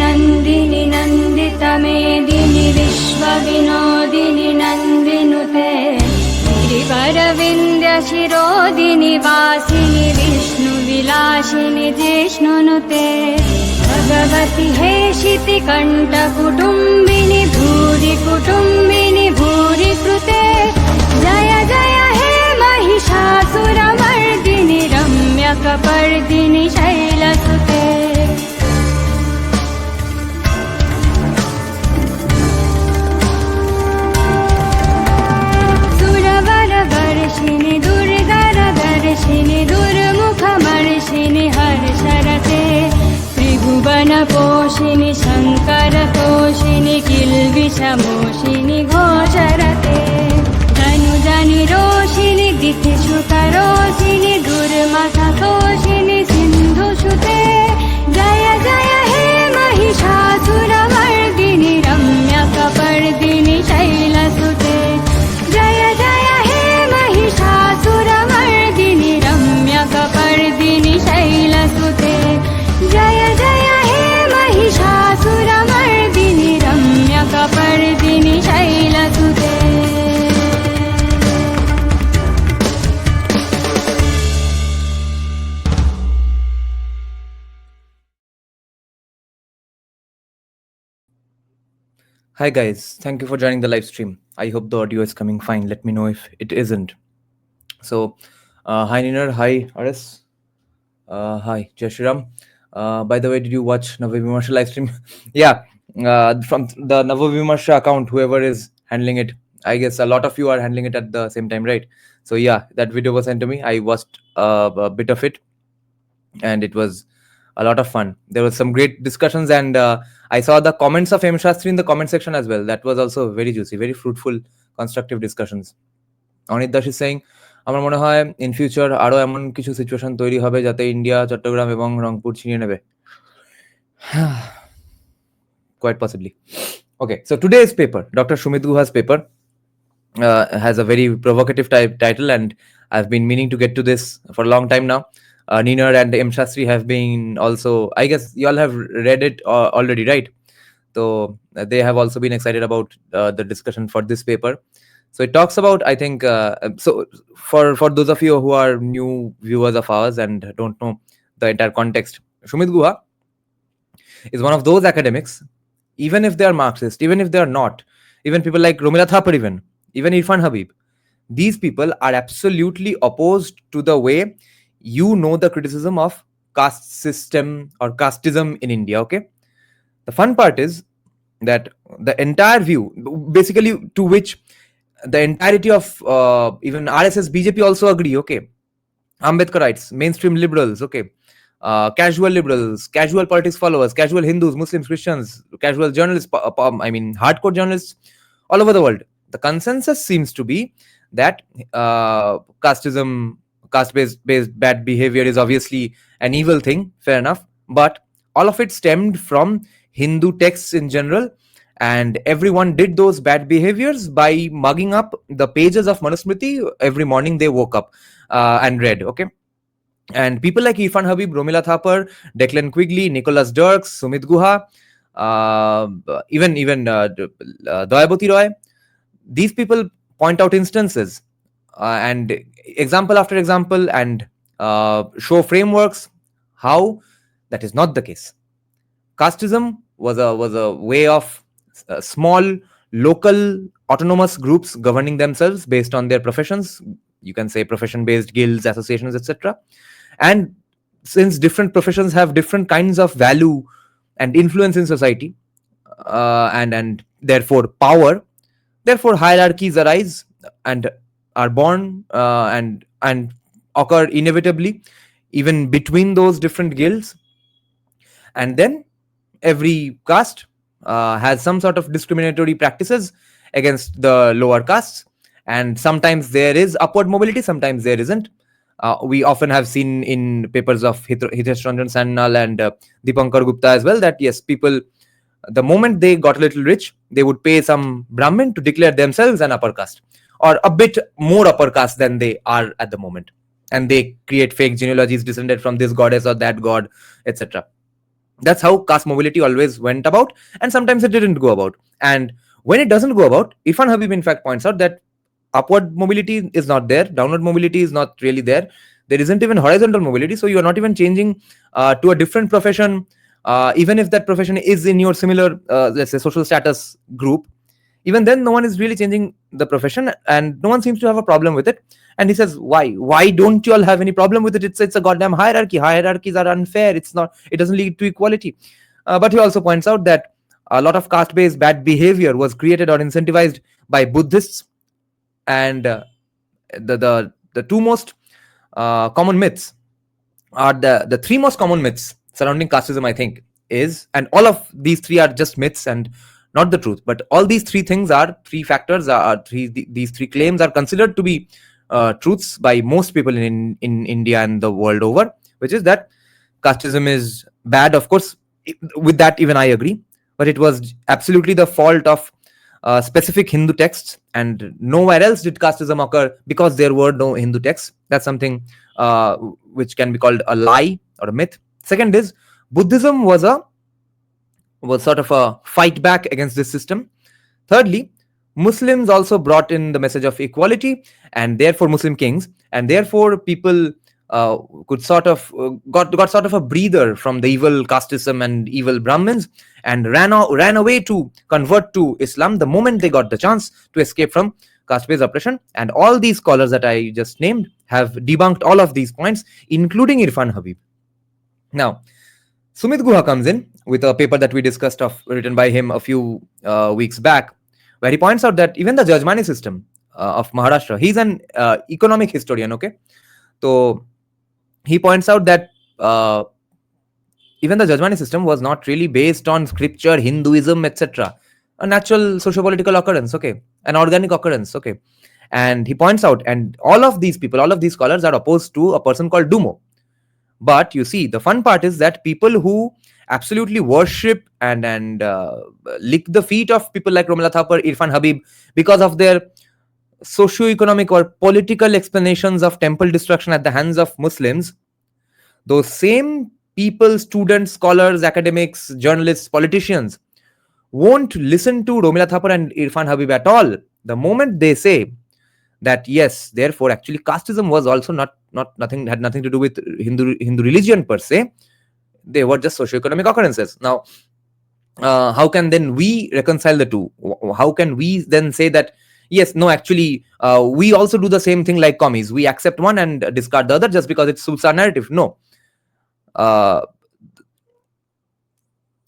नन्दिनि नन्दितमेदिनि विश्वविनोदिनि नन्दिनुते गिरिवरविन्द्यशिरोदिनि वासिनि विष्णुविलासिनि जिष्णुनुते भगवति हेशिति कण्ठकुटुम्बिनि भूरि कुटुम्बिनि भूरि कृते जय जय हे महिषासुरमर्दिनि रम्यकपर्दिनि शैलसुते सुरवरवर्षिणि दुर्धरदर्शिनि दुर्मुखमर्षिनि हर्षरते त्रिभुवनपोषिनि शङ्करतोषिनि किल्बिषमोषिनि घोषरते धनुजनि रोषिनि दिथिश्रुतरोषिनि दुर्मथतोषिनि सिन्धुसुते जय जय हे महिषासुरमर्दिनि रम्यकपर्दिनि शैलसुते जय जय हे महिषासुरमर्दिनि रम्यकपर्दिनि शैलसुते जय जय हे Mahishasuramardini रम्यकपर्दिनि शैलसुते Hi guys, thank you for joining the live stream. I hope the audio is coming fine. Let me know if it isn't. So, hi Ninar, hi Aris, hi Jai Shri Ram. By the way, did you watch Navavimarsha live stream? Yeah, from the Navavimarsha account, whoever is handling it, I guess a lot of you are handling it at the same time, right? So yeah, that video was sent to me. I watched a bit of it, and it was a lot of fun. There was some great discussions, and I saw the comments of M Shastri in the comment section as well. That was also very juicy, very fruitful, constructive discussions. Anit Das is saying, আমার মনে হয় in future আরো এমন কিছু situation তৈরি হবে যাতে India Chittagong এবং রংপুর ছিনিয়ে নেবে. Quite possibly. Okay, so today's paper, Dr. Sumit Guha's paper, has a very provocative title, and I've been meaning to get to this for a long time now. Ninar and M Shastri have been also, I guess you all have read it already, right? So they have also been excited about the discussion for this paper. So it talks about, I think, so for those of you who are new viewers of ours and don't know the entire context, Sumit Guha is one of those academics, even if they are Marxist, even if they are not, even people like Romila Thapar, even Irfan Habib, these people are absolutely opposed to the way you know the criticism of caste system or casteism in India, okay? The fun part is that the entire view, basically to which the entirety of even RSS, BJP also agree, okay? Ambedkarites, mainstream liberals, okay? Casual liberals, casual politics followers, casual Hindus, Muslims, Christians, casual journalists, hardcore journalists all over the world. The consensus seems to be that casteism, caste-based bad behavior is obviously an evil thing, fair enough, but all of it stemmed from Hindu texts in general, and everyone did those bad behaviors by mugging up the pages of Manusmriti every morning they woke up and read, okay? And people like Irfan Habib, Romila Thapar, Declan Quigley, Nicholas Dirks, Sumit Guha, even Dayabati Roy, these people point out instances and example after example and show frameworks how that is not the case. Casteism was a way of small local autonomous groups governing themselves based on their professions. You can say profession-based guilds, associations, etc. And since different professions have different kinds of value and influence in society, and therefore power, therefore hierarchies arise and are born and occur inevitably even between those different guilds, and then every caste has some sort of discriminatory practices against the lower castes, and sometimes there is upward mobility, sometimes there isn't. We often have seen in papers of Hitesh Ranjan Sannal and Dipankar Gupta as well that yes, people, the moment they got a little rich, they would pay some Brahmin to declare themselves an upper caste or a bit more upper caste than they are at the moment, and they create fake genealogies descended from this goddess or that god, etc. That's how caste mobility always went about, and sometimes it didn't go about. And when it doesn't go about, Irfan Habib in fact points out that upward mobility is not there, downward mobility is not really there. There isn't even horizontal mobility, so you are not even changing to a different profession, even if that profession is in your similar, let's say, social status group. Even then, no one is really changing the profession, and no one seems to have a problem with it. And he says, why don't you all have any problem with it? It's a goddamn hierarchy. Hierarchies are unfair. It doesn't lead to equality. But he also points out that a lot of caste based bad behavior was created or incentivized by Buddhists. And the two most common myths are the three most common myths surrounding casteism, I think, is, and all of these three are just myths and not the truth, but all these three things are three factors, these three claims are considered to be truths by most people in India and the world over, which is that casteism is bad. Of course, with that even I agree, but it was absolutely the fault of specific Hindu texts, and nowhere else did casteism occur because there were no Hindu texts. That's something which can be called a lie or a myth. Second is Buddhism was sort of a fight back against this system. Thirdly, Muslims also brought in the message of equality, and therefore Muslim kings, and therefore people could sort of got sort of a breather from the evil casteism and evil Brahmins, and ran away to convert to Islam the moment they got the chance to escape from caste-based oppression. And all these scholars that I just named have debunked all of these points, including Irfan Habib. Now, Sumit Guha comes in with a paper that we discussed written by him a few weeks back, where he points out that even the Jajmani system of Maharashtra, he's an economic historian, okay? So he points out that even the Jajmani system was not really based on scripture, Hinduism, etc. A natural socio-political occurrence, okay? An organic occurrence, okay? And he points out, and all of these people, all of these scholars are opposed to a person called Dumo. But you see, the fun part is that people who absolutely worship and lick the feet of people like Romila Thapar, Irfan Habib, because of their socio-economic or political explanations of temple destruction at the hands of Muslims, those same people, students, scholars, academics, journalists, politicians, won't listen to Romila Thapar and Irfan Habib at all the moment they say that yes, therefore actually casteism was also had nothing to do with Hindu religion per se. They were just socio-economic occurrences. Now, how can then we reconcile the two? How can we then say that yes, no, actually we also do the same thing like commies. We accept one and discard the other just because it suits our narrative? No.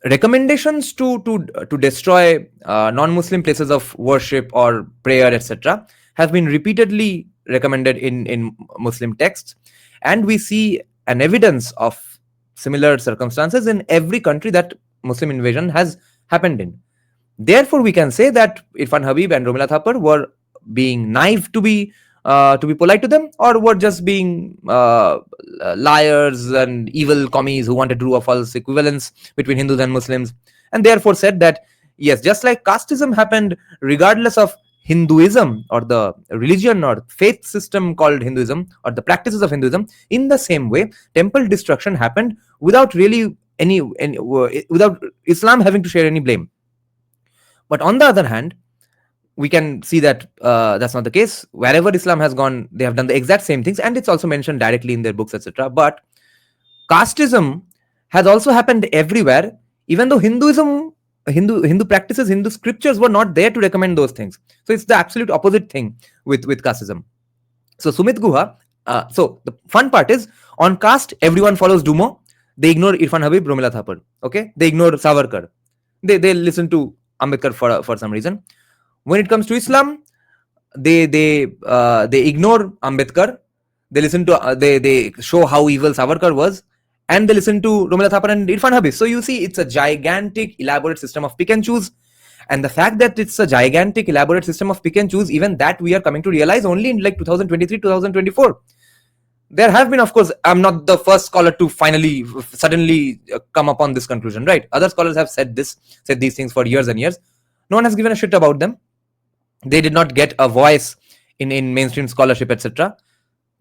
Recommendations to destroy non-Muslim places of worship or prayer, etc., have been repeatedly recommended in Muslim texts, and we see an evidence of similar circumstances in every country that Muslim invasion has happened in. Therefore, we can say that Irfan Habib and Romila Thapar were being naive to be polite to them, or were just being liars and evil commies who wanted to do a false equivalence between Hindus and Muslims, and therefore said that yes, just like casteism happened regardless of Hinduism or the religion or faith system called Hinduism or the practices of Hinduism, in the same way temple destruction happened without really without Islam having to share any blame. But on the other hand, we can see that that's not the case. Wherever Islam has gone, they have done the exact same things, and it's also mentioned directly in their books, etc. But casteism has also happened everywhere, even though Hindu practices, Hindu scriptures were not there to recommend those things. So it's the absolute opposite thing with casteism. So Sumit Guha, so the fun part is, on caste, everyone follows Dumo. They ignore Irfan Habib, Romila Thapar. Okay, they ignore Savarkar. They listen to Ambedkar for some reason. When it comes to Islam, they ignore Ambedkar. They listen to they show how evil Savarkar was, and they listen to Romila Thapar and Irfan Habib. So you see, it's a gigantic, elaborate system of pick and choose. And the fact that it's a gigantic, elaborate system of pick and choose, even that we are coming to realize only in like 2023, 2024. There have been, of course, I'm not the first scholar to finally, suddenly come upon this conclusion, right? Other scholars have said these things for years and years. No one has given a shit about them. They did not get a voice in mainstream scholarship, etc.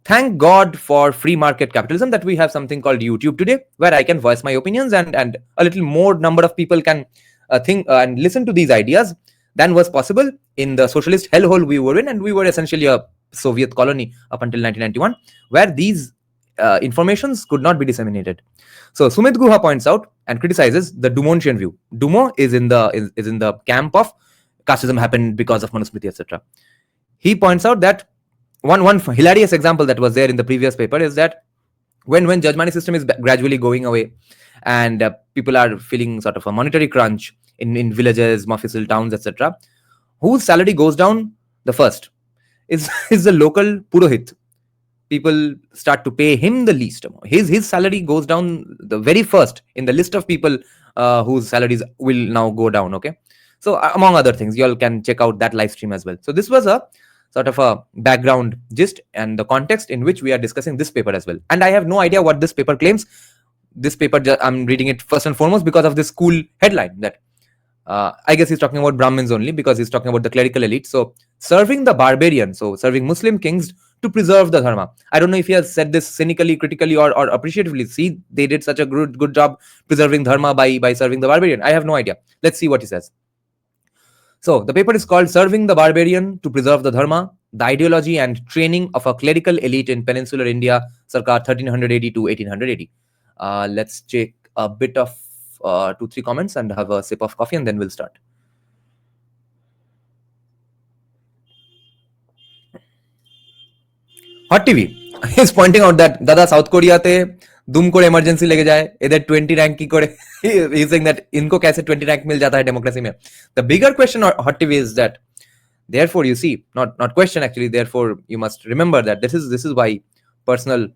Thank God for free market capitalism that we have something called YouTube today, where I can voice my opinions and a little more number of people can think and listen to these ideas than was possible in the socialist hellhole we were in, and we were essentially a Soviet colony up until 1991, where these informations could not be disseminated. So Sumit Guha points out and criticizes the Dumontian view. Dumo is in the camp of casteism happened because of Manusmriti, etc. He points out that one hilarious example that was there in the previous paper is that when Jajmani system is gradually going away and people are feeling sort of a monetary crunch in villages, mafisal towns, etc., whose salary goes down the first is the local purohit. People start to pay him the least amount. His salary goes down the very first in the list of people whose salaries will now go down. Okay, so among other things, you all can check out that live stream as well. So this was a sort of a background gist and the context in which we are discussing this paper as well. And I have no idea what this paper claims. This paper, I'm reading it first and foremost because of this cool headline that I guess he's talking about Brahmins only, because he's talking about the clerical elite. So serving the barbarian, so serving Muslim kings to preserve the dharma. I don't know if he has said this cynically, critically, or appreciatively. See, they did such a good job preserving dharma by serving the barbarian. I have no idea. Let's see what he says. So the paper is called Serving the Barbarian to Preserve the Dharma, the Ideology and Training of a Clerical Elite in Peninsular India, circa 1380 to 1880. Let's take a bit of 2-3 comments and have a sip of coffee, and then we'll start. Hot TV is pointing out that Dada South Korea te दुम को emergency लेके जाए इधर 20 rank की करे. He is saying that इनको कैसे 20 rank मिल जाता है डेमोक्रेसी में. The bigger question on Hot TV is that, therefore you see, not question actually, therefore you must remember that this is why personal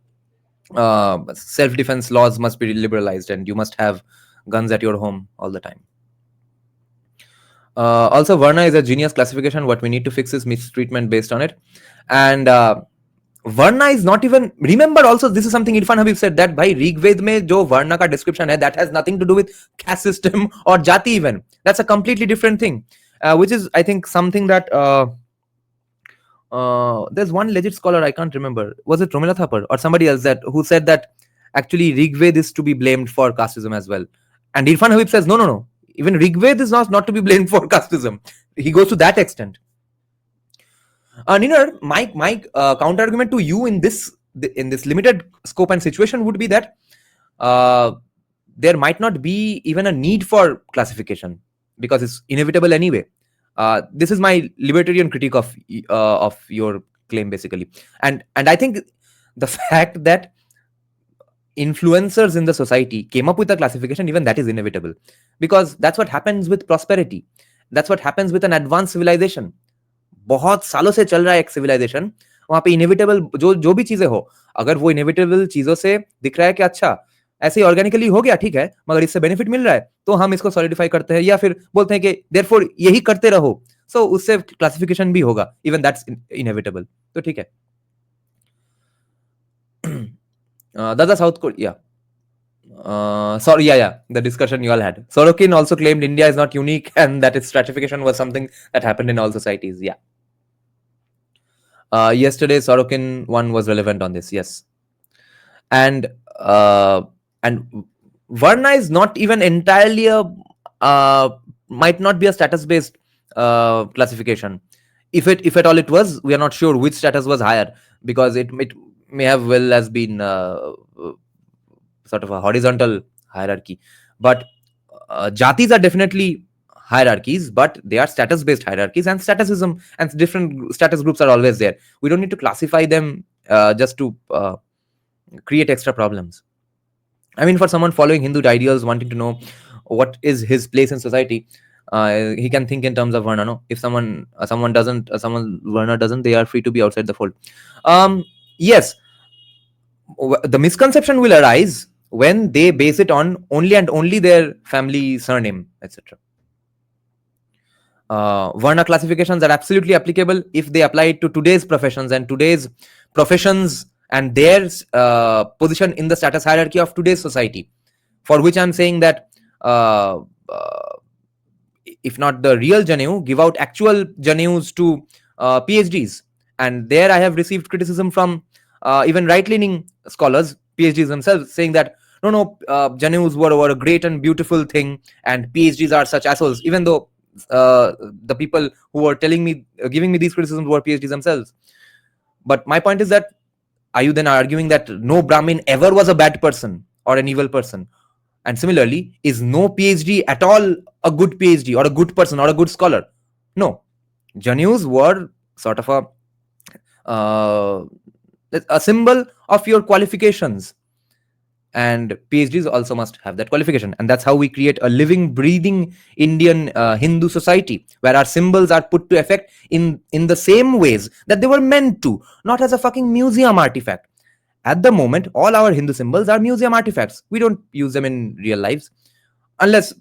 self-defense laws must be liberalized and you must have guns at your home all the time. Also, Varna is a genius classification. What we need to fix is mistreatment based on it. And Varna is not even, remember also, this is something Irfan Habib said, that by Rigved mein jo Varna ka description hai, that has nothing to do with caste system or jati even. That's a completely different thing, which is, I think, something that there's one legit scholar, I can't remember, was it Romila Thapar or somebody else, that who said that actually Rigved is to be blamed for casteism as well. And Irfan Habib says, no, even Rigved is not to be blamed for casteism. He goes to that extent. Ninar, my counter argument to you in this limited scope and situation would be that there might not be even a need for classification because it's inevitable anyway. This is my libertarian critique of your claim basically, and I think the fact that influencers in the society came up with a classification, even that is inevitable, because that's what happens with prosperity. That's what happens with an advanced civilization. बहुत सालों से चल रहा है एक civilisation, वहां पे inevitable जो भी चीजें हो, अगर वो इनएविटेबल चीजों से दिख रहा है कि अच्छा ऐसे ऑर्गेनिकली हो गया, ठीक है, मगर इससे बेनिफिट मिल रहा है, तो हम इसको सॉलिडिफाई करते हैं या फिर बोलते हैं कि देयरफॉर यही करते रहो, सो उससे क्लासिफिकेशन भी होगा, इवन दैट्स इनएविटेबल. तो ठीक है. दादा south Korea, sorry, the discussion you all had. Sorokin also claimed India is not unique and that its stratification was something that happened in all societies. Yeah. Yesterday Sorokin one was relevant on this. Yes. And Varna is not even entirely might not be a status based classification. If at all it was, we are not sure which status was higher, because it may have well as been sort of a horizontal hierarchy, but jatis are definitely hierarchies, but they are status based hierarchies, and statusism and different status groups are always there. We don't need to classify them just to create extra problems. I mean, for someone following Hindu ideals, wanting to know what is his place in society, he can think in terms of Varna. No, if someone Varna doesn't, they are free to be outside the fold. Yes, the misconception will arise when they base it on only and only their family surname, etc. Varna classifications are absolutely applicable if they apply it to today's professions and their position in the status hierarchy of today's society, for which I'm saying that if not the real Janeu, give out actual Janeus to PhDs. And there I have received criticism from even right-leaning scholars, PhDs themselves, saying that Janus were a great and beautiful thing, and PhDs are such assholes, even though the people who were telling me, giving me these criticisms were PhDs themselves. But my point is that, are you then arguing that no Brahmin ever was a bad person or an evil person? And similarly, is no PhD at all a good PhD or a good person or a good scholar? No. Janus were sort of a symbol of your qualifications, and PhDs also must have that qualification. And that's how we create a living, breathing Indian Hindu society, where our symbols are put to effect in the same ways that they were meant to, not as a fucking museum artifact. At the moment, all our Hindu symbols are museum artifacts. We don't use them in real lives, unless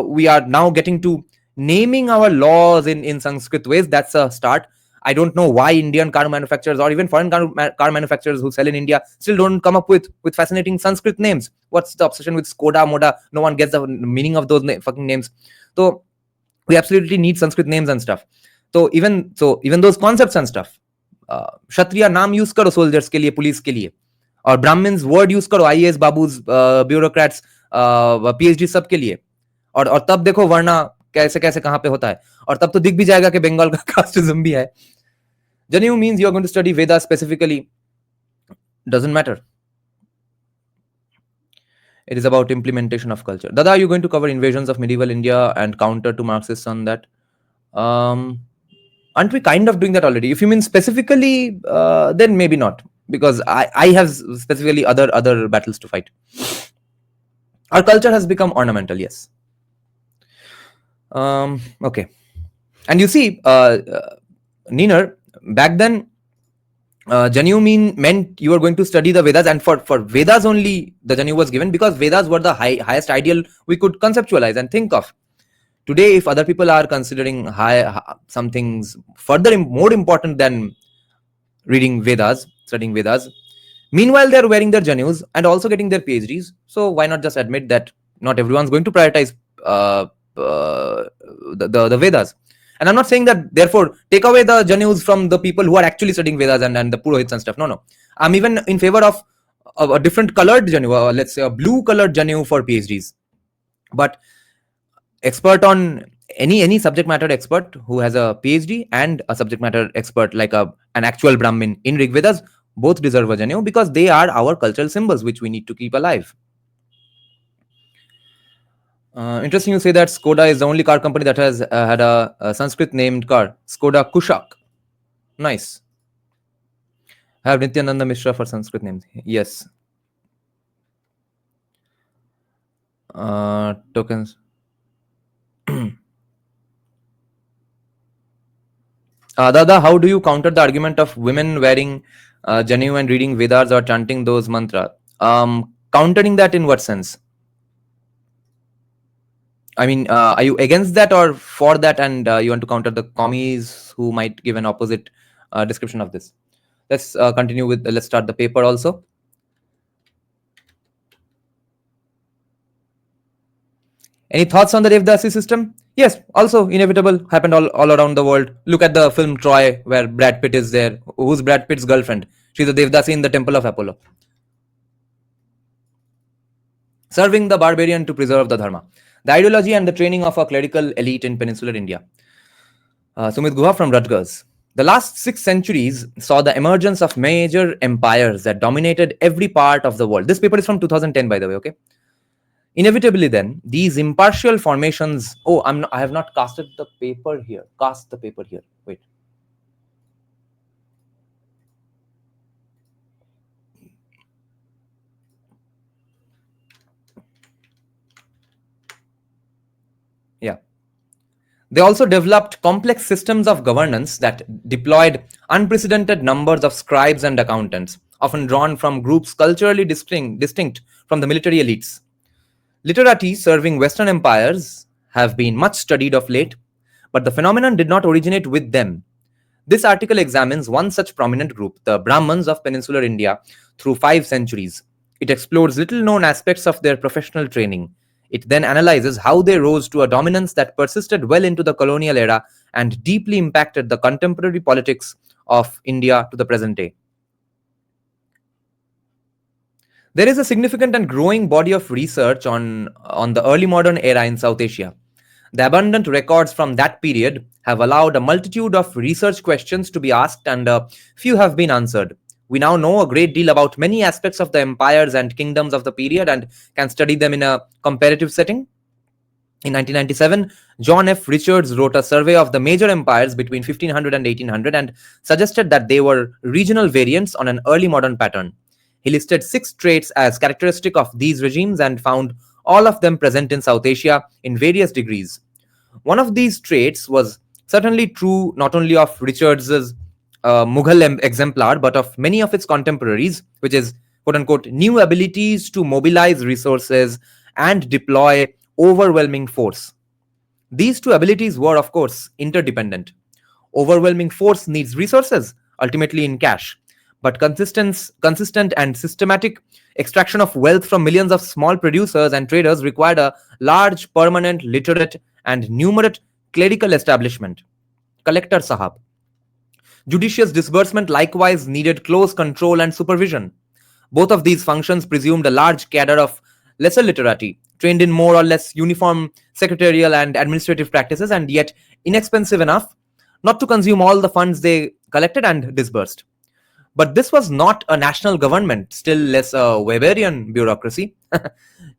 we are now getting to naming our laws in Sanskrit ways. That's a start. I don't know why Indian car manufacturers or even foreign car manufacturers who sell in India still don't come up with fascinating Sanskrit names. What's the obsession with Skoda, Moda? No one gets the meaning of those fucking names. So we absolutely need Sanskrit names and stuff. So even those concepts and stuff. Kshatriya नाम use करो soldiers के लिए, police के लिए, और Brahmins word use करो IAS babus, bureaucrats, PhD सब के लिए, और तब देखो वरना कैसे कैसे कहां पे होता है, और तब तो दिख भी जाएगा कि बंगाल का कास्टिज्म भी है. Janu means you are going to study Vedas specifically. Doesn't matter. It is about implementation of culture. Dada, are you going to cover invasions of medieval India and counter to Marxists on that? Aren't we kind of doing that already? If you mean specifically, then maybe not, because I have specifically other battles to fight. Our culture has become ornamental, yes. Okay. And you see, Neener, back then, Janu meant you were going to study the Vedas, and for Vedas only the Janu was given, because Vedas were the highest ideal we could conceptualize and think of. Today, if other people are considering some things further more important than reading Vedas, studying Vedas, meanwhile they're wearing their Janus and also getting their PhDs. So why not just admit that not everyone's going to prioritize the Vedas? And I'm not saying that, therefore, take away the Janus from the people who are actually studying Vedas and the Purohits and stuff. No. I'm even in favor of a different colored Janu, let's say a blue colored Janu for PhDs. But expert on any subject matter expert who has a PhD and a subject matter expert like an actual Brahmin in Rig Vedas, both deserve a Janu, because they are our cultural symbols which we need to keep alive. Interesting you say that Skoda is the only car company that has had a Sanskrit named car, Skoda Kushak. Nice. I have Nityananda Mishra for Sanskrit names. Yes. Tokens. Dada, how do you counter the argument of women wearing Janu and reading Vedas or chanting those mantras? Countering that in what sense? I mean, are you against that or for that, and you want to counter the commies who might give an opposite description of this? Let's continue with, let's start the paper also. Any thoughts on the Devdasi system? Yes, also inevitable, happened all around the world. Look at the film Troy, where Brad Pitt is there. Who's Brad Pitt's girlfriend? She's a Devdasi in the temple of Apollo. Serving the barbarian to preserve the Dharma. The ideology and the training of a clerical elite in peninsular India. Sumit Guha from Rutgers. The last 6 centuries saw the emergence of major empires that dominated every part of the world. This paper is from 2010, by the way, okay? Inevitably then, these impartial formations... Oh, I have not casted the paper here. Cast the paper here. Wait. Yeah. They also developed complex systems of governance that deployed unprecedented numbers of scribes and accountants, often drawn from groups culturally distinct from the military elites. Literati serving Western empires have been much studied of late, but the phenomenon did not originate with them. This article examines one such prominent group, the Brahmins of peninsular India, through 5 centuries. It explores little-known aspects of their professional training. It then analyzes how they rose to a dominance that persisted well into the colonial era and deeply impacted the contemporary politics of India to the present day. There is a significant and growing body of research on the early modern era in South Asia. The abundant records from that period have allowed a multitude of research questions to be asked, and a few have been answered. We now know a great deal about many aspects of the empires and kingdoms of the period and can study them in a comparative setting. In 1997, John F. Richards wrote a survey of the major empires between 1500 and 1800 and suggested that they were regional variants on an early modern pattern. He listed 6 traits as characteristic of these regimes and found all of them present in South Asia in various degrees. One of these traits was certainly true not only of Richards's Mughal exemplar, but of many of its contemporaries, which is quote unquote new abilities to mobilize resources and deploy overwhelming force. These two abilities were, of course, interdependent. Overwhelming force needs resources, ultimately in cash, but consistent and systematic extraction of wealth from millions of small producers and traders required a large, permanent, literate, and numerate clerical establishment. Collector Sahab. Judicious disbursement likewise needed close control and supervision. Both of these functions presumed a large cadre of lesser literati, trained in more or less uniform secretarial and administrative practices, and yet inexpensive enough not to consume all the funds they collected and disbursed. But this was not a national government, still less a Weberian bureaucracy.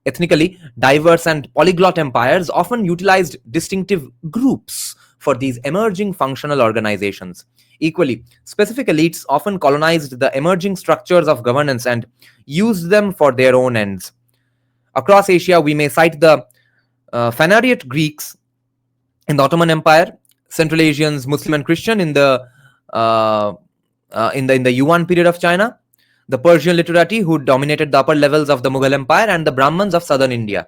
Ethnically diverse and polyglot empires often utilized distinctive groups for these emerging functional organizations. Equally, specific elites often colonized the emerging structures of governance and used them for their own ends. Across Asia, we may cite the Phanariot Greeks in the Ottoman Empire, Central Asians, Muslim and Christian in the Yuan period of China, the Persian literati who dominated the upper levels of the Mughal Empire, and the Brahmins of southern India.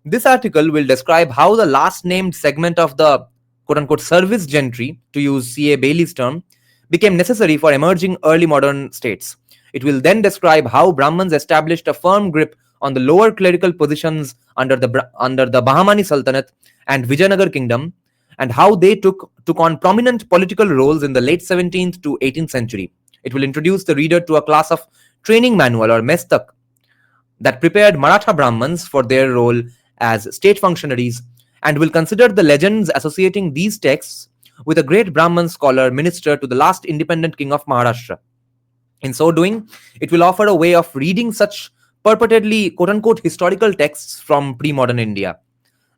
This article will describe how the last named segment of the quote-unquote service gentry, to use C.A. Bailey's term, became necessary for emerging early modern states. It will then describe how Brahmins established a firm grip on the lower clerical positions under the Bahmani Sultanate and Vijayanagar kingdom, and how they took on prominent political roles in the late 17th to 18th century. It will introduce the reader to a class of training manual or mestak that prepared Maratha Brahmins for their role as state functionaries, and will consider the legends associating these texts with a great Brahman scholar minister to the last independent king of Maharashtra. In so doing, it will offer a way of reading such purportedly quote-unquote historical texts from pre-modern India.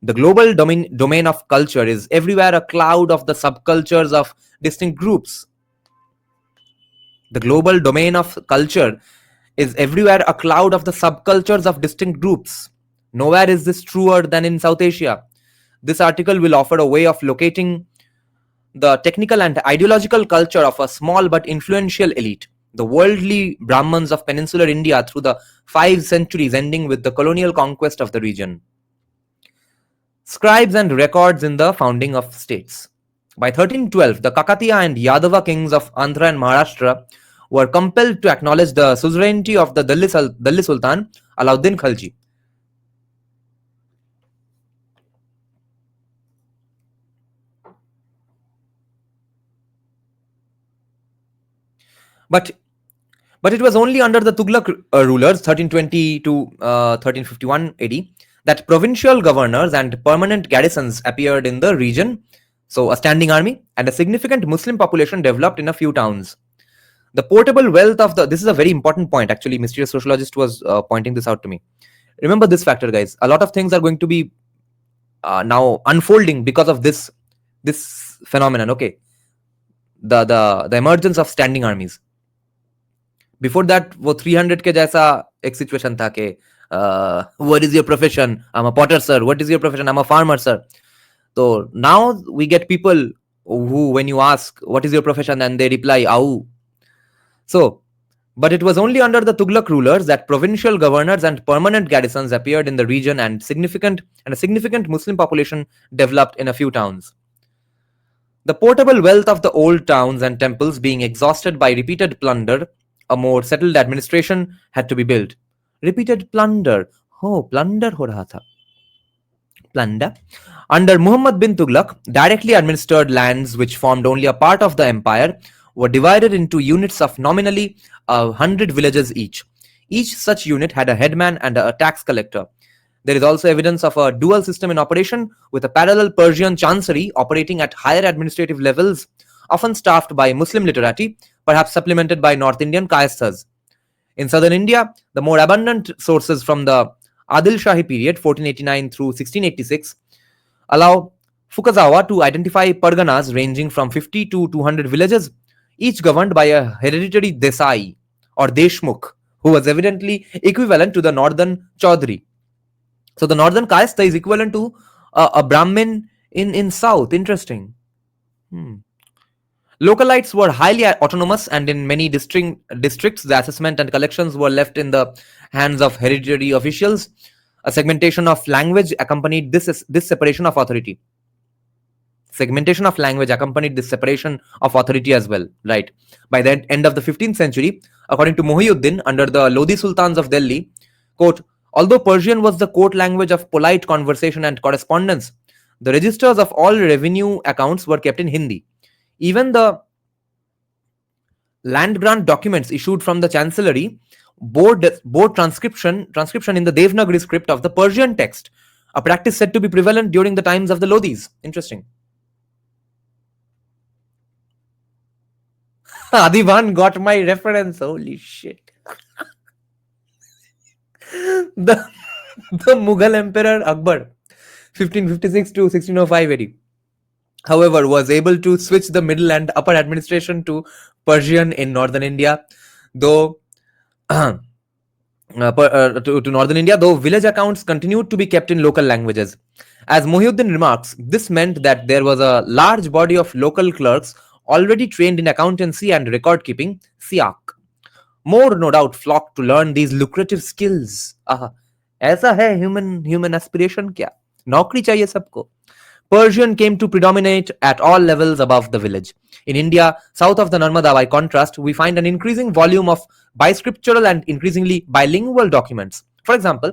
The global domain of culture is everywhere a cloud of the subcultures of distinct groups. The global domain of culture is everywhere a cloud of the subcultures of distinct groups. Nowhere is this truer than in South Asia. This article will offer a way of locating the technical and ideological culture of a small but influential elite, the worldly Brahmins of peninsular India through the 5 centuries ending with the colonial conquest of the region. Scribes and records in the founding of states. By 1312, the Kakatiya and Yadava kings of Andhra and Maharashtra were compelled to acknowledge the suzerainty of the Delhi Sultan Alauddin Khalji. But it was only under the Tughlaq rulers 1320 to 1351 AD that provincial governors and permanent garrisons appeared in the region, so a standing army, and a significant Muslim population developed in a few towns. The portable wealth of this is a very important point, actually. Mysterious Sociologist was pointing this out to me. Remember this factor, guys. A lot of things are going to be now unfolding because of this phenomenon, okay? The emergence of standing armies. Before that, वो 300 के जैसा एक situation था कि what is your profession? I'm a potter, sir. What is your profession? I'm a farmer, sir. So now we get people who, when you ask what is your profession, and they reply "Au." So, but it was only under the Tughlaq rulers that provincial governors and permanent garrisons appeared in the region, and a significant Muslim population developed in a few towns. The portable wealth of the old towns and temples being exhausted by repeated plunder, a more settled administration had to be built. Repeated plunder. Oh, plunder ho raha tha. Plunder. Under Muhammad bin Tughlaq, directly administered lands which formed only a part of the empire were divided into units of nominally 100 villages each. Each such unit had a headman and a tax collector. There is also evidence of a dual system in operation, with a parallel Persian chancery operating at higher administrative levels, often staffed by Muslim literati, perhaps supplemented by North Indian kayasthas. In southern India, the more abundant sources from the Adil Shahi period, 1489 through 1686, allow Fukazawa to identify parganas ranging from 50 to 200 villages, each governed by a hereditary Desai or Deshmukh, who was evidently equivalent to the northern Chaudhry. So the northern Kayastha is equivalent to a Brahmin in south. Interesting. Localites were highly autonomous, and in many districts, the assessment and collections were left in the hands of hereditary officials. A segmentation of language accompanied this separation of authority. Segmentation of language accompanied this separation of authority as well, right? By the end of the 15th century, according to Muhyiddin, under the Lodi Sultans of Delhi, quote, although Persian was the court language of polite conversation and correspondence, the registers of all revenue accounts were kept in Hindi. Even the land grant documents issued from the chancellery bore transcription in the Devanagari script of the Persian text, a practice said to be prevalent during the times of the Lodis. Interesting. Adivan got my reference. Holy shit. the Mughal Emperor Akbar, 1556 to 1605 AD, however, was able to switch the middle and upper administration to Persian in northern India, though to northern India, though village accounts continued to be kept in local languages. As Muhyiddin remarks, this meant that there was a large body of local clerks already trained in accountancy and record keeping, siak. More, no doubt, flocked to learn these lucrative skills. ऐसा है human aspiration क्या? नौकरी चाहिए सबको. Persian came to predominate at all levels above the village. In India, south of the Narmada, by contrast, we find an increasing volume of biscriptural and increasingly bilingual documents. For example,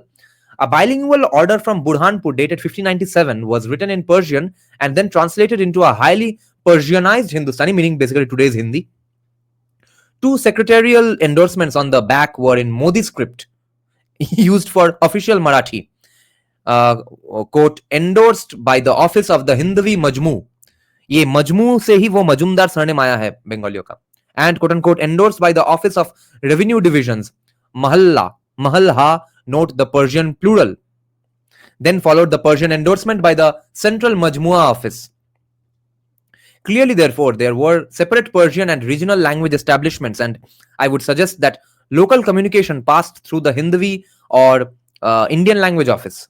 a bilingual order from Burhanpur dated 1597 was written in Persian and then translated into a highly Persianized Hindustani, meaning basically today's Hindi. 2 secretarial endorsements on the back were in Modi script, used for official Marathi. Quote, endorsed by the office of the Hindvi Majmu. ये मजमू से ही वो Majumdar surname आया है बंगालियों का. And quote unquote endorsed by the office of revenue divisions, mahalla, mahalha, note the Persian plural. Then followed the Persian endorsement by the central Majmua office. Clearly, therefore, there were separate Persian and regional language establishments, and I would suggest that local communication passed through the Hindvi or Indian language office.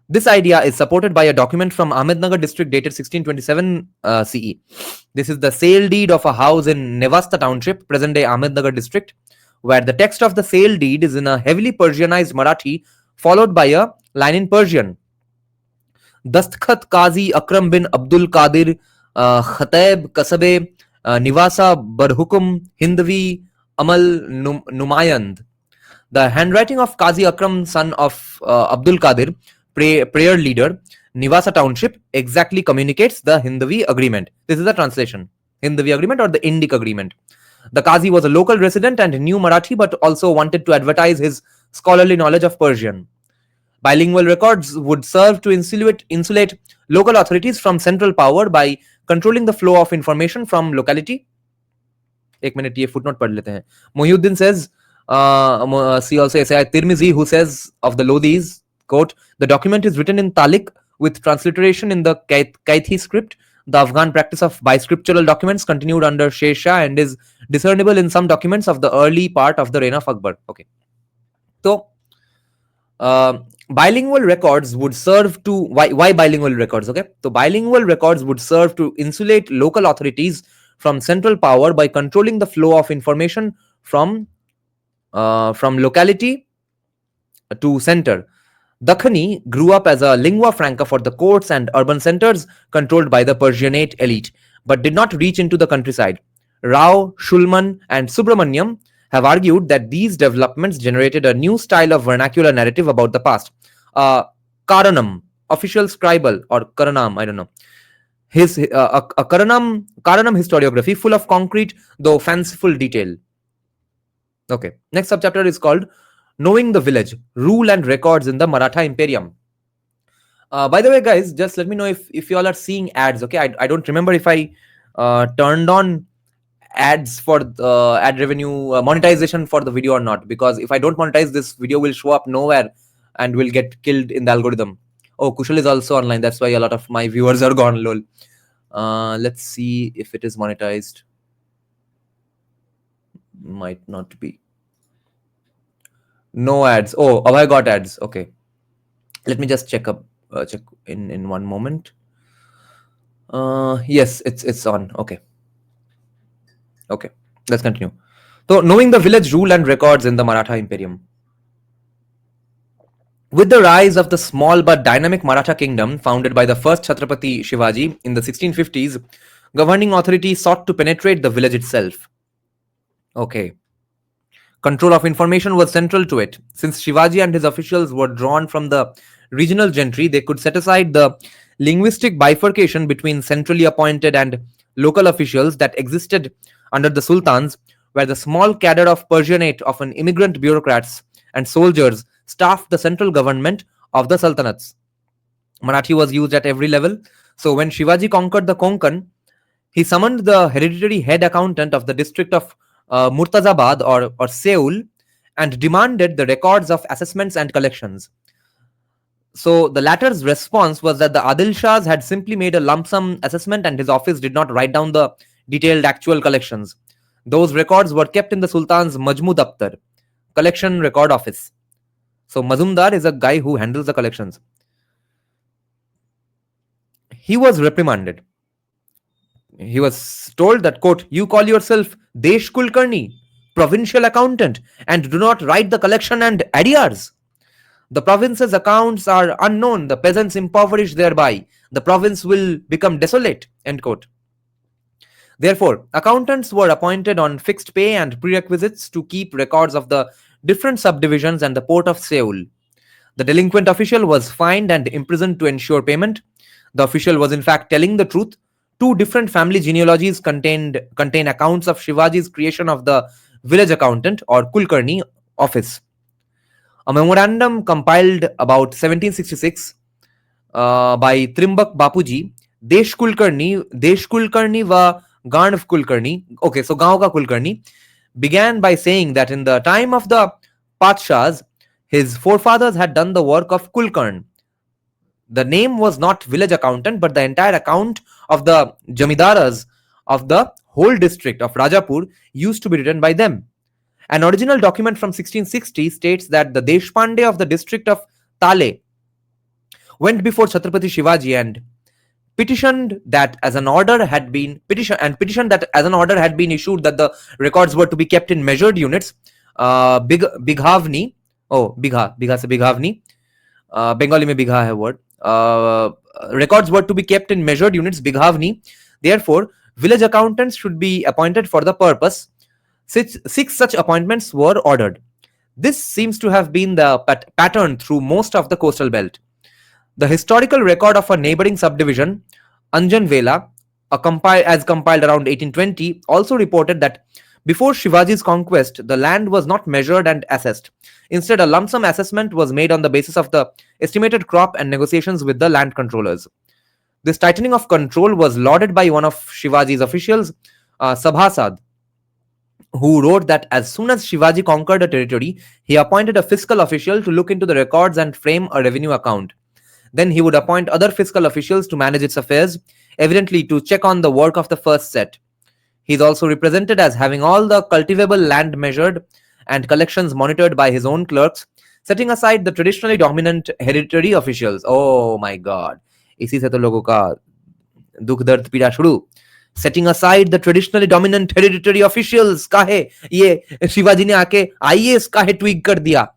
This idea is supported by a document from Ahmednagar district dated 1627 CE. This is the sale deed of a house in Nevasta township, present-day Ahmednagar district, where the text of the sale deed is in a heavily Persianized Marathi, followed by a line in Persian. Dastkhat Qazi Akram bin Abdul Qadir Khatib Kasabe Nivasa Barhukum Hindvi Amal Numayand. The handwriting of Qazi Akram, son of Abdul Qadir, prayer leader, Nivasa township, exactly communicates the Hindvi agreement. This is the translation. Hindvi agreement or the Indic agreement. The Qazi was a local resident and knew Marathi, but also wanted to advertise his scholarly knowledge of Persian. Bilingual records would serve to insulate local authorities from central power by controlling the flow of information from locality. एक minute ये footnote पढ़ लेते हैं. Muhyiddin says, see also S.I. Tirmizi, who says of the Lodis, quote, the document is written in Talik with transliteration in the Kaithi script. The Afghan practice of biscriptural documents continued under Sher Shah and is discernible in some documents of the early part of the reign of Akbar. Okay. So, bilingual records would serve to, why bilingual records? Okay. So, bilingual records would serve to insulate local authorities from central power by controlling the flow of information from locality to center. Dakhani grew up as a lingua franca for the courts and urban centers controlled by the Persianate elite, but did not reach into the countryside. Rao, Shulman, and Subramanyam have argued that these developments generated a new style of vernacular narrative about the past. Karanam, official scribal, or Karanam, I don't know. Karanam historiography full of concrete, though fanciful detail. Okay. Next subchapter is called Knowing the Village, Rule and Records in the Maratha Imperium. By the way, guys, just let me know if you all are seeing ads. Okay, I don't remember if I turned on ads for ad revenue monetization for the video or not, because if I don't monetize, this video will show up nowhere and will get killed in the algorithm. Oh, Kushal is also online. That's why a lot of my viewers are gone. Lol. Let's see if it is monetized. Might not be. No ads. Oh, I got ads. Okay. Let me just check in 1 moment. Yes, it's on. Okay. Okay. Let's continue. So, knowing the village rule and records in the Maratha Imperium. With the rise of the small but dynamic Maratha kingdom founded by the first Chhatrapati Shivaji in the 1650s, governing authority sought to penetrate the village itself. Okay. Control of information was central to it. Since Shivaji and his officials were drawn from the regional gentry, they could set aside the linguistic bifurcation between centrally appointed and local officials that existed under the sultans, where the small cadre of Persianate of an immigrant bureaucrats and soldiers staffed the central government of the sultanates. Marathi was used at every level. So when Shivaji conquered the Konkan, he summoned the hereditary head accountant of the district of Murtazabad or Seul and demanded the records of assessments and collections. So the latter's response was that the Adil Shahs had simply made a lump sum assessment and his office did not write down the detailed actual collections. Those records were kept in the Sultan's Majmu Daftar, collection record office. So Mazumdar is a guy who handles the collections. He was reprimanded. He was told that, quote, you call yourself Desh Kulkarni, provincial accountant, and do not write the collection and adiyars. The province's accounts are unknown, the peasants impoverished thereby. The province will become desolate, end quote. Therefore, accountants were appointed on fixed pay and prerequisites to keep records of the different subdivisions and the port of Seoul. The delinquent official was fined and imprisoned to ensure payment. The official was in fact telling the truth. Two different family genealogies contain accounts of Shivaji's creation of the village accountant or Kulkarni office. A memorandum compiled about 1766 by Trimbak Bapuji, Desh Kulkarni va Ganv Kulkarni, okay, so Gaon ka Kulkarni, began by saying that in the time of the Patshahs, his forefathers had done the work of Kulkarn. The name was not village accountant, but the entire account of the Jamidaras of the whole district of Rajapur used to be written by them. An original document from 1660 states that the Deshpande of the district of Tale went before Chhatrapati Shivaji and petitioned that as an order had been issued that the records were to be kept in measured units. Bighavni, Bigha se Bighavni, Bengali mein Bigha hai word. Records were to be kept in measured units, Bighavni. Therefore, village accountants should be appointed for the purpose. Six such appointments were ordered. This seems to have been the pattern through most of the coastal belt. The historical record of a neighboring subdivision, Anjanvela, as compiled around 1820, also reported that before Shivaji's conquest, the land was not measured and assessed. Instead, a lump sum assessment was made on the basis of the estimated crop and negotiations with the land controllers. This tightening of control was lauded by one of Shivaji's officials, Sabhasad, who wrote that as soon as Shivaji conquered a territory, he appointed a fiscal official to look into the records and frame a revenue account. Then he would appoint other fiscal officials to manage its affairs, evidently to check on the work of the first set. He is also represented as having all the cultivable land measured and collections monitored by his own clerks, setting aside the traditionally dominant hereditary officials. Oh my God. इसी से तो लोगों का दुख दर्द पीड़ा शुरू. Setting aside the traditionally dominant hereditary officials. काहे ये शिवाजी ने आके IAS काहे tweak कर दिया?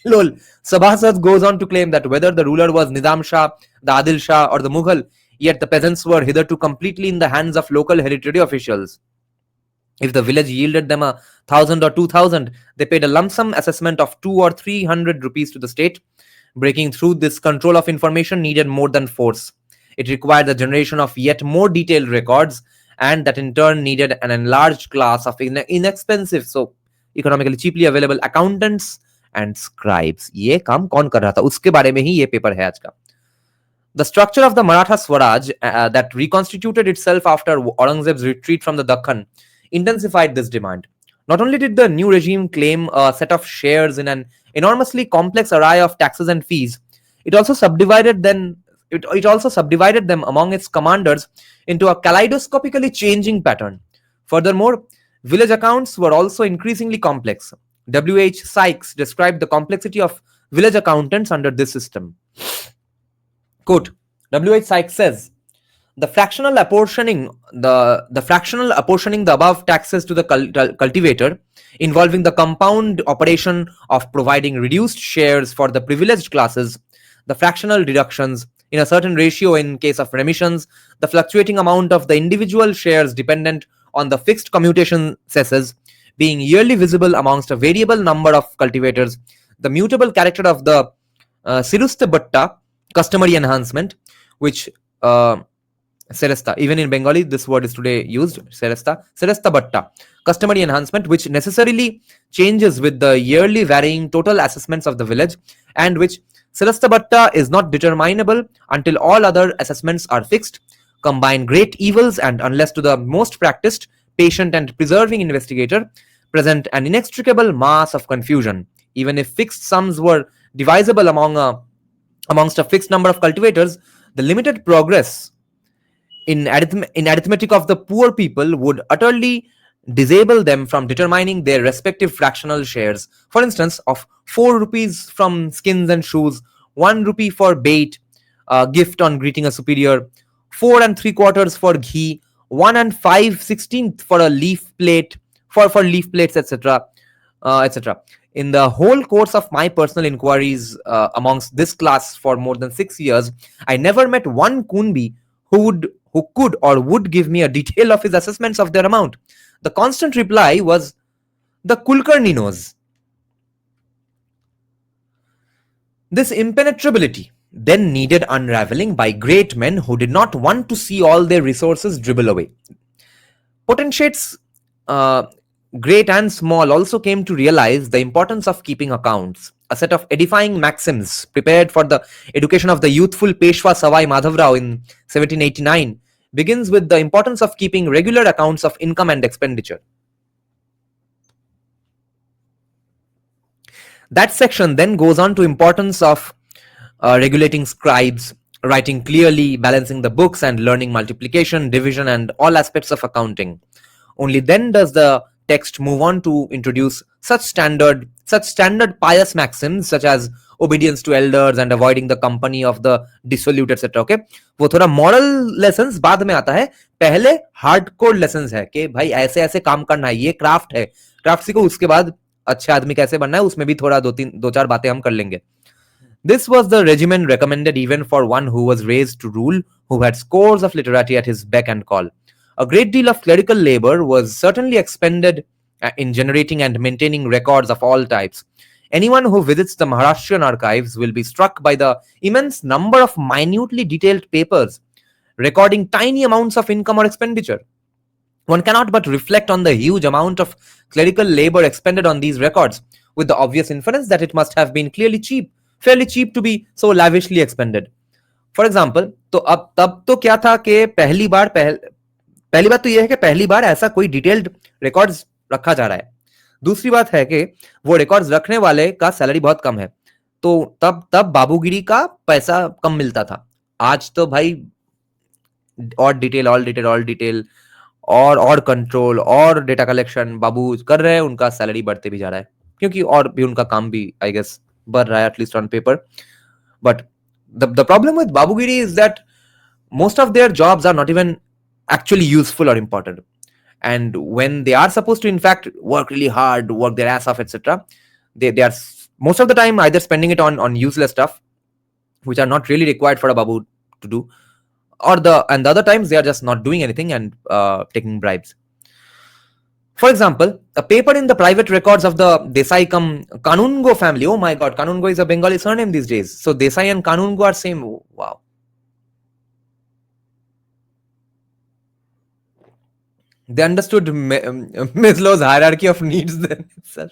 Lol. Sabhasad goes on to claim that whether the ruler was Nizam Shah, the Adil Shah, or the Mughal, yet the peasants were hitherto completely in the hands of local hereditary officials. If the village yielded them 1,000 or 2,000, they paid a lump sum assessment of 200 or 300 rupees to the state. Breaking through this control of information needed more than force. It required the generation of yet more detailed records, and that in turn needed an enlarged class of inexpensive, so economically cheaply available accountants and scribes. ये काम कौन कर रहा था, उसके बारे में ही ये पेपर है आज का. The structure of the Maratha Swaraj that reconstituted itself after Aurangzeb's retreat from the Dakhan intensified this demand. Not only did the new regime claim a set of shares in an enormously complex array of taxes and fees, it also subdivided them among its commanders into a kaleidoscopically changing pattern. Furthermore, village accounts were also increasingly complex. W. H. Sykes described the complexity of village accountants under this system. Quote, W. H. Sykes says, the fractional apportioning the above taxes to the cultivator, involving the compound operation of providing reduced shares for the privileged classes, the fractional deductions in a certain ratio in case of remissions, the fluctuating amount of the individual shares dependent on the fixed commutation cesses being yearly visible amongst a variable number of cultivators, the mutable character of the Sirusta Bhatta customary enhancement, which Seresta, even in Bengali, this word is today used, Seresta Bhatta, customary enhancement, which necessarily changes with the yearly varying total assessments of the village, and which Seresta Bhatta is not determinable until all other assessments are fixed, combine great evils, and unless to the most practiced, patient, and persevering investigator, present an inextricable mass of confusion. Even if fixed sums were divisible amongst a fixed number of cultivators, the limited progress in arithmetic of the poor people would utterly disable them from determining their respective fractional shares. For instance, of 4 rupees from skins and shoes, 1 rupee for bait, gift on greeting a superior, 4 and 3/4 for ghee, 1 and 5/16 for a leaf plate, for leaf plates, etc., etc. In the whole course of my personal inquiries amongst this class for more than 6 years, I never met one Kunbi who could or would give me a detail of his assessments of their amount. The constant reply was, the Kulkarni knows. This impenetrability then needed unraveling by great men who did not want to see all their resources dribble away. Potentates, great and small, also came to realize the importance of keeping accounts. A set of edifying maxims prepared for the education of the youthful Peshwa Savai Madhavrao in 1789 begins with the importance of keeping regular accounts of income and expenditure. That section then goes on to importance of regulating scribes, writing clearly, balancing the books, and learning multiplication, division, and all aspects of accounting. Only then does the text move on to introduce such standard pious maxims such as obedience to elders and avoiding the company of the dissolute, etc. Okay, वो थोड़ा moral lessons बाद में आता है, पहले hardcore lessons है कि भाई ऐसे ऐसे काम करना है, ये craft है, craft सीखो, उसके बाद अच्छे आदमी कैसे बनना है, उसमें भी थोड़ा दो चार बातें हम कर लेंगे. This was the regimen recommended even for one who was raised to rule, who had scores of literati at his beck and call. A great deal of clerical labor was certainly expended in generating and maintaining records of all types. Anyone who visits the Maharashtrian archives will be struck by the immense number of minutely detailed papers recording tiny amounts of income or expenditure. One cannot but reflect on the huge amount of clerical labor expended on these records, with the obvious inference that it must have been fairly cheap to be so lavishly expended. For example, तो अब तब तो क्या था कि पहली बात तो यह है कि पहली बार ऐसा कोई डिटेल्ड रिकॉर्ड्स रखा जा रहा है. दूसरी बात है कि वो रिकॉर्ड्स रखने वाले का सैलरी बहुत कम है, तो तब बाबूगिरी का पैसा कम मिलता था. आज तो भाई और डिटेल और कंट्रोल और डेटा कलेक्शन बाबू कर रहे हैं, उनका सैलरी बढ़ते भी जा रहा है क्योंकि और भी उनका काम भी आई गेस बढ़ रहा है, at least on paper. But the problem with babugiri is that most of their jobs are not even actually useful or important, and when they are supposed to in fact work really hard, work their ass off, etc., they are most of the time either spending it on useless stuff which are not really required for a babu to do, or the other times they are just not doing anything and taking bribes. For example, a paper in the private records of the Desai Kanungo family. Oh my god, Kanungo is a Bengali surname these days, so Desai and Kanungo are same. Wow. They understood Maslow's hierarchy of needs then itself.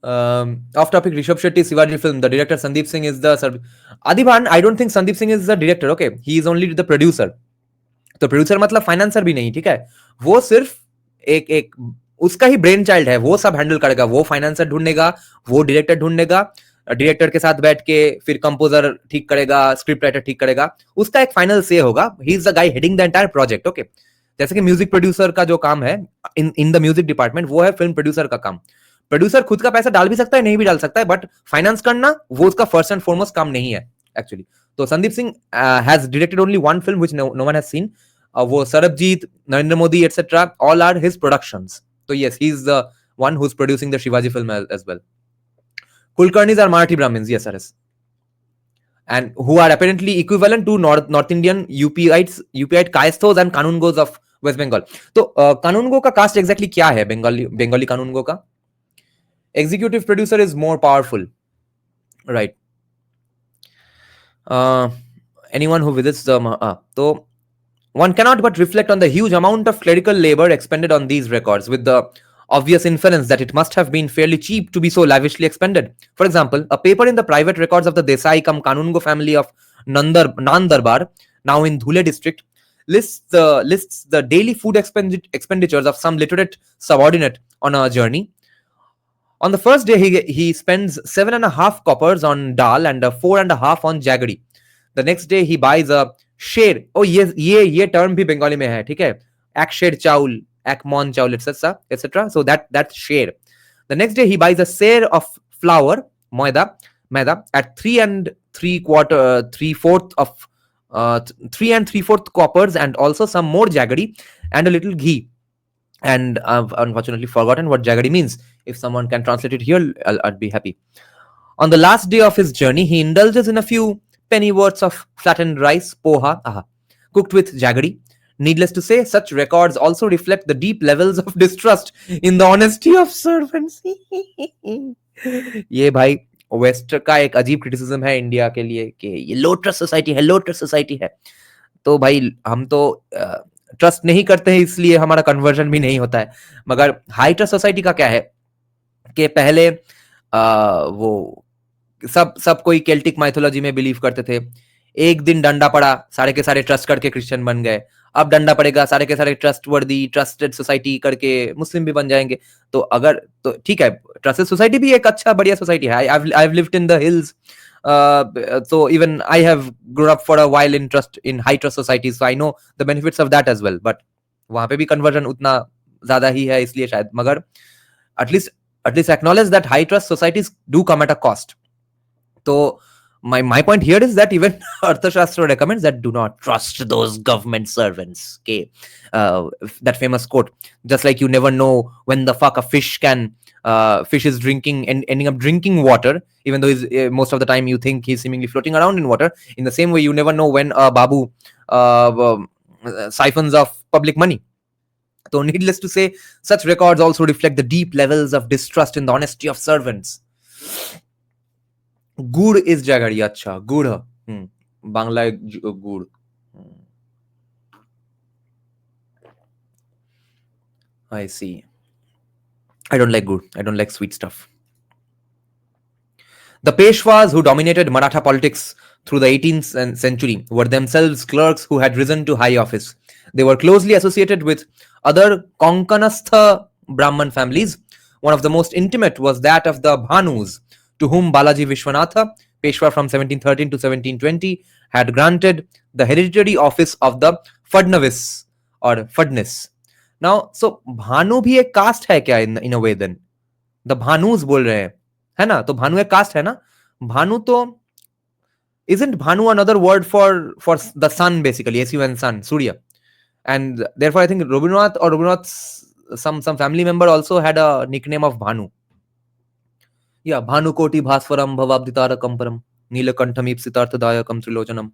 Off topic, Rishabh Shetty Shivaji film. The director Sandeep Singh is the Adibhan. I don't think Sandeep Singh is the director. Okay, he is only the producer. तो producer मतलब financer भी नहीं, ठीक है, वो सिर्फ एक उसका ही ब्रेन चाइल्ड है, वो सब हैंडल करेगा, वो फाइनेंसर ढूंढेगा, वो डायरेक्टर ढूंढेगा, डायरेक्टर के साथ बैठ के फिर कंपोजर ठीक करेगा, स्क्रिप्ट राइटर ठीक करेगा, उसका एक फाइनल से होगा, he is the guy heading the entire project. Okay, जैसे कि म्यूजिक प्रोड्यूसर का जो काम है इन द म्यूजिक डिपार्टमेंट, वो है फिल्म प्रोड्यूसर का काम. प्रोड्यूसर खुद का पैसा डाल भी सकता है, नहीं भी डाल सकता है, बट फाइनेंस करना वो उसका फर्स्ट एंड फॉरमोस्ट काम नहीं है एक्चुअली. तो Sandeep Singh has directed only one film which no one has seen. वो Sarbjit, Narendra Modi etcetera, all are his productions. तो yes, he is the one who's producing the Shivaji film as well. Kulkarnis are Marathi Brahmins, yes, sir. And who are apparently equivalent to North Indian UPite Kayasthos and Kanungos of West Bengal. तो Kanungo का caste exactly क्या है Bengali Kanungo का? Executive producer is more powerful, right? Anyone who visits the तो one cannot but reflect on the huge amount of clerical labor expended on these records, with the obvious inference that it must have been fairly cheap to be so lavishly expended. For example, a paper in the private records of the Desai cum Kanungo family of Nandarbar, now in Dhule district, lists the daily food expenditures of some literate subordinate on a journey. On the first day, he spends 7.5 coppers on dal and 4.5 on jaggery. The next day, he buys a शेर. ओ ये term भी बंगाली में है, ठीक है, एक शेर चाउल, एक mon चाउल, etc. So that's शेर. The next day he buys a seir of flour, maida at 3 3/4 coppers, and also some more jaggery and a little ghee. And I've unfortunately forgotten what jaggery means. If someone can translate it here, I'd be happy. On the last day of his journey, he indulges in a few pennyworths of flattened rice, poha, cooked with jaggery. Needless to say, such records also reflect the deep levels of distrust in the honesty of servants. ये भाई waste का एक अजीब criticism है India के लिए कि ये लो ट्रस्ट सोसाइटी है. तो भाई हम तो ट्रस्ट नहीं करते हैं, इसलिए हमारा कन्वर्जन भी नहीं होता है. मगर हाई ट्रस्ट सोसाइटी का क्या है कि पहले वो सब कोई केल्टिक माइथोलॉजी में बिलीव करते थे. एक दिन डंडा पड़ा, सारे के सारे ट्रस्ट करके क्रिश्चियन बन गए. अब डंडा पड़ेगा, सारे के सारे ट्रस्टेड सोसाइटी करके मुस्लिम भी बन जाएंगे. तो अगर तो ठीक है, ट्रस्टेड सोसाइटी भी एक अच्छा बढ़िया सोसाइटी है. I have lived in the hills, so even I have grown up for a while in high trust societies, so I know the benefits of that as well. But वहां पे भी conversion उतना ज्यादा ही है, इसलिए शायद. मगर at least acknowledge that high trust societies do come at a cost. So my point here is that even Arthashastra recommends that do not trust those government servants. Okay, that famous quote, just like you never know when the fuck a fish is drinking and ending up drinking water, even though most of the time you think he's seemingly floating around in water. In the same way, you never know when a babu siphons off public money. So needless to say, such records also reflect the deep levels of distrust in the honesty of servants. गुड़ is जगड़ी. अच्छा, गुड़ बांग्ला गुड़. I see. I don't like gur. I don't like sweet stuff. The Peshwas who dominated Maratha politics through the 18th century were themselves clerks who had risen to high office. They were closely associated with other Konkanastha Brahman families. One of the most intimate was that of the Bhanus, to whom Balaji Vishwanatha, Peshwa from 1713 to 1720, had granted the hereditary office of the Fadnavis or Fadnis. Now, so Bhanu भी एक caste है क्या in a way then? The Bhanus बोल रहे हैं, है ना? तो Bhanu एक caste है ना? Bhanu तो isn't Bhanu another word for the sun basically, S-U-N sun, Surya? And therefore I think Rabindranath's some family member also had a nickname of Bhanu. Yeah, Bhanu Koti Bhaswaram Bhavabditara Kamparam Neelakantham Ipsitarthadayakam Trilojanam.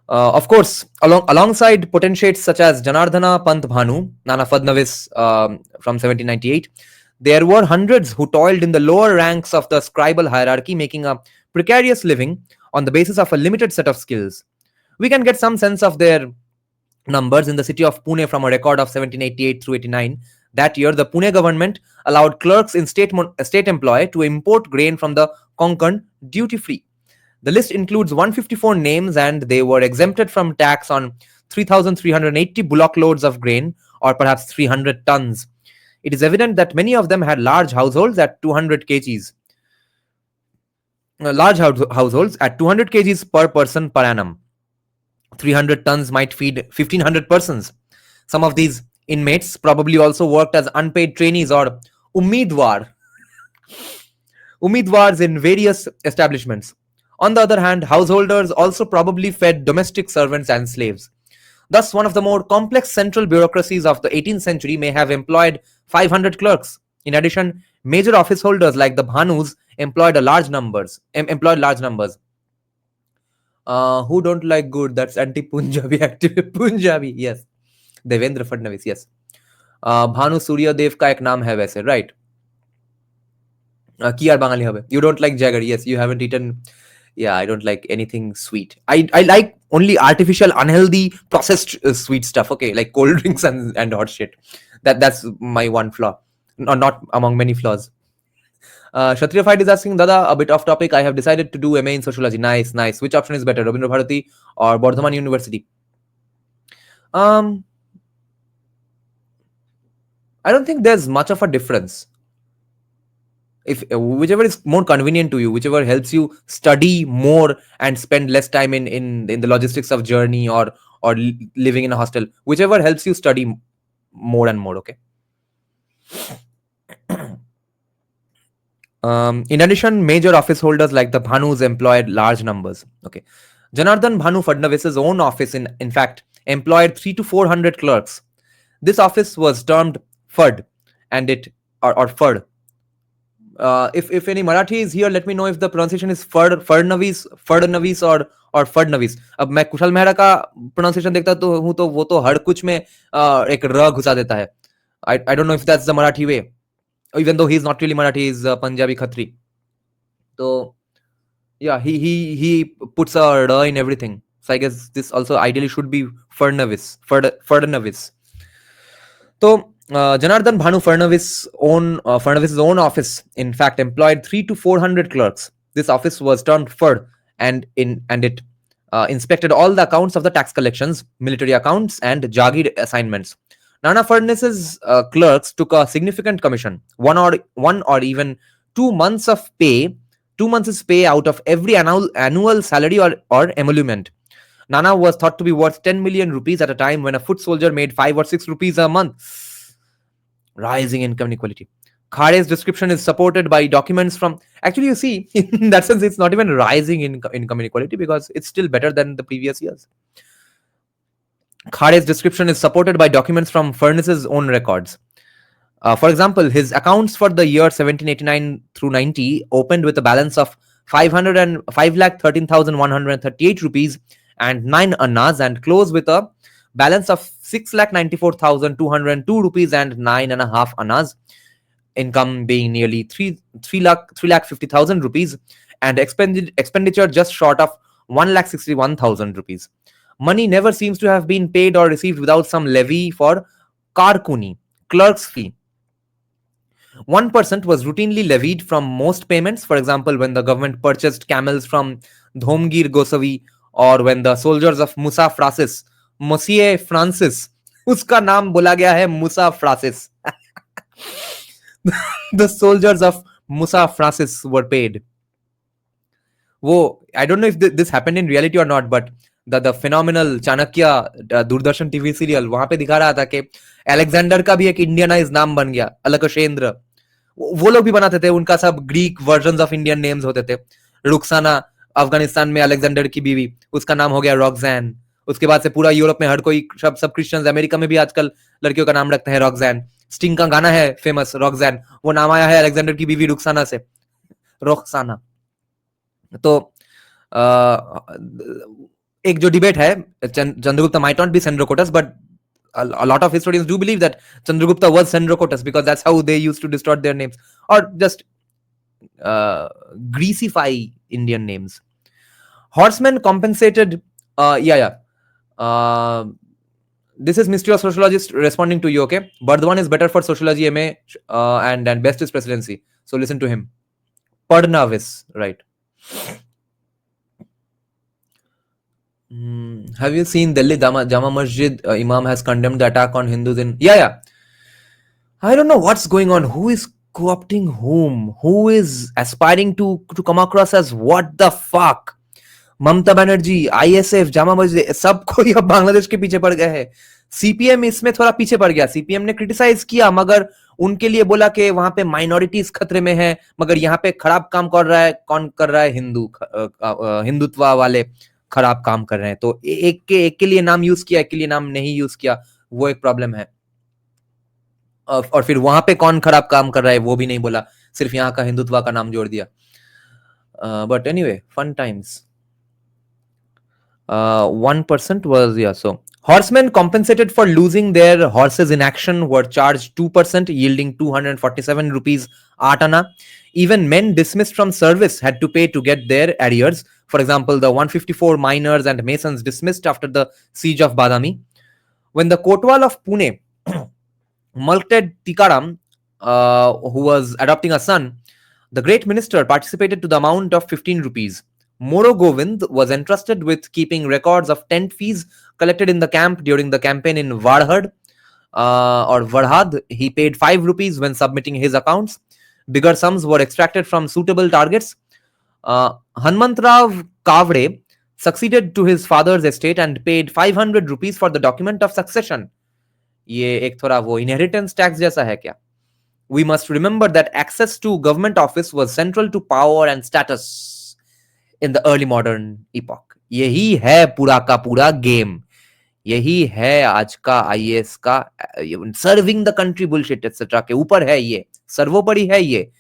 Of course, alongside potentates such as Janardhana Pant Bhanu, Nana Fadnavis from 1798, there were hundreds who toiled in the lower ranks of the scribal hierarchy, making a precarious living on the basis of a limited set of skills. We can get some sense of their numbers in the city of Pune from a record of 1788 through 89. That year, the Pune government allowed clerks in state employ to import grain from the Konkan duty free. The list includes 154 names, and they were exempted from tax on 3,380 bullock loads of grain, or perhaps 300 tons. It is evident that many of them had large households at 200 kgs. Households at 200 kgs per person per annum. 300 tons might feed 1,500 persons. Some of these inmates probably also worked as unpaid trainees or umidwars in various establishments. On the other hand, householders also probably fed domestic servants and slaves. Thus, one of the more complex central bureaucracies of the 18th century may have employed 500 clerks. In addition, major office holders like the Bhanus employed large numbers. Who don't like good? That's anti-Punjabi active. Punjabi, yes. Devendra Fadnavis, yes. Bhanu Suryadev का एक नाम है वैसे, right? কি আর বাঙালি হবে? You don't like jaggery, yes. You haven't eaten. Yeah, I don't like anything sweet. I like only artificial, unhealthy, processed sweet stuff. Okay, like cold drinks and hot shit. That's my one flaw. Not among many flaws. Kshatriya Fight is asking, Dada, a bit off topic. I have decided to do MA in sociology. Nice, nice. Which option is better, Rabindra Bharati or Bardhaman University? I don't think there's much of a difference. If whichever is more convenient to you, whichever helps you study more and spend less time in the logistics of journey or living in a hostel, whichever helps you study more and more. Okay. In addition, major office holders like the Bhanus employed large numbers. Okay. Janardhan Bhanu Fadnavis's own office in fact employed 300 to 400 clerks. This office was termed FUD and it or FUD. If any Marathi is here, let me know if the pronunciation is Fadnavis or Fadnavis. अब मैं कुशल मेहरा का pronunciation देखता तो हूँ तो वो तो हर कुछ में एक र घुसा देता है. I don't know if that's the Marathi way. Even though he's not really Marathi, he's Punjabi Khatri. So yeah, he puts a r in everything. So I guess this also ideally should be Fadnavis. So Janardhan Bhanu Fadnavis's own office, in fact, employed 300 to 400 clerks. This office was termed FUD, and it inspected all the accounts of the tax collections, military accounts, and Jagir assignments. Nana Furness's clerks took a significant commission, one or even 2 months of pay, 2 months' pay out of every annual salary or emolument. Nana was thought to be worth 10 million rupees at a time when a foot soldier made 5 or 6 rupees a month. Rising income inequality. Khare's description is supported by documents from. Actually, you see, in that sense, it's not even rising income inequality because it's still better than the previous years. Khare's description is supported by documents from Furness's own records. For example, his accounts for the year 1789 through 90 opened with a balance of 5,13,138 rupees and 9 annas and closed with a balance of 6,94,202 rupees and 9.5 annas, income being nearly 3,50,000 rupees and expenditure just short of 1,61,000 rupees. Money never seems to have been paid or received without some levy for karkuni, clerk's fee. 1% was routinely levied from most payments. For example, when the government purchased camels from Dhomgir Gosavi, or when the soldiers of Musa Francis, उसका नाम बोला गया है Musa Francis. The soldiers of Musa Francis were paid. I don't know if this happened in reality or not, but the phenomenal Chanakya Doordarshan TV serial, वहां पे दिखा रहा था कि अलेक्जेंडर का भी एक इंडियनाइज नाम बन गया, अलकशेंद्र. वो लोग भी बनाते थे, उनका सब Greek versions of Indian names होते थे. रुखसाना अफगानिस्तान में अलेक्जेंडर की बीवी, उसका नाम हो गया रॉक्सैन. उसके बाद से पूरा यूरोप में हर कोई सब क्रिश्चियंस, अमेरिका में भी आजकल लड़कियों का नाम रखते हैं रॉक्सैन. स्टिंग का गाना है फेमस रॉक्सैन, वो नाम आया है अलेक्जेंडर की बीवी रुखसाना से, रोखसाना. तो एक जो डिबेट है, Chandragupta might not be Cendrocotus, but a lot of historians do believe that Chandragupta was Cendrocotus because that's how they used to distort their names or just greasify Indian names. Horsemen compensated. This is Mystery of Sociologist responding to you, okay? Bardwan is better for Sociology MA and best is Presidency. So listen to him. Padnavis, right. Have you seen Delhi Jama Masjid? Imam has condemned the attack on Hindus in... Yeah. I don't know what's going on. Who is co-opting whom? Who is aspiring to come across as what the fuck? Mamata Banerjee, ISF, Jama Masjid, सब कोई अब बांग्लादेश के पीछे पड़ गए हैं. CPM इसमें थोड़ा पीछे पड़ गया. सीपीएम ने क्रिटिसाइज किया, मगर उनके लिए बोला कि वहां पे माइनॉरिटीज खतरे में है, मगर यहाँ पे खराब काम कर रहा है. कौन कर रहा है? हिंदुत्व वाले खराब काम कर रहे हैं. तो एक के लिए नाम यूज किया, एक के लिए नाम नहीं यूज किया, वो एक प्रॉब्लम है. और फिर वहां पे कौन खराब काम कर रहा है वो भी नहीं बोला, सिर्फ यहाँ का हिंदुत्व का नाम जोड़ दिया. But anyway, fun times. 1% was, so horsemen compensated for losing their horses in action were charged 2%, yielding 247 rupees 8 anna. Even men dismissed from service had to pay to get their arrears. For example, the 154 miners and masons dismissed after the siege of Badami. When the Kotwal of Pune mulcted Tikaram, who was adopting a son, the great minister participated to the amount of 15 rupees. Moro Govind was entrusted with keeping records of tent fees collected in the camp during the campaign in Varhad or Varhad. He paid 5 rupees when submitting his accounts. Bigger sums were extracted from suitable targets. Hanmantrav Kavre succeeded to his father's estate and paid 500 rupees for the document of succession. ये एक थोड़ा वो inheritance tax जैसा है क्या? We must remember that access to government office was central to power and status in the early modern epoch. यही है पूरा का पूरा गेम. यही है आज का आईएएस का serving the country bullshit etcetera के ऊपर है ये, सर्वोपरि है ये.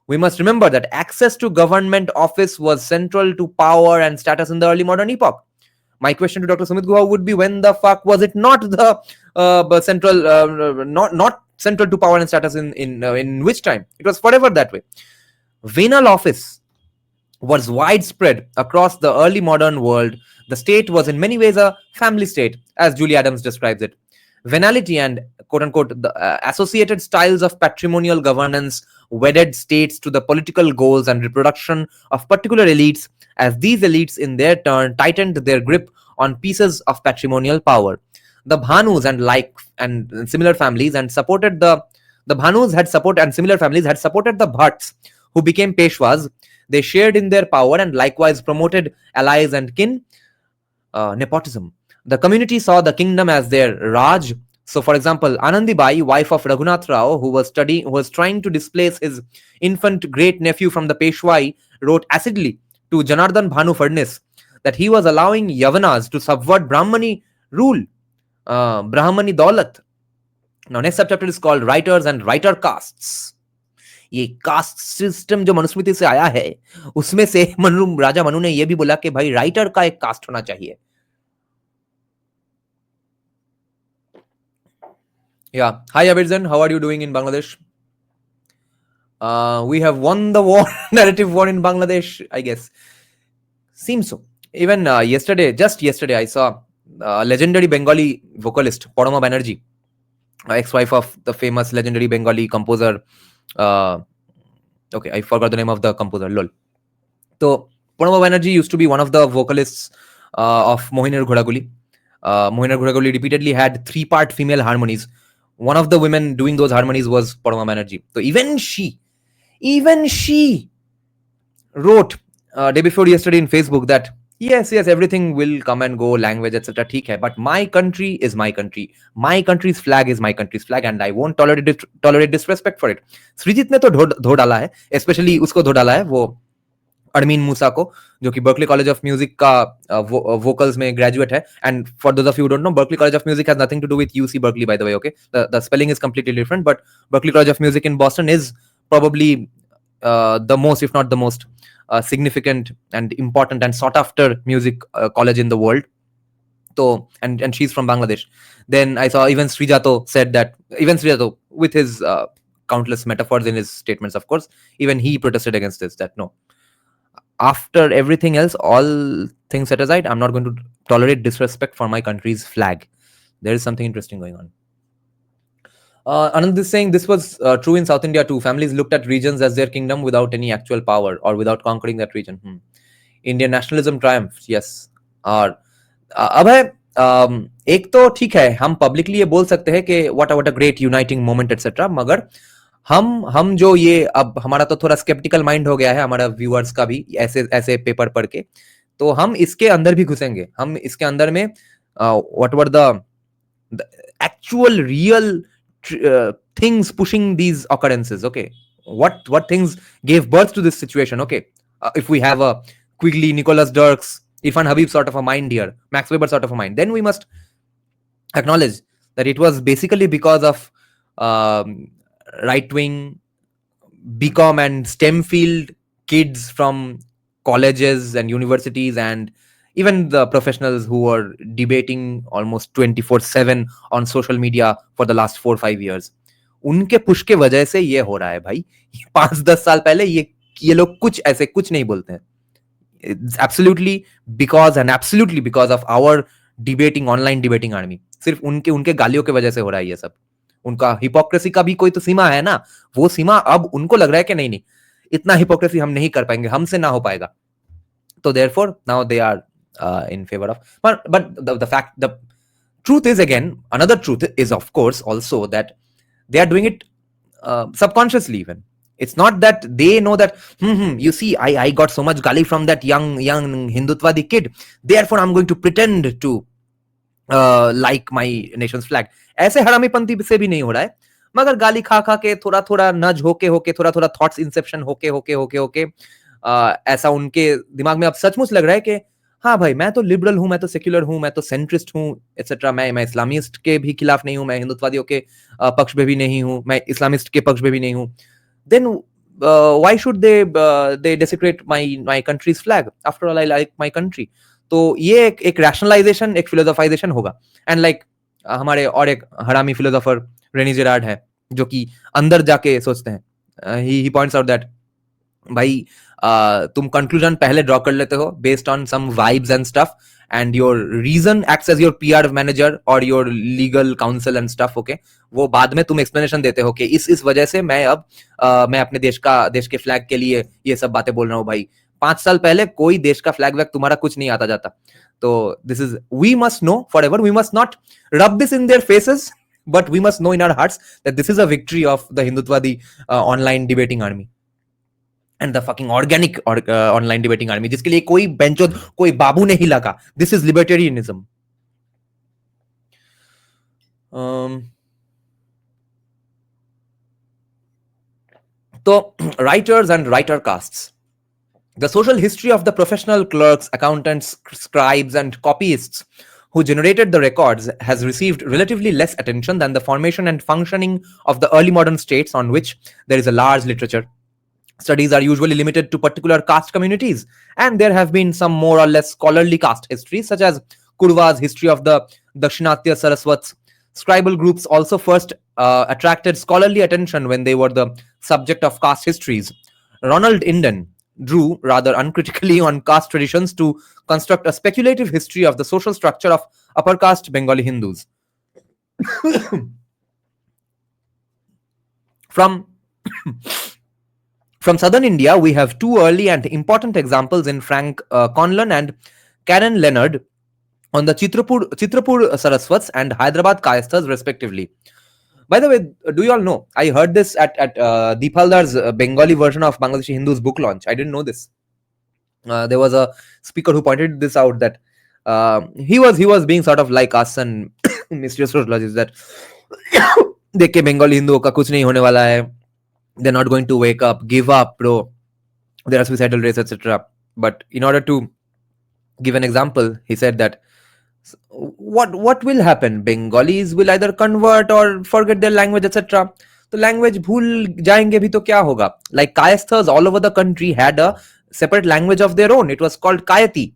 We must remember that access to government office was central to power and status in the early modern epoch. My question to Dr. Sumit Guha would be, when the fuck was it not the central, not central to power and status in which time? It was forever that way. Venal office was widespread across the early modern world. The state was in many ways a family state, as Julie Adams describes it. Venality and quote-unquote the associated styles of patrimonial governance wedded states to the political goals and reproduction of particular elites, as these elites in their turn tightened their grip on pieces of patrimonial power. The Bhanus and similar families and supported the Bhanus had support and similar families had supported the Bhatts, who became Peshwas. They shared in their power and likewise promoted allies and kin. Nepotism. The community saw the kingdom as their Raj. So, for example, Anandi Bai, wife of Raghunath Rao, who was trying to displace his infant great nephew from the Peshwai, wrote acidly to Janardhan Bhanu Fadnis that he was allowing Yavanas to subvert Brahmani rule, Brahmani Daulat. Now, next subchapter is called Writers and Writer Castes. ये caste system जो मनुस्मृति से आया है, उसमें से राजा मनु ने ये भी बोला कि भाई राइटर का एक कास्ट होना चाहिए. Yeah. Hi Abirjan, how are you doing in Bangladesh? We have won the war, narrative war in Bangladesh, I guess. Seems so. Even just yesterday, I saw legendary Bengali vocalist Parama Banerjee, ex-wife of the famous legendary Bengali composer. Okay, I forgot the name of the composer. Lol. So Parama Banerjee used to be one of the vocalists of Mohinar Ghoraguli. Mohinar Ghoraguli repeatedly had 3-part female harmonies. One of the women doing those harmonies was Parama Banerjee. So even she wrote day before yesterday in Facebook that yes, everything will come and go, language, etc. ठीक है, but my country is my country. My country's flag is my country's flag, and I won't tolerate disrespect for it. सृजित ने तो धो डाला है, especially उसको धो डाला है वो अरमीन मूसा को, जो कि बर्कली कॉलेज ऑफ म्यूजिक का वोकल्स में ग्रेजुएट है. And for those of you don't know, Berklee college of music has nothing to do with UC Berkeley, by the way. Okay, the spelling is completely different, but Berklee college of music in Boston is probably the most, if not the most significant and important and sought after music college in the world. So and she's from Bangladesh. Then I saw even Srijato said that, even Srijato with his countless metaphors in his statements, of course, even he protested against this, that no, after everything else, all things set aside, I'm not going to tolerate disrespect for my country's flag. There is something interesting going on. Anand is saying this was true in South India too. Families looked at regions as their kingdom without any actual power or without conquering that region. Indian nationalism triumphed, yes. और अब है एक तो ठीक है, हम publicly ये बोल सकते हैं कि what a great uniting moment etcetera, मगर हम जो ये अब हमारा तो थोड़ा स्केप्टिकल माइंड हो गया है हमारा व्यूअर्स का भी ऐसे ऐसे पेपर पढ़ के, तो हम इसके अंदर भी घुसेंगे, हम इसके अंदर में what were the actual real things pushing these occurrences. Okay, what things gave birth to this situation. Okay, if we have a Quigley, Nicholas Dirks, Irfan Habib sort of a mind here, Max Weber sort of a mind, then we must acknowledge that it was basically because of right wing BCom and STEM field kids from colleges and universities and even the professionals who were debating almost 24/7 on social media for the last 4-5 years. उनके push के वजह से ये हो रहा है भाई. 5-10 साल पहले ये लोग कुछ ऐसे कुछ नहीं बोलते हैं. It's absolutely because of our debating online debating army. सिर्फ उनके गालियों के वजह से हो रहा है ये सब. उनका हिपोक्रेसी का भी कोई तो सीमा है ना. वो सीमा अब उनको लग रहा है कि नहीं इतना हिपोक्रेसी हम नहीं कर पाएंगे, हमसे ना हो पाएगा. तो therefore now they are in favor of, but the truth is, again, another truth is of course also that they are doing it subconsciously. Even it's not that they know that you see I got so much gali from that young Hindutvadi kid, therefore I'm going to pretend to like my nation's flag. ऐसे हरामीपंथी से भी नहीं हो रहा है, मगर गाली खा खा के थोड़ा थोड़ा नज होके थोड़ा थॉट्स इंसेप्शन होके ऐसा उनके दिमाग में अब सचमुच लग रहा है कि हाँ भाई, मैं तो लिबरल हूं, मैं तो सेक्युलर हूं, मैं तो सेंट्रिस्ट हूं एटसेट्रा, मैं इस्लामिस्ट के भी खिलाफ नहीं हूं, मैं हिंदुत्ववादियों के पक्ष में भी नहीं हूं, मैं इस्लामिस्ट के पक्ष में भी नहीं हूं. Then why should they desecrate my country's flag? After all I like my country. तो ये एक रैशनलाइजेशन, एक फिलोसोफाइजेशन होगा. एंड लाइक हमारे और एक हरामी फिलोसोफर रेनी जेरार्ड है जो कि अंदर जाके सोचते हैं. ही पॉइंट्स आउट दैट भाई तुम कंक्लूजन पहले ड्रॉ कर लेते हो based on some vibes and stuff, and your reason acts as your PR manager और your legal counsel and stuff. Okay, वो बाद में तुम एक्सप्लेनेशन देते हो कि इस वजह से मैं अपने देश के फ्लैग के लिए ये सब बातें बोल रहा हूँ. भाई 5 साल पहले कोई देश का फ्लैग वैग तुम्हारा कुछ नहीं आता जाता. तो this is, we must know for ever, we must not rub this in their faces, but we must know in our hearts that this is a victory of the Hindutvadi online debating army and the fucking organic online debating army, जिसके लिए कोई बेंचोद, कोई बाबू नहीं लगा. This is libertarianism. So writers and writer castes. The social history of the professional clerks, accountants, scribes, and copyists who generated the records has received relatively less attention than the formation and functioning of the early modern states on which there is a large literature. Studies are usually limited to particular caste communities, and there have been some more or less scholarly caste histories, such as Kurva's history of the Dakshinatya Saraswats. Scribal groups also first attracted scholarly attention when they were the subject of caste histories. Ronald Inden drew rather uncritically on caste traditions to construct a speculative history of the social structure of upper caste Bengali Hindus. From southern India, we have two early and important examples in Frank Conlon and Karen Leonard on the Chitrapur Saraswats and Hyderabad Kayasthas respectively. By the way, do you all know, I heard this at Deepaldar's Bengali version of Bangladeshi Hindus book launch. I didn't know this. There was a speaker who pointed this out, that he was being sort of like us and mysterious sociologists, that देख के Bengali Hindu का कुछ नहीं होने वाला है. They're not going to wake up, give up, bro. There are suicidal rates, etc. But in order to give an example, he said that what will happen? Bengalis will either convert or forget their language, etc. तो language भूल जाएंगे भी तो क्या होगा? Like Kayasthas all over the country had a separate language of their own. It was called Kayati.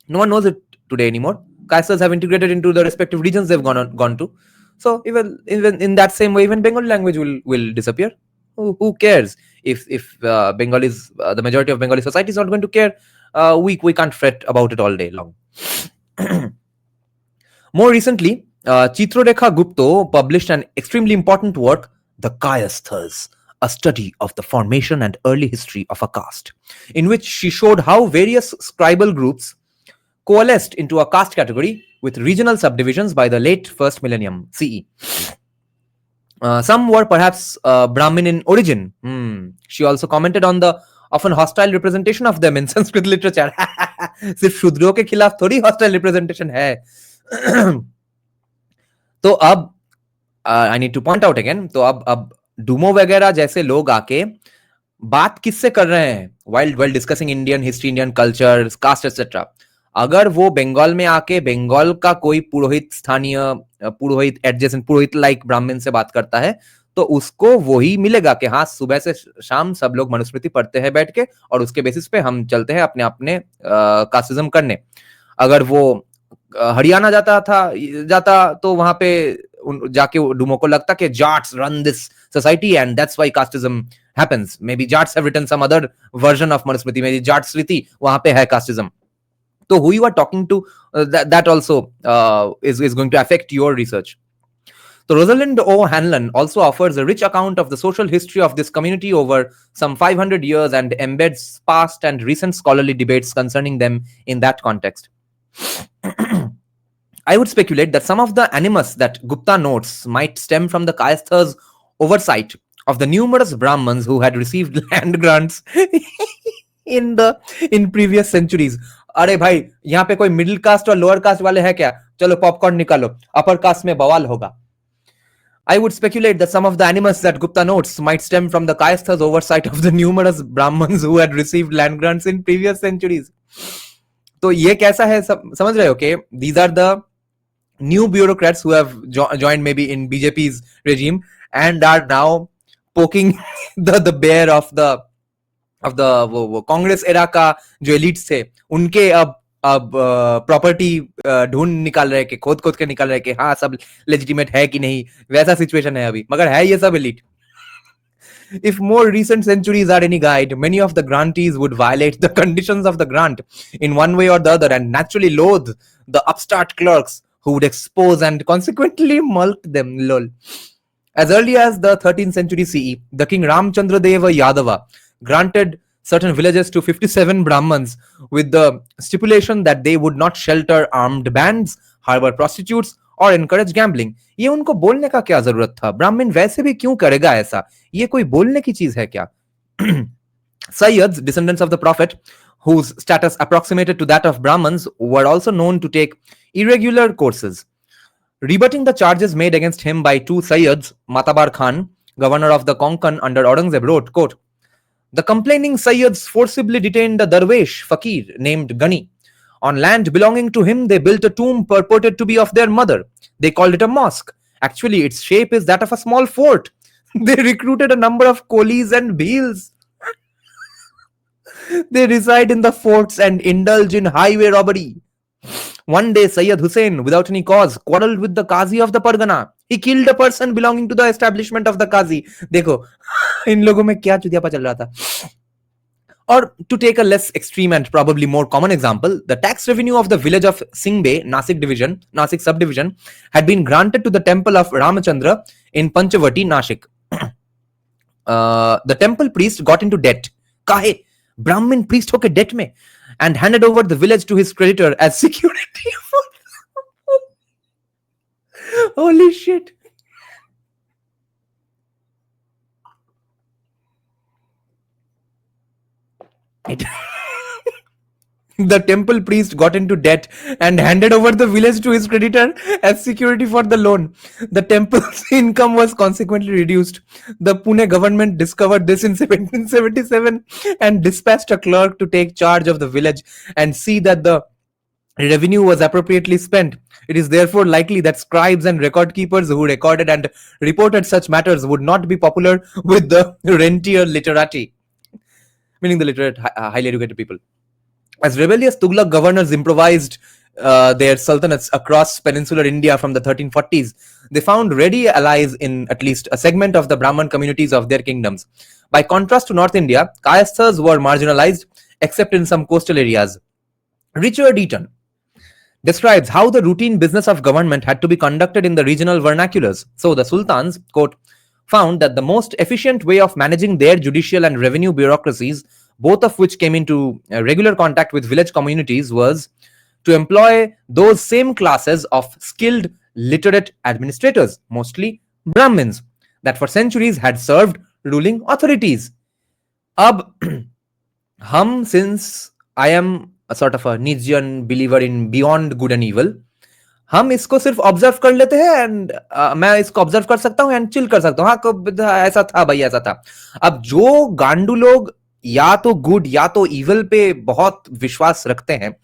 No one knows it today anymore. Kayasthas have integrated into the respective regions they've gone to. So even in that same way, even Bengali language will disappear. Who cares if Bengalis, the majority of Bengali society is not going to care? We can't fret about it all day long. More recently, Chitrarekha Gupta published an extremely important work, The Kayasthas, a study of the formation and early history of a caste, in which she showed how various scribal groups coalesced into a caste category with regional subdivisions by the late first millennium CE. Some were perhaps Brahmin in origin. She also commented on the often hostile representation of them in Sanskrit literature. सिर्फ शूद्रों के खिलाफ थोड़ी hostile representation है. तो अब I need two point out again, तो अब Duomo वगैरह जैसे लोग आके बात किससे कर रहे हैं while discussing Indian history, Indian culture, caste etcetera. अगर वो बंगाल में आके बंगाल का कोई पुरोहित, स्थानीय पुरोहित, एडजेसेंट पुरोहित लाइक ब्राह्मण से बात करता है, तो उसको वही मिलेगा कि हाँ सुबह से शाम सब लोग मनुस्मृति पढ़ते हैं बैठ के और उसके बेसिस पे हम चलते हैं अपने अपने कास्टिज्म करने. अगर वो हरियाणा जाता तो वहां पे जाके डूमो को लगता कि Jats run this society and that's why casteism happens. Maybe Jats have written some other version of Manusmriti, maybe Jat smriti, वहां पे है casteism. So who you are talking to, that also is going to affect your research. So Rosalind O. Hanlon also offers a rich account of the social history of this community over some 500 years and embeds past and recent scholarly debates concerning them in that context. I would speculate that some of the animus that Gupta notes might stem from the Kayasthas' oversight of the numerous Brahmins who had received land grants in previous centuries. अरे भाई यहाँ पे कोई middle caste और lower caste वाले हैं क्या? चलो पॉपकॉर्न निकालो, अपर कास्ट में बवाल होगा. I would speculate that some of the animus that Gupta notes might stem from the Kayasthas' oversight of the numerous Brahmins who had received land grants in previous centuries. तो ये कैसा है, समझ रहे हो? Okay, these are the new bureaucrats who have joined maybe in BJP's regime and are now poking the bear of the वो Congress era का जो एलिट्स थे, उनके अब प्रॉपर्टी ढूंढ निकाल रहे, खोद के निकाल रहे कि हाँ सब लेजिटिमेट है कि नहीं. वैसा सिचुएशन है अभी, मगर है ये सब elite. If more recent centuries are any guide, many of the grantees would violate the conditions of the grant in one way or the other and naturally loathe the upstart clerks who would expose and consequently mulct them. Lol. As early as the 13th century CE, the king Ramchandra Deva Yadava granted certain villages to 57 Brahmins with the stipulation that they would not shelter armed bands, harbor prostitutes और encourage gambling. ये उनको बोलने का क्या जरूरत था? ब्राह्मण वैसे भी क्यों करेगा ऐसा? ये कोई बोलने की चीज है क्या? Sayyids, descendants of the Prophet, whose status approximated to that of Brahmins, were also known to take irregular courses. Rebutting the charges made against him by two Sayyids, Matabar Khan, governor of the Konkan under Aurangzeb, wrote, quote, "The complaining Sayyids forcibly detained a Darwesh fakir named Gani. On land belonging to him, they built a tomb purported to be of their mother. They called it a mosque. Actually, its shape is that of a small fort. They recruited a number of coolies and bheels. They reside in the forts and indulge in highway robbery. One day, Sayyid Hussain, without any cause, quarreled with the Qazi of the Pargana. He killed a person belonging to the establishment of the Qazi." देखो इन लोगों में क्या चुतियापा चल रहा था. Or to take a less extreme and probably more common example, the tax revenue of the village of Singbe, Nasik subdivision, had been granted to the temple of Ramachandra in Panchavati, Nashik. The temple priest got into debt. काहे? Brahmin priest होके debt में, and handed over the village to his creditor as security. Holy shit. The temple priest got into debt and handed over the village to his creditor as security for the loan. The temple's income was consequently reduced. The Pune government discovered this in 1777 and dispatched a clerk to take charge of the village and see that the revenue was appropriately spent. It is therefore likely that scribes and record keepers who recorded and reported such matters would not be popular with the rentier literati, meaning the literate, highly educated people. As rebellious Tughlaq governors improvised their sultanates across peninsular India from the 1340s, they found ready allies in at least a segment of the Brahman communities of their kingdoms. By contrast to North India, Kayasthas were marginalized except in some coastal areas. Richard Eaton, describes how the routine business of government had to be conducted in the regional vernaculars. So the sultans, quote, found that the most efficient way of managing their judicial and revenue bureaucracies, both of which came into regular contact with village communities, was to employ those same classes of skilled, literate administrators, mostly Brahmins, that for centuries had served ruling authorities. Ab hum, since I am a sort of a Nietzschean believer in beyond good and evil, हम इसको सिर्फ observe कर लेते हैं and मैं इसको observe कर सकता हूं एंड चिल कर सकता हूं, हाँ ऐसा था भाई, ऐसा था. अब जो गांडू लोग या तो गुड या तो इविल पे बहुत विश्वास रखते हैं,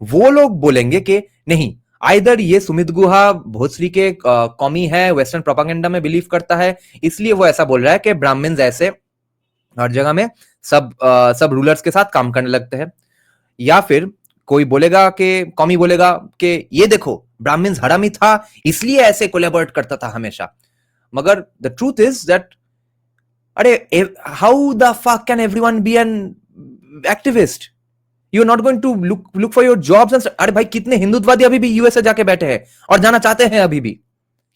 वो लोग बोलेंगे कि नहीं, आइदर ये सुमित गुहा भोसरी के कौमी है, वेस्टर्न प्रोपागेंडा में बिलीव करता है, इसलिए वो ऐसा बोल रहा है कि ब्राह्मण्स ऐसे हर जगह में सब रूलर्स के साथ काम करने लगते हैं, या फिर कोई बोलेगा कि कौमी बोलेगा कि ये देखो ब्राह्मण्स हरामी था इसलिए ऐसे कोलैबोरेट करता था हमेशा. मगर द ट्रूथ इज दैट, अरे how the fuck can everyone be an activist? You are not going to look for your jobs and, अरे भाई कितने हिंदुत्ववादी अभी भी यूएसए जाके बैठे हैं और जाना चाहते हैं अभी भी.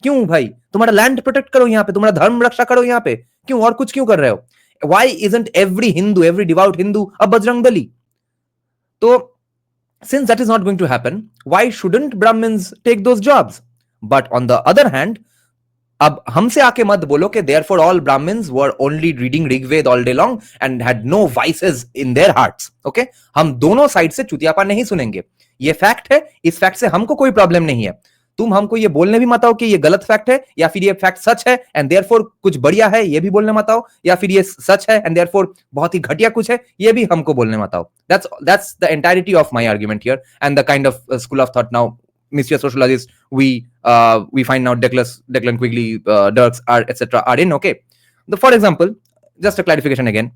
क्यों भाई? तुम्हारा लैंड प्रोटेक्ट करो यहाँ पे, तुम्हारा धर्म रक्षा करो यहाँ पे, क्यों और कुछ क्यों कर रहे हो? Why isn't every Hindu, every devout Hindu a Bajrang Dali? So, since that is not going to happen, why shouldn't Brahmins take those jobs? But on the other hand, अब हमसे आके मत बोलो कि therefore all Brahmins were only reading Rigved all day long and had no vices in their hearts. Okay? हम दोनों side से चुतियापा नहीं सुनेंगे. ये फैक्ट है, इस फैक्ट से हमको कोई प्रॉब्लम नहीं है. तुम हमको ये बोलने भी मत आओ कि ये गलत फैक्ट है या फिर ये फैक्ट सच है एंड देयरफॉर कुछ बढ़िया है, ये भी बोलने मत आओ, या फिर ये सच है एंड देयरफॉर बहुत ही घटिया कुछ है, ये भी हमको बोलने मत आओ. That's the entirety of my argument here and the kind of school of thought now Mr. Sociologist we find now Declan Quigley, Dirks are etc. are in. Okay, for example, just a clarification again,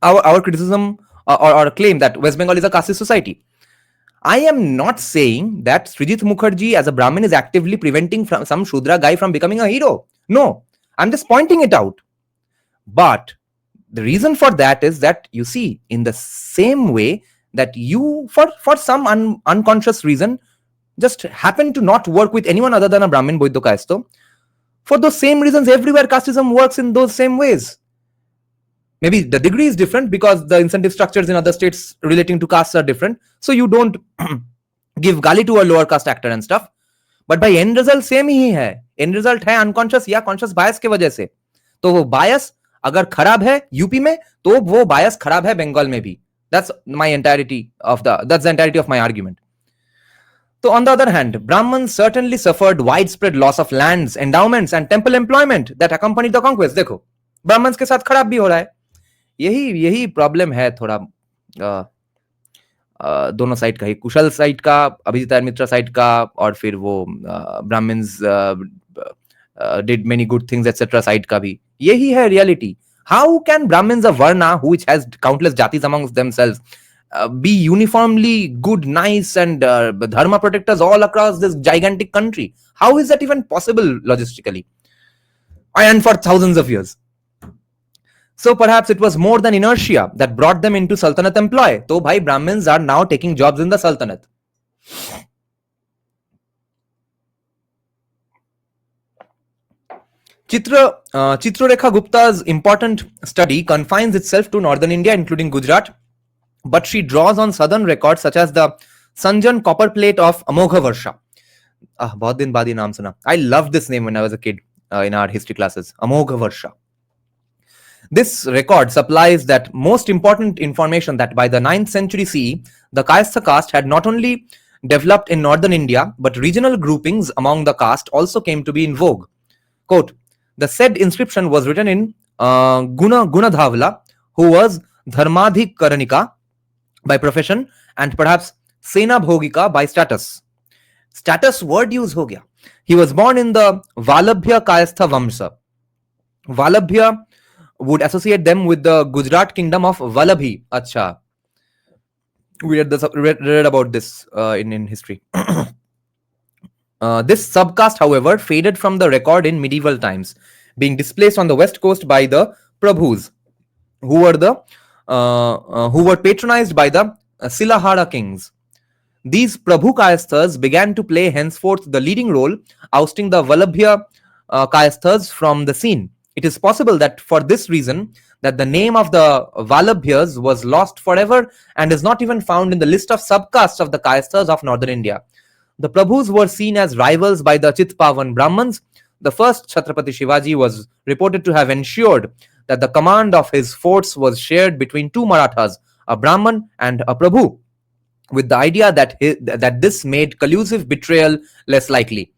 our criticism or claim that West Bengal is a caste society. I am not saying that Srijit Mukherjee as a Brahmin is actively preventing some Shudra guy from becoming a hero. No, I'm just pointing it out. But the reason for that is that, you see, in the same way that you, for some unconscious reason, just happen to not work with anyone other than a Brahmin Boiddo Kaisto, for those same reasons, everywhere casteism works in those same ways. Maybe the degree is different because the incentive structures in other states relating to castes are different. So you don't give gali to a lower caste actor and stuff. But by end result same ही है. End result है unconscious या conscious bias के वजह से. तो वो bias अगर खराब है यूपी में, तो वो bias खराब है बंगाल में भी. That's the entirety of my argument. So on the other hand, Brahmins certainly suffered widespread loss of lands, endowments and temple employment that accompanied the conquest. देखो, Brahmins के साथ खराब भी हो रहा है. यही प्रॉब्लम है थोड़ा दोनों साइड का ही, कुशल साइड का, अभिजीत मित्रा साइड का, और फिर वो Brahmins did many good things etcetera side का भी. यही है reality. How can Brahmins, a varna which has countless jatis amongst themselves, be uniformly good, nice and dharma protectors all across this gigantic country? How is that even possible logistically and for thousands of years? So perhaps it was more than inertia that brought them into Sultanate employ. So bhai, Brahmins are now taking jobs in the Sultanate. Chitrarekha Gupta's important study confines itself to northern India, including Gujarat, but she draws on southern records such as the Sanjan copper plate of Amogha Varsha. बहुत दिन बाद ये नाम सुना. I loved this name when I was a kid in our history classes. Amogha Varsha. This record supplies that most important information that by the 9th century CE, the Kayastha caste had not only developed in northern India, but regional groupings among the caste also came to be in vogue. Quote, the said inscription was written in Gunadhavla, who was Dharmadhik Karanika by profession and perhaps Sena Bhogika by status. Status word use ho gaya. He was born in the Valabhya Kayastha Vamsa. Valabhya would associate them with the Gujarat kingdom of Vallabhi. Acha. We read about this in history. This subcaste, however, faded from the record in medieval times, being displaced on the west coast by the Prabhus, who were patronized by the Silahara kings. These Prabhu Kayasthas began to play henceforth the leading role, ousting the Vallabhya Kayasthas from the scene. It is possible that for this reason, that the name of the Vallabhyas was lost forever and is not even found in the list of subcastes of the Kayasthas of northern India. The Prabhus were seen as rivals by the Chitpavan Brahmans. The first Chhatrapati Shivaji was reported to have ensured that the command of his force was shared between two Marathas, a Brahman and a Prabhu, with the idea that this made collusive betrayal less likely.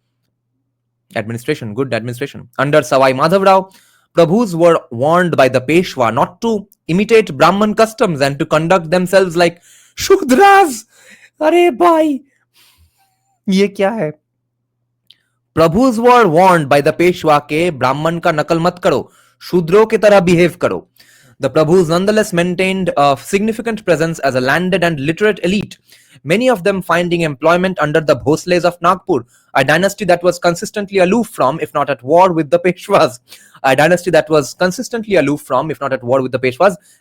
Good administration. Under Savai Madhavrao, Prabhus were warned by the Peshwa not to imitate Brahman customs and to conduct themselves like Shudras. Arey bhai, ye kya hai? Prabhus were warned by the Peshwa ke Brahman ka nakal mat karo, Shudro ke tarah behave karo. The Prabhus nonetheless maintained a significant presence as a landed and literate elite, many of them finding employment under the Bhosles of Nagpur, a dynasty that was consistently aloof from, if not at war with the Peshwas.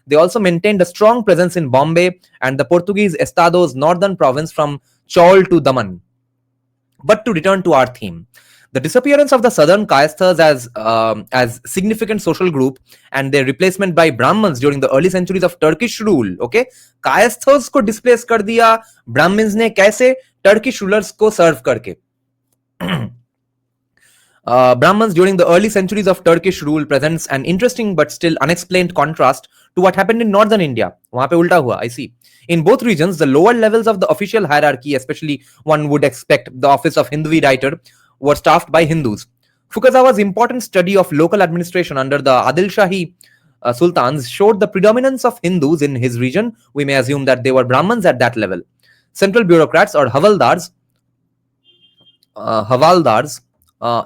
They also maintained a strong presence in Bombay and the Portuguese Estados northern province from Chaul to Daman. But to return to our theme, the disappearance of the southern Kayasthas as significant social group and their replacement by Brahmins during the early centuries of Turkish rule, okay, Kayasthas को displace कर दिया Brahmins ने कैसे? Turkish rulers को serve करके. Brahmins during the early centuries of Turkish rule presents an interesting but still unexplained contrast to what happened in northern India. वहां पे उल्टा हुआ, I see. In both regions, the lower levels of the official hierarchy, especially one would expect the office of Hinduvi writer, were staffed by Hindus. Fukazawa's important study of local administration under the Adil Shahi sultans showed the predominance of Hindus in his region. We may assume that they were Brahmins at that level. Central bureaucrats or havaldars,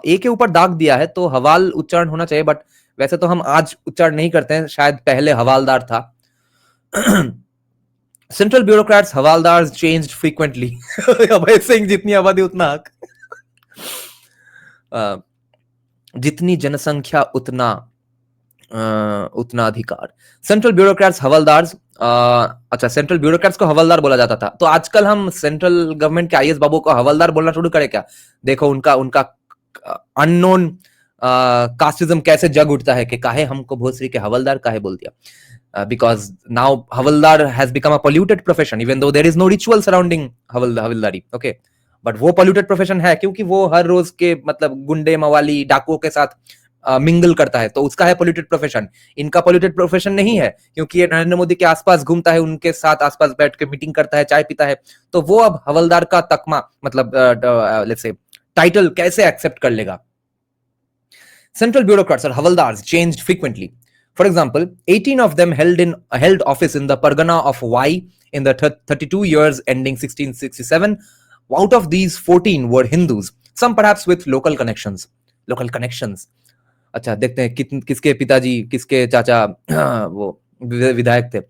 ए के ऊपर दाग दिया है तो हवाल उच्चारण होना चाहिए, but वैसे तो हम आज उच्चारण नहीं करते हैं, शायद पहले हवालदार था. Central bureaucrats, havaldars changed frequently. Abhay Singh जितनी आबादी उतना हक. जितनी जनसंख्या उतना अधिकार. सेंट्रल ब्यूरोक्रेट्स हवलदार्स, अच्छा सेंट्रल ब्यूरोक्रेट्स को हवलदार बोला जाता था, तो आजकल हम सेंट्रल गवर्नमेंट के आईएएस बाबू को हवलदार बोलना शुरू करें क्या? देखो उनका अननोन कास्टिज्म कैसे जग उठता है कि काहे हमको भोसरी के हवलदार काहे बोल दिया, because now havildar has become a polluted profession even though there is no ritual surrounding हवलदारी. okay, but वो पॉल्यूटेड प्रोफेशन है क्योंकि वो हर रोज के मतलब गुंडे मवाली डाकुओं के साथ मिंगल करता है, तो उसका है पॉल्यूटेड प्रोफेशन. इनका पॉल्यूटेड प्रोफेशन नहीं है क्योंकि ये नरेंद्र मोदी के आसपास घूमता है, उनके साथ आसपास बैठ के मीटिंग करता है, चाय पीता है, तो वो अब हवलदार का तकमा मतलब लेट्स से टाइटल कैसे एक्सेप्ट कर लेगा. Central bureaucrats or havaldars changed frequently. For example, 18 of them held office in the Pargana of Y in the 32 years ending 1667. Out of these, 14 were Hindus, some perhaps with local connections. अच्छा देखते हैं किसके पिताजी किसके चाचा वो विधायक थे.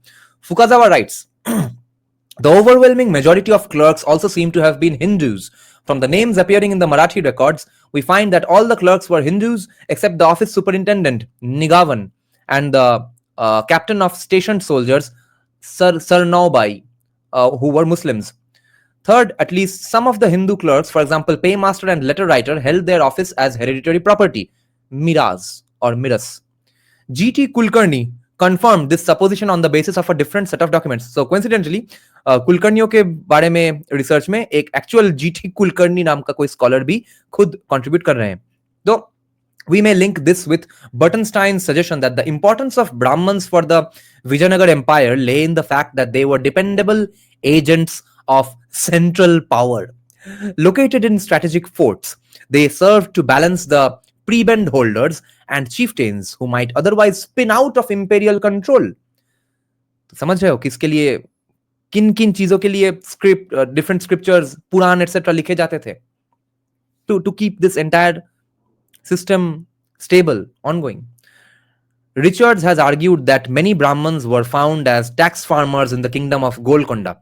Fukazawa writes, the overwhelming majority of clerks also seem to have been Hindus. From the names appearing in the Marathi records, we find that all the clerks were Hindus except the office superintendent, Nigavan, and the captain of stationed soldiers, Sarnaubai, who were Muslims. Third, at least some of the Hindu clerks, for example, paymaster and letter writer, held their office as hereditary property, miras or miras. G.T. Kulkarni confirmed this supposition on the basis of a different set of documents. So coincidentally, कुलकर्णियों के बारे में research में एक actual GT Kulkarni नाम का कोई scholar भी खुद कंट्रीब्यूट कर रहे हैं. तो we may link this with Burtonstein's suggestion that the importance of Brahmins for the Vijayanagar Empire lay in the fact that they were dependable agents of central power. Located in strategic forts, they served to balance the prebend holders and chieftains who might otherwise spin out of imperial control. तो समझ रहे हो किसके लिए किन किन चीजों के लिए स्क्रिप्ट डिफरेंट स्क्रिप्चर्स पुराण एटसेट्रा लिखे जाते थे to keep this entire system stable, ongoing. Richards has argued that many Brahmins were found as tax farmers in the kingdom of Golconda.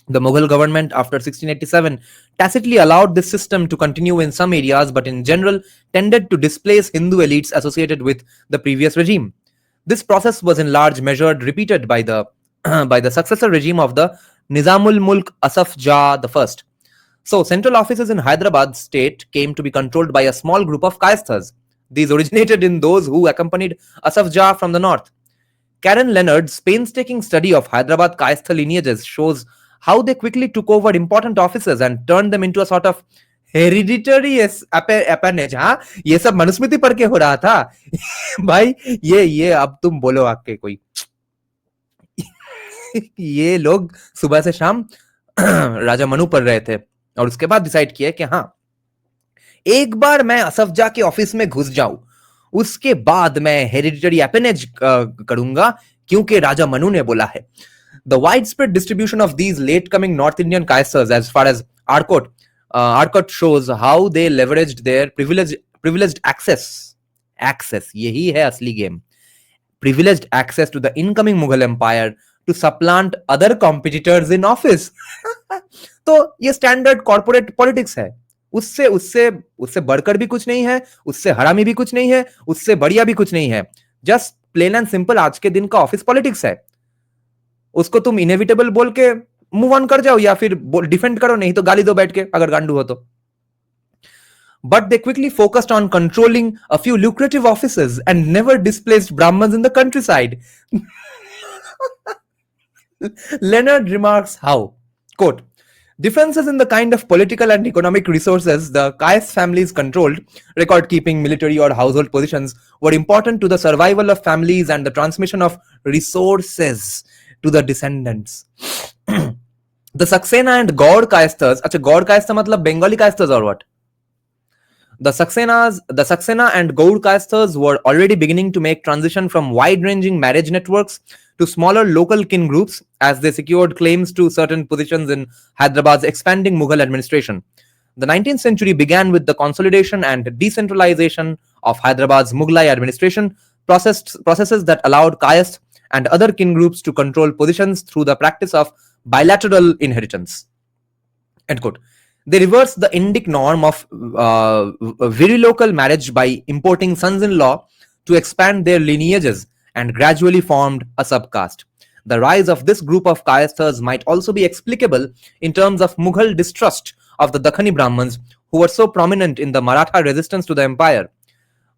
The Mughal government after 1687 tacitly allowed this system to continue in some areas, but in general tended to displace Hindu elites associated with the previous regime. This process was in large measure repeated by the successor regime of the Nizamul Mulk Asaf Jah the First. So, central offices in Hyderabad state came to be controlled by a small group of Kayasthas. These originated in those who accompanied Asaf Jah from the north. Karen Leonard's painstaking study of Hyderabad Kayastha lineages shows how they quickly took over important offices and turned them into a sort of hereditary appanage. हाँ, ये सब मनुस्मृति पढ़ के हो रहा था भाई. ये अब तुम बोलो आके कोई. ये लोग सुबह से शाम राजा मनु पढ़ रहे थे और उसके बाद डिसाइड किया कि हाँ, एक बार मैं असफ जा के ऑफिस में घुस जाऊं, उसके बाद मैं हेरिडिटरी एपेनेज करूंगा क्योंकि राजा मनु ने बोला है. The widespread distribution of these late-coming North Indian Kaisers as far as Arcot shows how they leveraged their privileged access. यही है असली game. Privileged access to the incoming Mughal Empire to supplant other competitors in office. तो ये standard corporate politics है. उससे उससे उससे बढ़कर भी कुछ नहीं है, उससे हरामी भी कुछ नहीं है, उससे बढ़िया भी कुछ नहीं है. जस्ट प्लेन एंड सिंपल आज के दिन का ऑफिस पॉलिटिक्स है. उसको तुम इनएविटेबल बोल के मूव ऑन कर जाओ या फिर डिफेंड करो, नहीं तो गाली दो बैठ के अगर गांडू हो तो. But they quickly focused on controlling a few lucrative offices and never displaced Brahmins in the countryside. Leonard remarks how, quote, differences in the kind of political and economic resources the Kayas families controlled, record keeping, military or household positions, were important to the survival of families and the transmission of resources to the descendants. The Saxena and Gaur Kayasthas, अच्छा Gaur Kayastha मतलब Bengali Kayasthas or what? The Saxena and Gaur Kayasthas were already beginning to make transition from wide-ranging marriage networks to smaller local kin groups as they secured claims to certain positions in Hyderabad's expanding Mughal administration. The 19th century began with the consolidation and decentralization of Hyderabad's Mughlai administration, processes that allowed Kayasth and other kin groups to control positions through the practice of bilateral inheritance. End quote. They reversed the Indic norm of virilocal marriage by importing sons-in-law to expand their lineages and gradually formed a subcaste. The rise of this group of Kayasthas might also be explicable in terms of Mughal distrust of the Dakhani Brahmins who were so prominent in the Maratha resistance to the empire.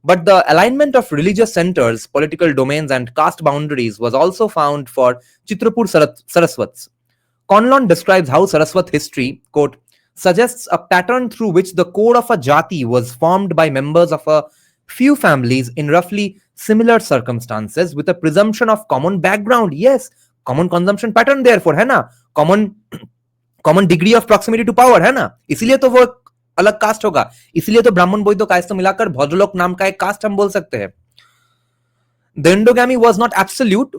But the alignment of religious centers, political domains and caste boundaries was also found for Chitrapur Saraswats. Conlon describes how Saraswat history, quote, suggests a pattern through which the code of a jati was formed by members of a few families in roughly similar circumstances with a presumption of common background. Yes, common consumption pattern therefore है ना, common degree of proximity to power है ना, इसीलिए तो वो अलग cast होगा, इसीलिए तो ब्राह्मण बोध कास्ट मिलाकर भद्रलोक नाम का एक कास्ट हम बोल सकते हैं. The endogamy was not absolute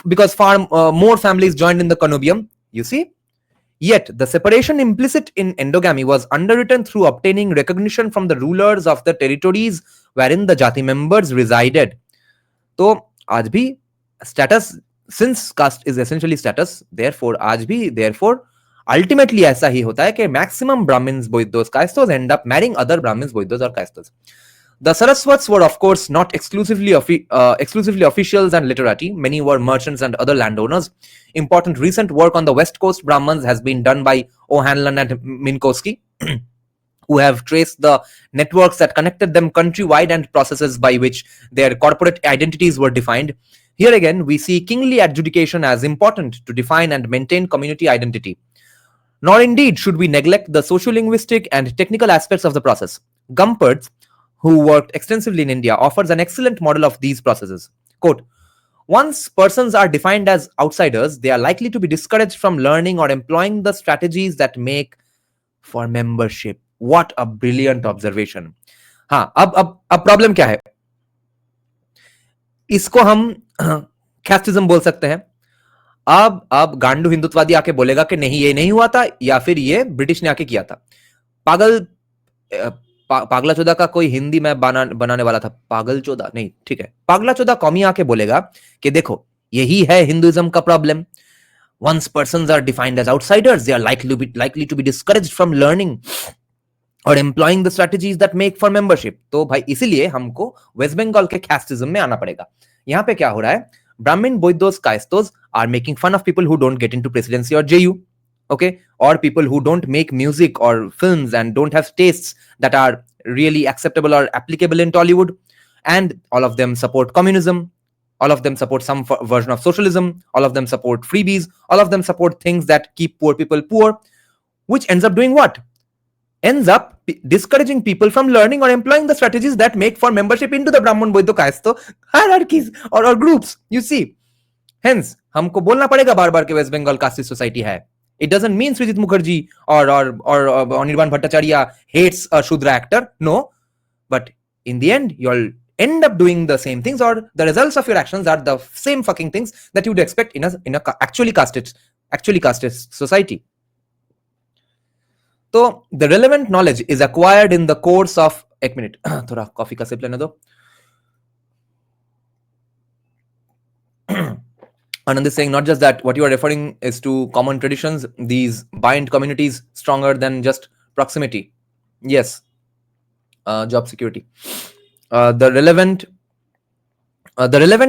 because far more families joined in the connubium, you see. Yet, the separation implicit in endogamy was underwritten through obtaining recognition from the rulers of the territories wherein the jati members resided. तो आज भी status, since caste is essentially status, therefore ultimately ऐसा ही होता है कि maximum Brahmins Boiddos Kaistos end up marrying other Brahmins Boiddos or Kaistos. The Saraswats were, of course, not exclusively officials and literati. Many were merchants and other landowners. Important recent work on the West Coast Brahmins has been done by O'Hanlon and Minkowski, who have traced the networks that connected them countrywide and processes by which their corporate identities were defined. Here again, we see kingly adjudication as important to define and maintain community identity. Nor indeed should we neglect the socio-linguistic and technical aspects of the process. Gumpertz, who worked extensively in India, offers an excellent model of these processes. Quote, once persons are defined as outsiders, they are likely to be discouraged from learning or employing the strategies that make for membership. What a brilliant observation. हाँ, अब problem क्या है? इसको हम कैस्टिज्म बोल सकते हैं. अब गांडू हिंदुत्ववादी आके बोलेगा कि नहीं ये नहीं हुआ था या फिर ये ब्रिटिश ने आके किया था. पागला चौदा का कोई हिंदी में बनाने वाला था. पागल चौदा नहीं, ठीक है, पागला चौदा कौमी आके बोलेगा कि देखो यही है हिंदुइज्म का problem. Once persons are defined as outsiders, they are likely to be discouraged from learning or employing the strategies that make for membership. तो भाई इसीलिए हमको वेस्ट बंगाल के कैस्टिज्म में आना पड़ेगा. यहाँ पे क्या हो रहा है? Brahmin, Boiddos, Kaistos are making fun of people who don't get into presidency or JU, okay, or people who don't make music or films and don't have tastes that are really acceptable or applicable in Tollywood. And all of them support communism. All of them support some version of socialism. All of them support freebies. All of them support things that keep poor people poor, which ends up doing what? Ends up discouraging people from learning or employing the strategies that make for membership into the Brahman, Boiddo, Kayasto hierarchies or groups. You see, hence हमको बोलना पड़ेगा बार बार कि waste Bengal casteist society है. It doesn't mean Srijit Mukherjee or Anirban Bhattacharya hates a Shudra actor. No, but in the end, you'll end up doing the same things, or the results of your actions are the same fucking things that you'd expect in a actually casted society. So the relevant knowledge is acquired in the course of एक minute थोड़ा coffee का SIP लेने दो. Anand is saying not just that, what you are referring is to common traditions. These bind communities stronger than just proximity. Yes. Job security. The relevant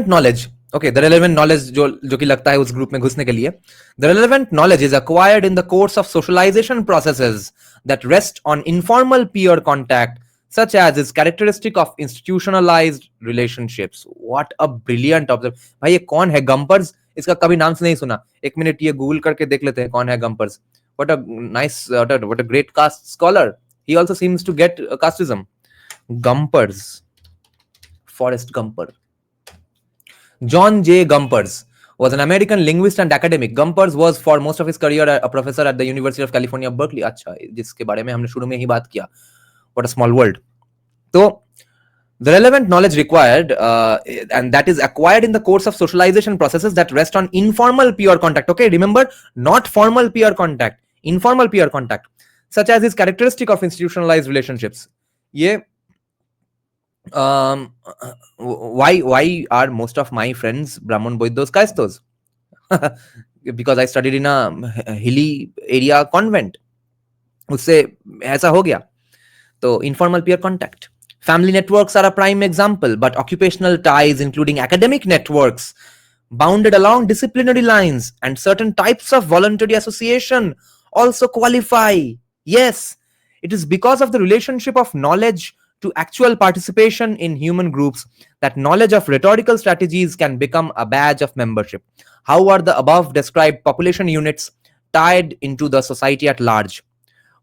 knowledge. Okay, the relevant knowledge जो कि लगता है उस group में घुसने के लिए. The relevant knowledge is acquired in the course of socialization processes that rest on informal peer contact, such as is characteristic of institutionalized relationships. What a brilliant observation. भाई ये कौन है गम्पर्स? इसका कभी नाम से नहीं सुना. एक मिनट ये गूगल करके देख लेते हैं कौन है गम्पर्स. What a nice, what a great caste scholar. He also seems to get casteism. Gumpers. Forrest Gumper. John J. Gumpers was an American linguist and academic. Gumpers was for most of his career a professor at the University of California, Berkeley. अच्छा, जिसके बारे में हमने शुरू में ही बात किया. What a small world. So, the relevant knowledge required, and that is acquired in the course of socialization processes that rest on informal peer contact. Okay, remember, not formal peer contact, informal peer contact, such as is characteristic of institutionalized relationships. Yeah. Why are most of my friends Brahman, Boiddos, Kaistos? Because I studied in a hilly area convent. उससे ऐसा हो गया. So informal peer contact. Family networks are a prime example, but occupational ties, including academic networks, bounded along disciplinary lines, and certain types of voluntary association also qualify. Yes, it is because of the relationship of knowledge to actual participation in human groups that knowledge of rhetorical strategies can become a badge of membership. How are the above described population units tied into the society at large?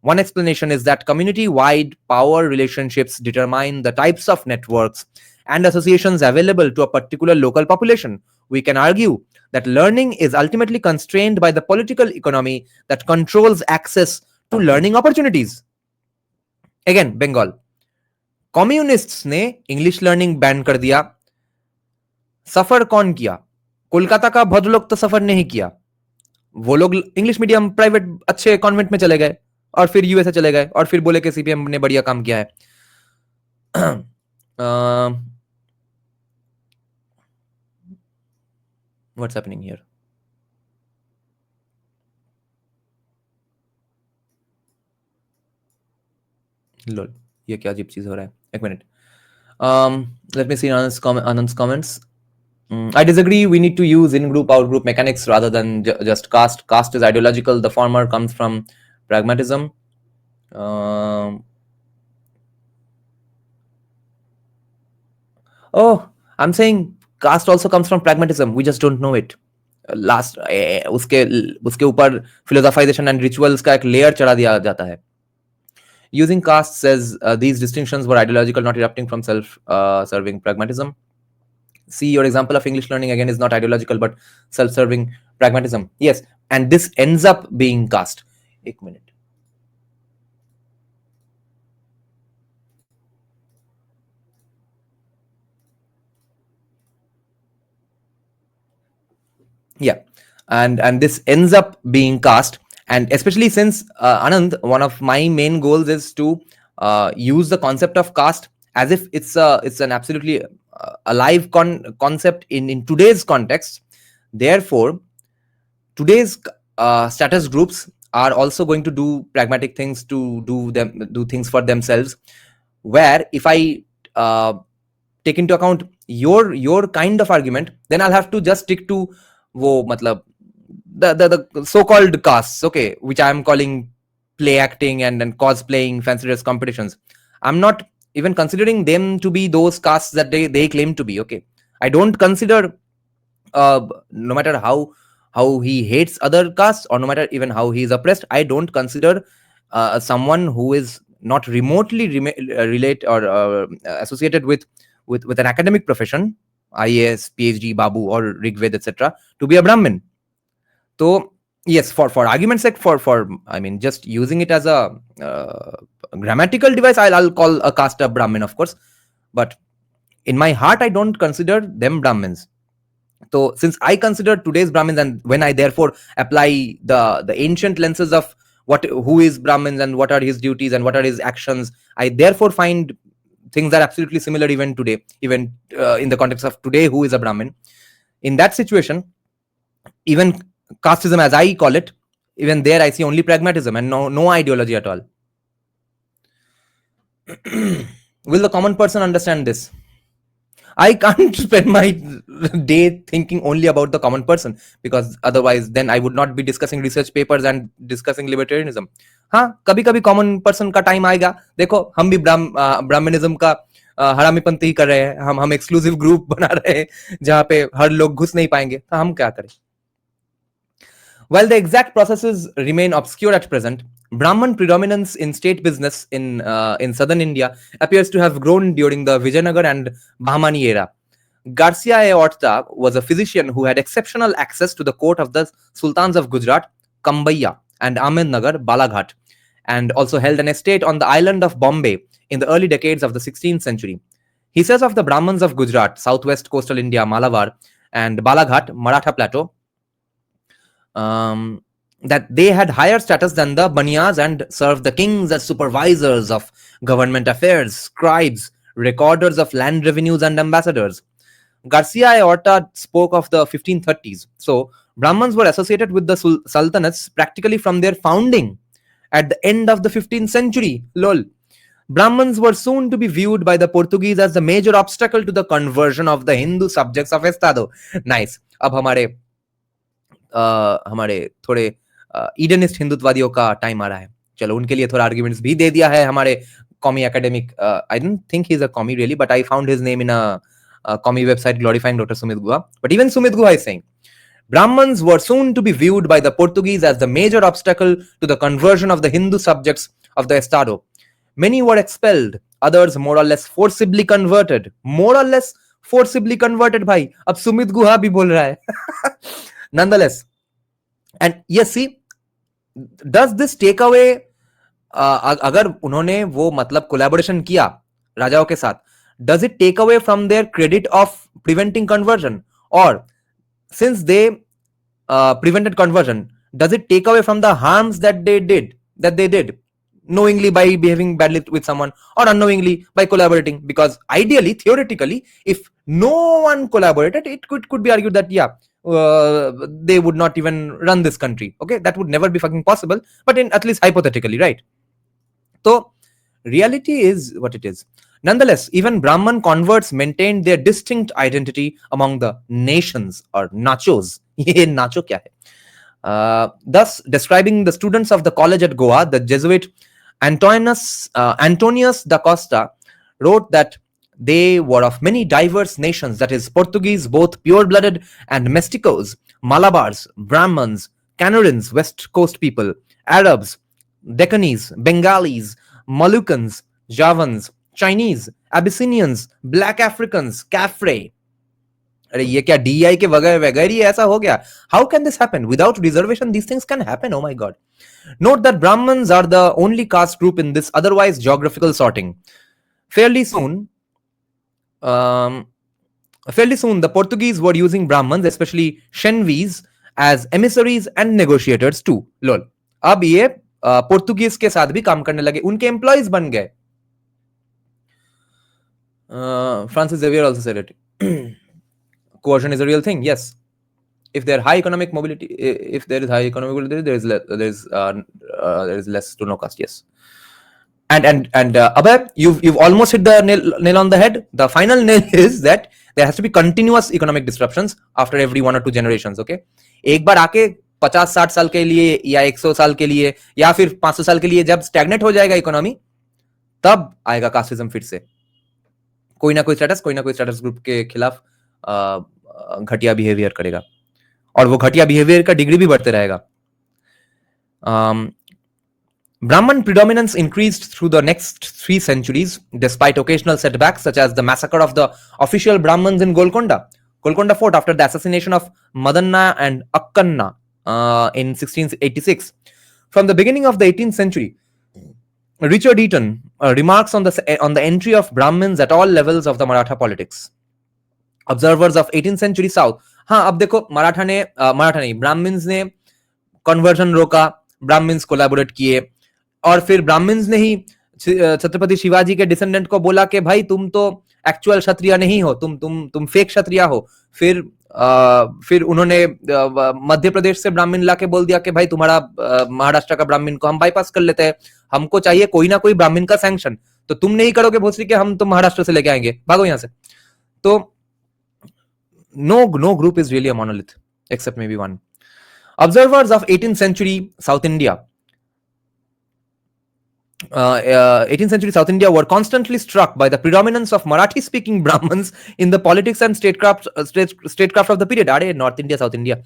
One explanation is that community-wide power relationships determine the types of networks and associations available to a particular local population. We can argue that learning is ultimately constrained by the political economy that controls access to learning opportunities. Again, Bengal. Communists ने English learning ban कर दिया. सफर कौन किया? कोलकाता का भद्रलोक तो सफर नहीं किया. वो लोग इंग्लिश मीडियम प्राइवेट अच्छे कॉन्वेंट में चले गए और फिर यूएसए चले गए और फिर बोले कि सीपीएम ने बढ़िया काम किया है. What's happening here? लोल, ये क्या अजीब चीज हो रहा है. एक minute. Let me see Anand's comments. I disagree. We need to use in-group, out-group mechanics rather than just caste. Caste is ideological. The former comes from pragmatism. Oh, I'm saying caste also comes from pragmatism. We just don't know it. उसके ऊपर philosophization and rituals का एक layer चढ़ा दिया जाता है. Using caste says these distinctions were ideological, not erupting from self-serving pragmatism. See, your example of English learning again is not ideological, but self-serving pragmatism. Yes, and this ends up being caste. एक minute. Yeah, and this ends up being caste. And especially since Anand, one of my main goals is to use the concept of caste as if it's an absolutely alive concept in today's context. Therefore, today's status groups are also going to do pragmatic things to do things for themselves. Where if I take into account your kind of argument, then I'll have to just stick to wo matlab the so-called castes, okay, which I am calling play acting and cosplaying, fancy dress competitions. I'm not even considering them to be those castes that they claim to be. Okay, I don't consider no matter how he hates other castes, or no matter even how he is oppressed, I don't consider someone who is not remotely relate or associated with an academic profession, IAS, PhD, Babu, or Rigved, etc., to be a Brahmin. So yes, for argument's sake, for I mean, just using it as a grammatical device, I'll call a caste a Brahmin, of course, but in my heart, I don't consider them Brahmins. So since I consider today's Brahmins, and when I therefore apply the ancient lenses of who is Brahmins and what are his duties and what are his actions, I therefore find things are absolutely similar even today, even in the context of today, who is a Brahmin. In that situation, even casteism, as I call it, even there I see only pragmatism and no ideology at all. Will the common person understand this? I can't spend my day thinking only about the common person, because otherwise then I would not be discussing research papers and discussing libertarianism. हाँ, कभी कभी common person का time आएगा. देखो, हम भी Brahmanism का हरामीपंथी ही कर रहे हैं. हम एक्सक्लूसिव ग्रुप बना रहे हैं जहां पे हर लोग घुस नहीं पाएंगे. तो हम क्या करें? While the exact processes remain obscure at present, Brahman predominance in state business in southern India appears to have grown during the Vijayanagar and Bahmani era. Garcia e Orta was a physician who had exceptional access to the court of the Sultans of Gujarat, Kambaya, and Ahmednagar, Balaghat, and also held an estate on the island of Bombay in the early decades of the 16th century. He says of the Brahmins of Gujarat, southwest coastal India, Malabar, and Balaghat, Maratha Plateau, that they had higher status than the Baniyas and served the kings as supervisors of government affairs, scribes, recorders of land revenues, and ambassadors. Garcia Orta spoke of the 1530s. So, Brahmins were associated with the sultanates practically from their founding at the end of the 15th century. Lol. Brahmins were soon to be viewed by the Portuguese as the major obstacle to the conversion of the Hindu subjects of Estado. Nice. अब हमारे थोड़े ईडनिस्ट हिंदुत्ववादियों का time आ रहा है. चलो, उनके लिए थोड़ा आर्ग्यूमेंट्स भी दे दिया है हमारे commie academic. I don't think he is a commie really, but I found his name in a commie website glorifying Dr. Sumit Guha. But even Sumit Guha is saying Brahmins were soon to be viewed by the Portuguese as the major obstacle to the conversion of the Hindu subjects of the Estado. Many were expelled, others more or less forcibly converted. More or less forcibly converted, भाई. अब सुमित गुहा भी बोल रहा है. Nonetheless, and yes, see, does this take away, अगर उन्होंने वो मतलब कोलैबोरेशन किया राजाओं के साथ, does it take away from their credit of preventing conversion? Or since they prevented conversion, does it take away from the harms that they did knowingly by behaving badly with someone, or unknowingly by collaborating? Because ideally, theoretically, if no one collaborated, it could be argued that they would not even run this country. Okay, that would never be fucking possible, but at least hypothetically, right? So reality is what it is. Nonetheless, even Brahman converts maintained their distinct identity among the nations, or nachos. Ye nacho kya hai? Thus, describing the students of the college at Goa, the Jesuit Antonius da Costa wrote that they were of many diverse nations, that is, Portuguese, both pure-blooded and Mesticos, Malabars, Brahmins, Canarins, West Coast people, Arabs, Deccanese, Bengalis, Moluccans, Javans, Chinese, Abyssinians, Black Africans, Caffrey. अरे ये क्या DI के वगैरह ही ऐसा हो गया? How can this happen? Without reservation, these things can happen. Oh my God. Note that Brahmins are the only caste group in this otherwise geographical sorting. Fairly soon, the Portuguese were using Brahmins, especially Shenvis, as emissaries and negotiators too. Lol. अब ये Portuguese के साथ भी काम करने लगे, उनके employees बन गए. Francis Xavier also said it. Coercion is a real thing. Yes. If there is high economic mobility, there is less to no caste. Yes. And Abhay, you've almost hit the nail on the head. The final nail is that there has to be continuous economic disruptions after every 1 or 2 generations. Okay, एक बार आके 50-60 साल के लिए या 100 साल के लिए या फिर 500 साल के लिए जब स्टैग्नेट हो जाएगा इकोनॉमी, तब आएगा कास्टिज्म फिर से। कोई ना कोई स्टेटस ग्रुप के खिलाफ घटिया बिहेवियर करेगा, और वो घटिया बिहेवियर का डिग्री भी बढ़ते रहेगा। Brahman predominance increased through the next 3 centuries, despite occasional setbacks such as the massacre of the official Brahmins in Golconda Fort after the assassination of Madanna and Akkanna in 1686. From the beginning of the 18th century, Richard Eaton remarks on the entry of Brahmins at all levels of the Maratha politics. Observers of 18th century South, हाँ अब देखो मराठा नहीं, Brahmins ने conversion रोका, Brahmins collaborate किए, और फिर Brahmins ने ही छत्रपति शिवाजी के डिसेंडेंट को बोला कि भाई तुम तो एक्चुअल क्षत्रिय नहीं हो, तुम फेक क्षत्रिय हो। फिर उन्होंने मध्य प्रदेश से ब्राह्मण लाके बोल दिया कि भाई तुम्हारा महाराष्ट्र का ब्राह्मण को हम बाईपास कर लेते हैं, हमको चाहिए कोई ना कोई ब्राह्मण का सैंक्शन, तो तुम नहीं करोगे भोसरी के हम तो महाराष्ट्र से लेके आएंगे, भागो यहां से। तो no group is really a monolith except maybe one. Observers of 18th century South India 18th century South India were constantly struck by the predominance of Marathi speaking Brahmins in the politics and statecraft of the period. North India, South India.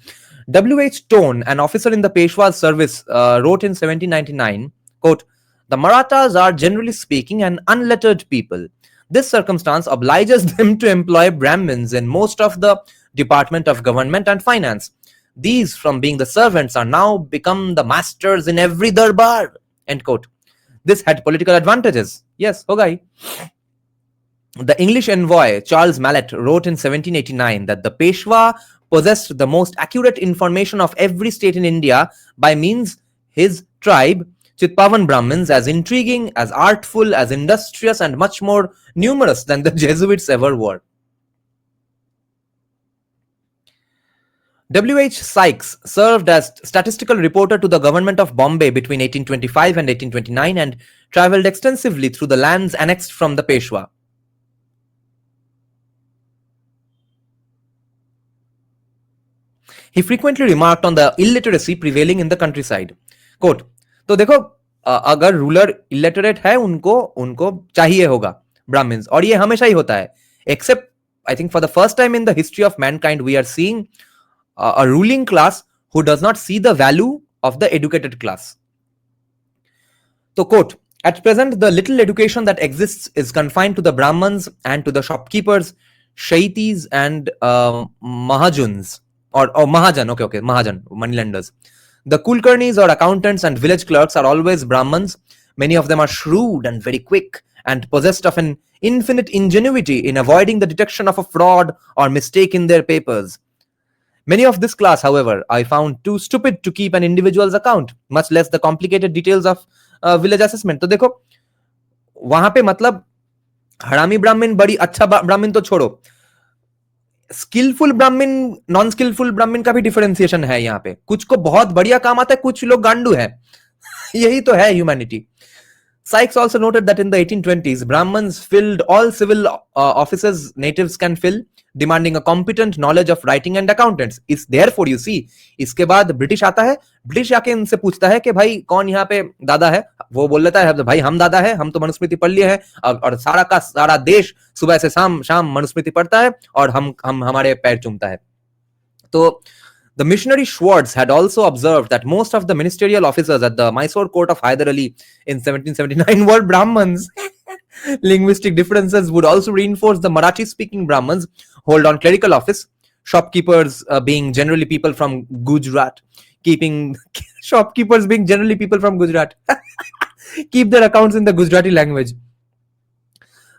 W.H. Tone, an officer in the Peshwa's service, wrote in 1799, quote, "The Marathas are generally speaking an unlettered people. This circumstance obliges them to employ Brahmins in most of the department of government and finance. These, from being the servants, are now become the masters in every darbar." End quote. This had political advantages. Yes, hogai. The English envoy Charles Mallet wrote in 1789 that the Peshwa possessed the most accurate information of every state in India by means his tribe, Chitpavan Brahmins, as intriguing, as artful, as industrious, and much more numerous than the Jesuits ever were. W.H. Sykes served as statistical reporter to the government of Bombay between 1825 and 1829 and travelled extensively through the lands annexed from the Peshwa. He frequently remarked on the illiteracy prevailing in the countryside. Quote, तो देखो अगर ruler illiterate है उनको चाहिए होगा Brahmins, और ये हमेशा ही होता है, except I think for the first time in the history of mankind we are seeing a ruling class who does not see the value of the educated class. So, quote, "At present, the little education that exists is confined to the Brahmins and to the shopkeepers, Shaitis and Mahajuns, or Mahajan, okay, Mahajan, moneylenders. The Kulkarnis or accountants and village clerks are always Brahmins. Many of them are shrewd and very quick and possessed of an infinite ingenuity in avoiding the detection of a fraud or mistake in their papers. Many of this class, however, I found too stupid to keep an individual's account, much less the complicated details of village assessment." तो देखो वहां पे मतलब हरामी ब्राह्मण, बड़ी अच्छा ब्राह्मण तो छोड़ो, स्किलफुल ब्राह्मण, नॉन स्किलफुल ब्राह्मण का भी डिफरेंशिएशन है यहाँ पे। कुछ को बहुत बढ़िया काम आता है, कुछ लोग गांडू है। यही तो है humanity. Sykes also noted that in the 1820s, Brahmins filled all civil offices natives can fill, demanding a competent knowledge of writing and accountants. Is therefore, you see, इसके बाद ब्रिटिश आता है, ब्रिटिश आके इनसे पूछता है कि भाई कौन यहाँ पे दादा है, वो बोल लेता है भाई हम दादा है, हम तो मनुस्मृति पढ़ लिए हैं, और सारा का सारा देश सुबह से शाम मनुस्मृति पढ़ता है और हम हमारे पैर चूमता है। तो the missionary Schwartz had also observed that most of the ministerial officers at the Mysore court of Hyder Ali in 1779 were Brahmins. Linguistic differences would also reinforce the Marathi-speaking Brahmins hold on clerical office, shopkeepers being generally people from Gujarat, keep their accounts in the Gujarati language.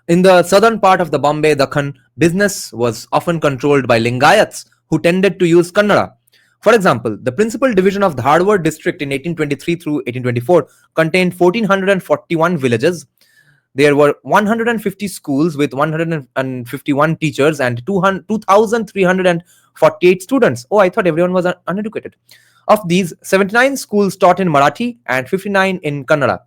In the southern part of the Bombay Dakhan, business was often controlled by Lingayats who tended to use Kannada. For example, the principal division of Dharma district in 1823 through 1824 contained 1441 villages. There were 150 schools with 151 teachers and 2,348 students. Oh, I thought everyone was uneducated. Of these, 79 schools taught in Marathi and 59 in Kannada.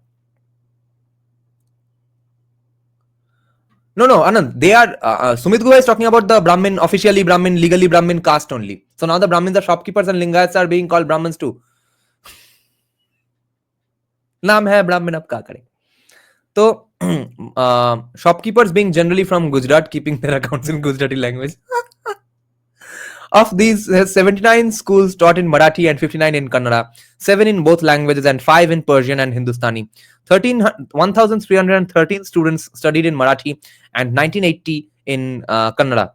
No, Anand. They are Sumit Guha is talking about the Brahmin, officially Brahmin, legally Brahmin caste only. So now the Brahmins are shopkeepers and Lingayats are being called Brahmins too. नाम है Brahmin, अब क्या करें? So shopkeepers being generally from Gujarat, keeping their accounts in Gujarati language. Of these, 79 schools taught in Marathi and 59 in Kannada, 7 in both languages and 5 in Persian and Hindustani. 1,313 students studied in Marathi and 1980 in Kannada.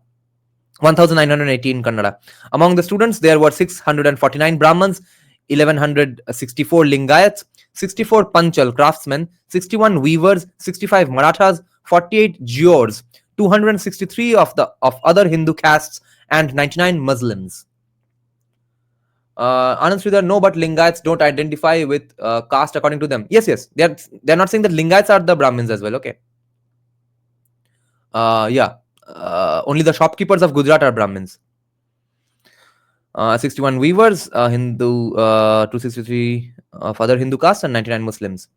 1980 in Kannada. Among the students, there were 649 Brahmins, 1164 Lingayats, 64 Panchal craftsmen, 61 weavers, 65 Marathas, 48 Jews, 263 of other Hindu castes, and 99 Muslims. Anand Sridhar, no, but Lingayats don't identify with caste according to them. Yes, they're not saying that Lingayats are the Brahmins as well. Okay. Yeah. Only the shopkeepers of Gujarat are Brahmins. 61 weavers, Hindu, 263 of other Hindu castes, and 99 Muslims.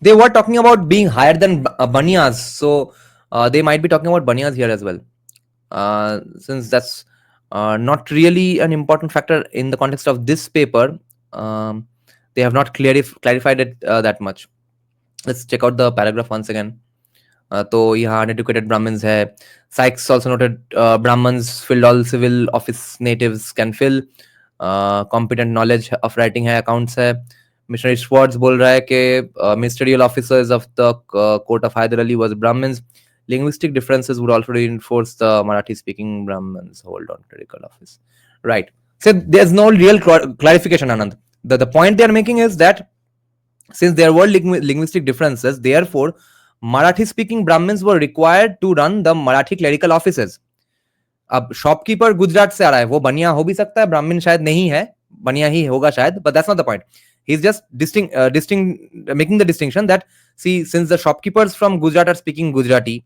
They were talking about being higher than Baniyas, so they might be talking about Baniyas here as well. Since that's not really an important factor in the context of this paper, they have not clarified it that much. Let's check out the paragraph once again. तो यहाँ uneducated Brahmins है. Sykes also noted Brahmins filled all civil office natives can fill. Competent knowledge of writing है, accounts है. Missionary Schwartz बोल रहा है कि ministerial officers of the court of Hyder Ali was Brahmins. Linguistic differences would also reinforce the Marathi-speaking Brahmins hold on clerical office. Right. So there's no real clarification, Anand. The point they are making is that since there were linguistic differences, therefore Marathi-speaking Brahmins were required to run the Marathi clerical offices. अब shopkeeper Gujarat से आ रहा है, वो बनिया हो भी सकता है, ब्राह्मण शायद नहीं है, बनिया ही होगा शायद, but that's not the point. He's just making the distinction that, see, since the shopkeepers from Gujarat are speaking Gujarati,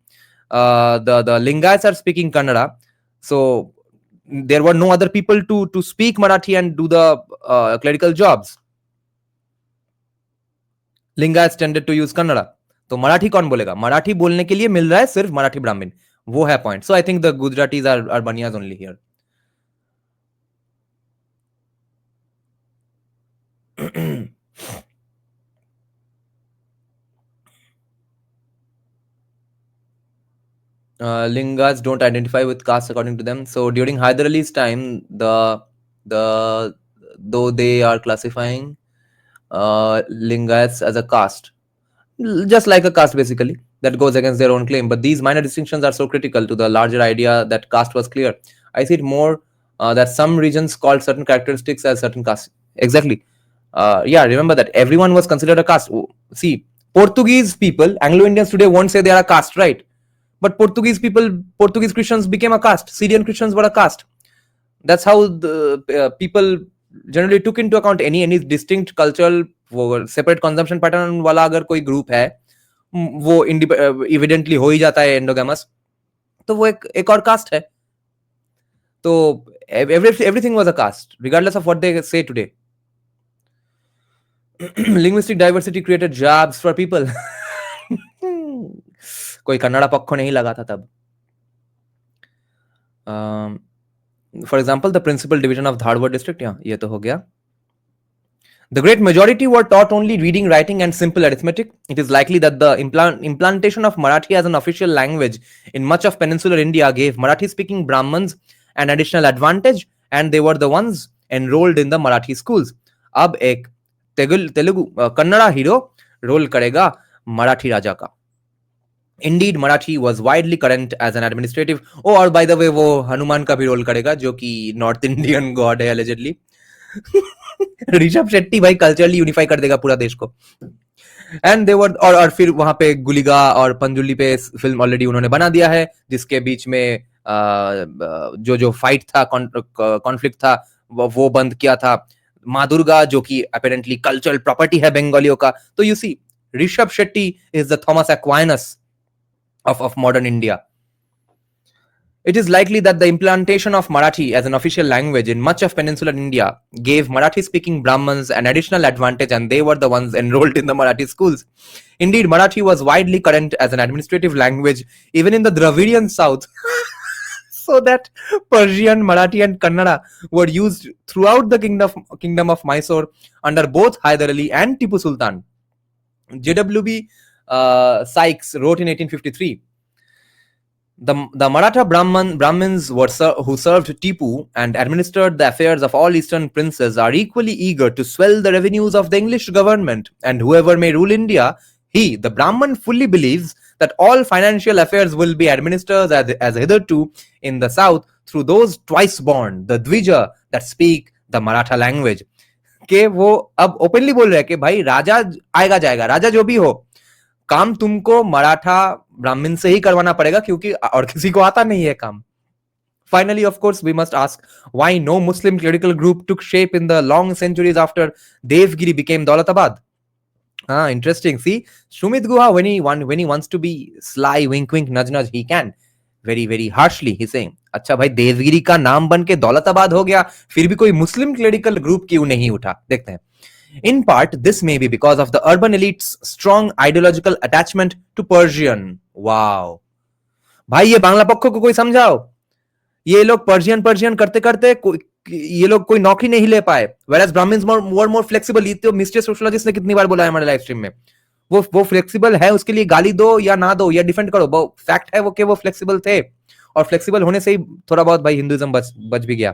the Lingayats are speaking Kannada, so there were no other people to speak Marathi and do the clerical jobs. Lingayats tended to use Kannada. तो मराठी कौन बोलेगा? मराठी बोलने के लिए मिल रहा है सिर्फ मराठी ब्राह्मण, वो है point. So I think the Gujaratis are banias only here. Lingas don't identify with caste according to them. So during Hyder Ali's time, though they are classifying Lingayats as a caste, just like a caste basically, that goes against their own claim. But these minor distinctions are so critical to the larger idea that caste was clear. I see it more that some regions called certain characteristics as certain caste. Exactly. Yeah, remember that everyone was considered a caste. See, Portuguese people, Anglo-Indians today won't say they are a caste, right? But Portuguese Christians became a caste. Syrian Christians were a caste. That's how the people generally took into account any distinct cultural separate consumption pattern वाला अगर कोई group है, वो evidently हो ही जाता है endogamous, तो वो एक और caste है. तो everything was a caste, regardless of what they say today. Linguistic diversity created jobs for people. कोई कन्नड़ा पक्ष नहीं लगा था तब. For example, the principal division of Dharma district, yeah, ये तो हो गया. The great majority were taught only reading, writing, and simple arithmetic. It is likely that the implantation of Marathi as an official language in much of peninsular India gave Marathi-speaking Brahmins an additional advantage, and they were the ones enrolled in the Marathi schools. अब एक Telugu Kannada hero role करेगा मराठी राजा का. Indeed, Marathi was widely current as an administrative. Oh, और by the way, वो हनुमान का भी role करेगा, जो कि नॉर्थ इंडियन गॉड है allegedly. ऋषभ शेट्टी भाई कल्चरली यूनिफाई कर देगा पूरा देश को. एंड दे वर और फिर वहां पे गुलिगा और पंजुली पे फिल्म ऑलरेडी उन्होंने बना दिया है, जिसके बीच में जो जो फाइट था, कॉन्फ्लिक्ट था, वो बंद किया था। माँ दुर्गा जो कि अपेरेंटली कल्चरल प्रॉपर्टी है बंगालियों का। तो you see, Rishabh Shetty is the Thomas Aquinas of modern India. It is likely that the implantation of Marathi as an official language in much of peninsular India gave Marathi speaking Brahmins an additional advantage, and they were the ones enrolled in the Marathi schools. Indeed, Marathi was widely current as an administrative language even in the Dravidian south. So that Persian, Marathi, and Kannada were used throughout the kingdom of Mysore under both Hyder Ali and Tipu Sultan. J.W.B. Sykes wrote in 1853, the Maratha Brahmins who served Tipu and administered the affairs of all eastern princes are equally eager to swell the revenues of the English government, and whoever may rule India, he, the Brahman, fully believes that all financial affairs will be administered as hitherto in the south through those twice born, the Dvija, that speak the Maratha language. के वो अब openly बोल रहे हैं कि भाई राजा आएगा जाएगा, राजा जो भी हो, काम तुमको मराठा ब्राह्मण से ही करवाना पड़ेगा, क्योंकि और किसी को आता नहीं है काम. Finally, of course, we must ask why no Muslim clerical group took shape in the long centuries after Devgiri became Daulatabad. Interesting. See, Sumit Guha, when he wants to be sly, wink, wink, nudge, nudge, he can. Very, very harshly, he's saying, अच्छा भाई देवगिरी का नाम बन के दौलताबाद हो गया, फिर भी कोई मुस्लिम क्लेरिकल ग्रुप क्यों नहीं उठा? देखते हैं. In part, this may be because of the urban elite's strong ideological attachment to Persian. Wow. भाई ये बांग्ला पक्ष को कोई समझाओ. ये लोग पर्शियन करते करते ये लोग कोई नौकरी नहीं ले पाए. Whereas Brahmins were more flexible. ये तो मिस्टर सोशलॉजिस्ट ने कितनी बार बोला है हमारे लाइव स्ट्रीम में. वो फ्लेक्सिबल है, उसके लिए गाली दो या ना दो या डिफेंड करो, वो फैक्ट है वो कि वो फ्लेक्सिबल थे, और फ्लेक्सिबल होने से ही थोड़ा बहुत भाई हिंदुइज्म बच भी गया.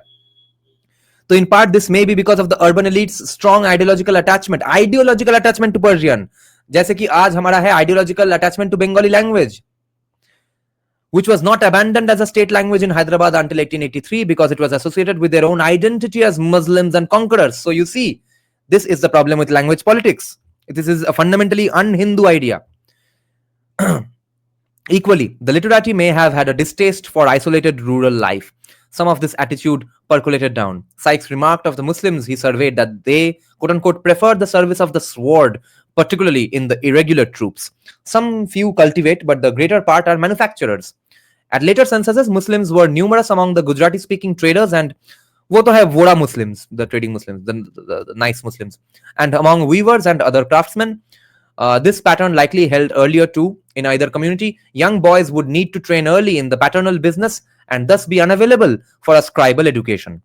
So in part, this may be because of the urban elite's strong ideological attachment to Persian. जैसे कि आज हमारा है ideological attachment to Bengali language, which was not abandoned as a state language in Hyderabad until 1883 because it was associated with their own identity as Muslims and conquerors. So you see, this is the problem with language politics. This is a fundamentally un-Hindu idea. Equally, the literati may have had a distaste for isolated rural life. Some of this attitude percolated down. Sykes remarked of the Muslims he surveyed that they, quote-unquote, preferred the service of the sword, particularly in the irregular troops. Some few cultivate, but the greater part are manufacturers. At later censuses, Muslims were numerous among the Gujarati-speaking traders, and वो तो है वोड़ा Muslims, the trading Muslims, the nice Muslims, and among weavers and other craftsmen. This pattern likely held earlier too. In either community, young boys would need to train early in the paternal business and thus be unavailable for a scribal education.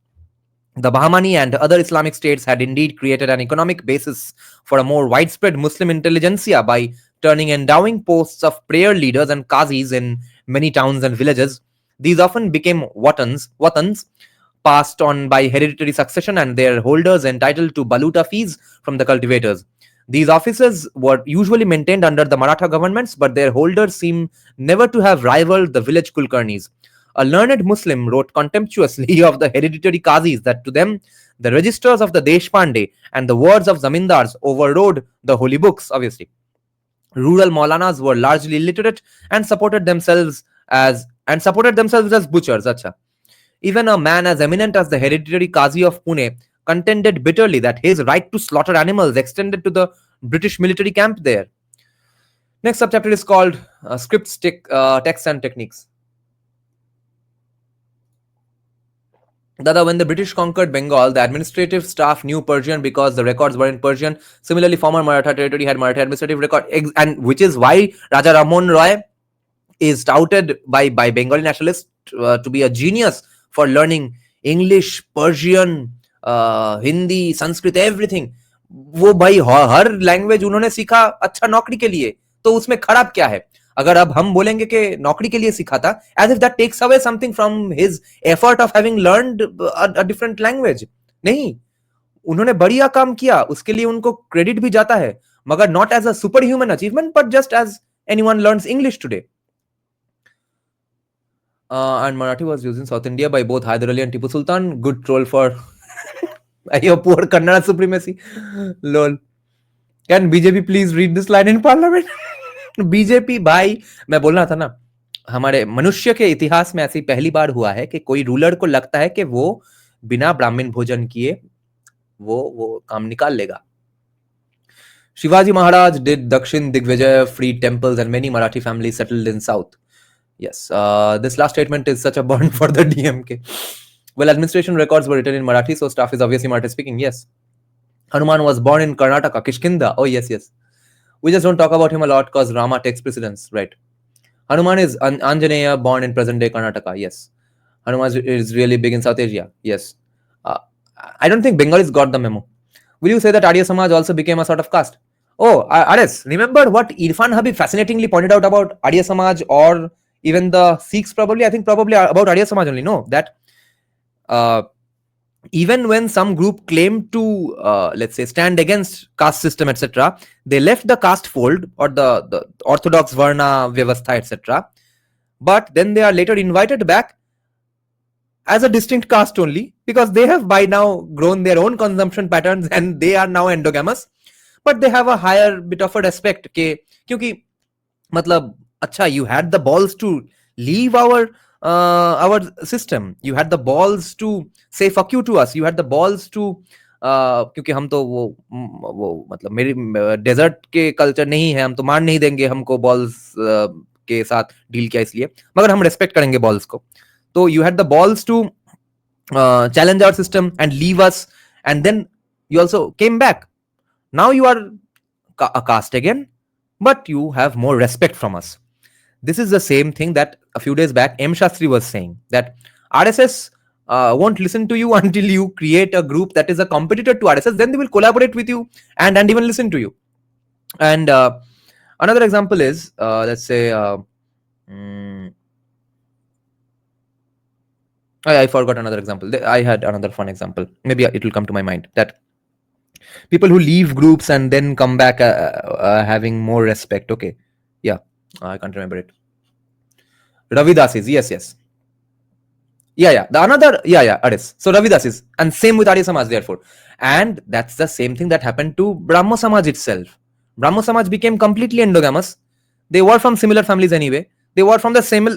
The Bahmani and other Islamic states had indeed created an economic basis for a more widespread Muslim intelligentsia by endowing posts of prayer leaders and qazis in many towns and villages. These often became watans, passed on by hereditary succession, and their holders entitled to baluta fees from the cultivators. These offices were usually maintained under the Maratha governments, but their holders seem never to have rivaled the village kulkarnis. A learned Muslim wrote contemptuously of the hereditary qazis that to them the registers of the Deshpande and the words of zamindars overrode the holy books, obviously. Rural Maulanas were largely illiterate and supported themselves as butchers. Achha. Even a man as eminent as the hereditary Qazi of Pune contended bitterly that his right to slaughter animals extended to the British military camp there. Next subchapter is called Scripts, Texts and Techniques. Dada, when the British conquered Bengal, the administrative staff knew Persian because the records were in Persian. Similarly, former Maratha territory had Maratha administrative record, and which is why Raja Rammohn Roy is touted by Bengali nationalists to be a genius for learning English, Persian, Hindi, Sanskrit, everything. वो भाई हर language उन्होंने सीखा अच्छा नौकरी के लिए, तो उसमें खराब क्या है? अगर अब हम बोलेंगे कि नौकरी के लिए सीखा था, as if that takes away something from his effort of having learned a different language. नहीं, उन्होंने बढ़िया काम किया, उसके लिए उनको क्रेडिट भी जाता है, मगर not as a superhuman achievement, but just as anyone learns English today. And Marathi was used in South India by both Hyder Ali and Tipu Sultan. Good troll for your poor Kannada supremacy. Lol. Can BJP please read this line in parliament? BJP भाई, मैं बोल रहा था ना, हमारे मनुष्य के इतिहास में ऐसी पहली बार हुआ है कि कोई रूलर को लगता है कि वो बिना ब्राह्मण भोजन किए वो काम निकाल लेगा. Shivaji Maharaj did Dakshin Digvijaya, freed temples, and many Marathi families settled in south. Yes, this last statement is such a burn for the DMK. Well, administration records were written in Marathi, so staff is obviously Marathi speaking. Yes. Hanuman was born in Karnataka, Kishkinda. Oh, yes, yes. We just don't talk about him a lot because Rama takes precedence, right? Hanuman is Anjaneya, born in present day Karnataka. Yes. Hanuman is really big in South Asia. Yes. Uh, I don't think Bengalis got the memo. Will you say that Arya Samaj also became a sort of caste? Oh, Ares, remember what Irfan Habib fascinatingly pointed out about Arya Samaj or even the Sikhs probably? I think probably about Arya Samaj only. No, that even when some group claimed to, let's say, stand against caste system, etc., they left the caste fold or the orthodox Varna Vyavastha, etc. But then they are later invited back as a distinct caste only because they have by now grown their own consumption patterns and they are now endogamous. But they have a higher bit of a respect के क्योंकि मतलब अच्छा you had the balls to leave our system, you had the balls to say fuck you to us, you had the balls to क्योंकि हम तो वो मतलब मेरी डेजर्ट के कल्चर नहीं है, हम तो मान नहीं देंगे हमको बॉल्स के साथ डील किया इसलिए, मगर हम रेस्पेक्ट करेंगे बॉल्स को. तो you had the balls to challenge our system and leave us, and then you also came back. Now you are a caste again, but you have more respect from us. This is the same thing that a few days back M. Shastri was saying, that RSS won't listen to you until you create a group that is a competitor to RSS. Then they will collaborate with you and even listen to you. And another example is, let's say, I forgot another example. I had another fun example. Maybe it will come to my mind, that people who leave groups and then come back having more respect. Okay. Yeah. I can't remember it. Ravidas is. Yes, yes. Yeah. The another, Aris. So Ravidas is. And same with Arya Samaj, therefore. And that's the same thing that happened to Brahmo Samaj itself. Brahmo Samaj became completely endogamous. They were from similar families anyway. They were from the same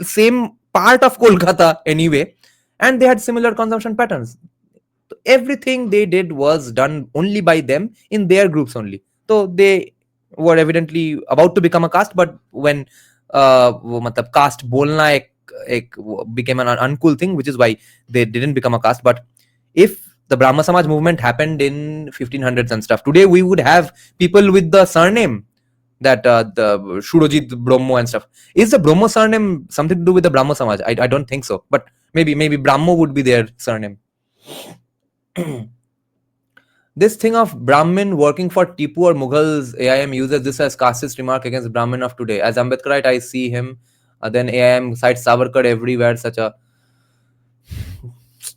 part of Kolkata anyway. And they had similar consumption patterns. Everything they did was done only by them in their groups only. So they were evidently about to become a caste, but when मतलब caste बोलना एक became an uncool thing, which is why they didn't become a caste. But if the Brahma Samaj movement happened in 1500s and stuff, today we would have people with the surname that the Shurojit Brahmo and stuff. Is the Brahmo surname something to do with the Brahmo Samaj? I don't think so, but maybe Brahmo would be their surname. This thing of Brahmin working for Tipu or Mughals, AIM uses this as casteist remark against Brahmin of today. As Ambedkarite, I see him. Then AIM cites Savarkar everywhere.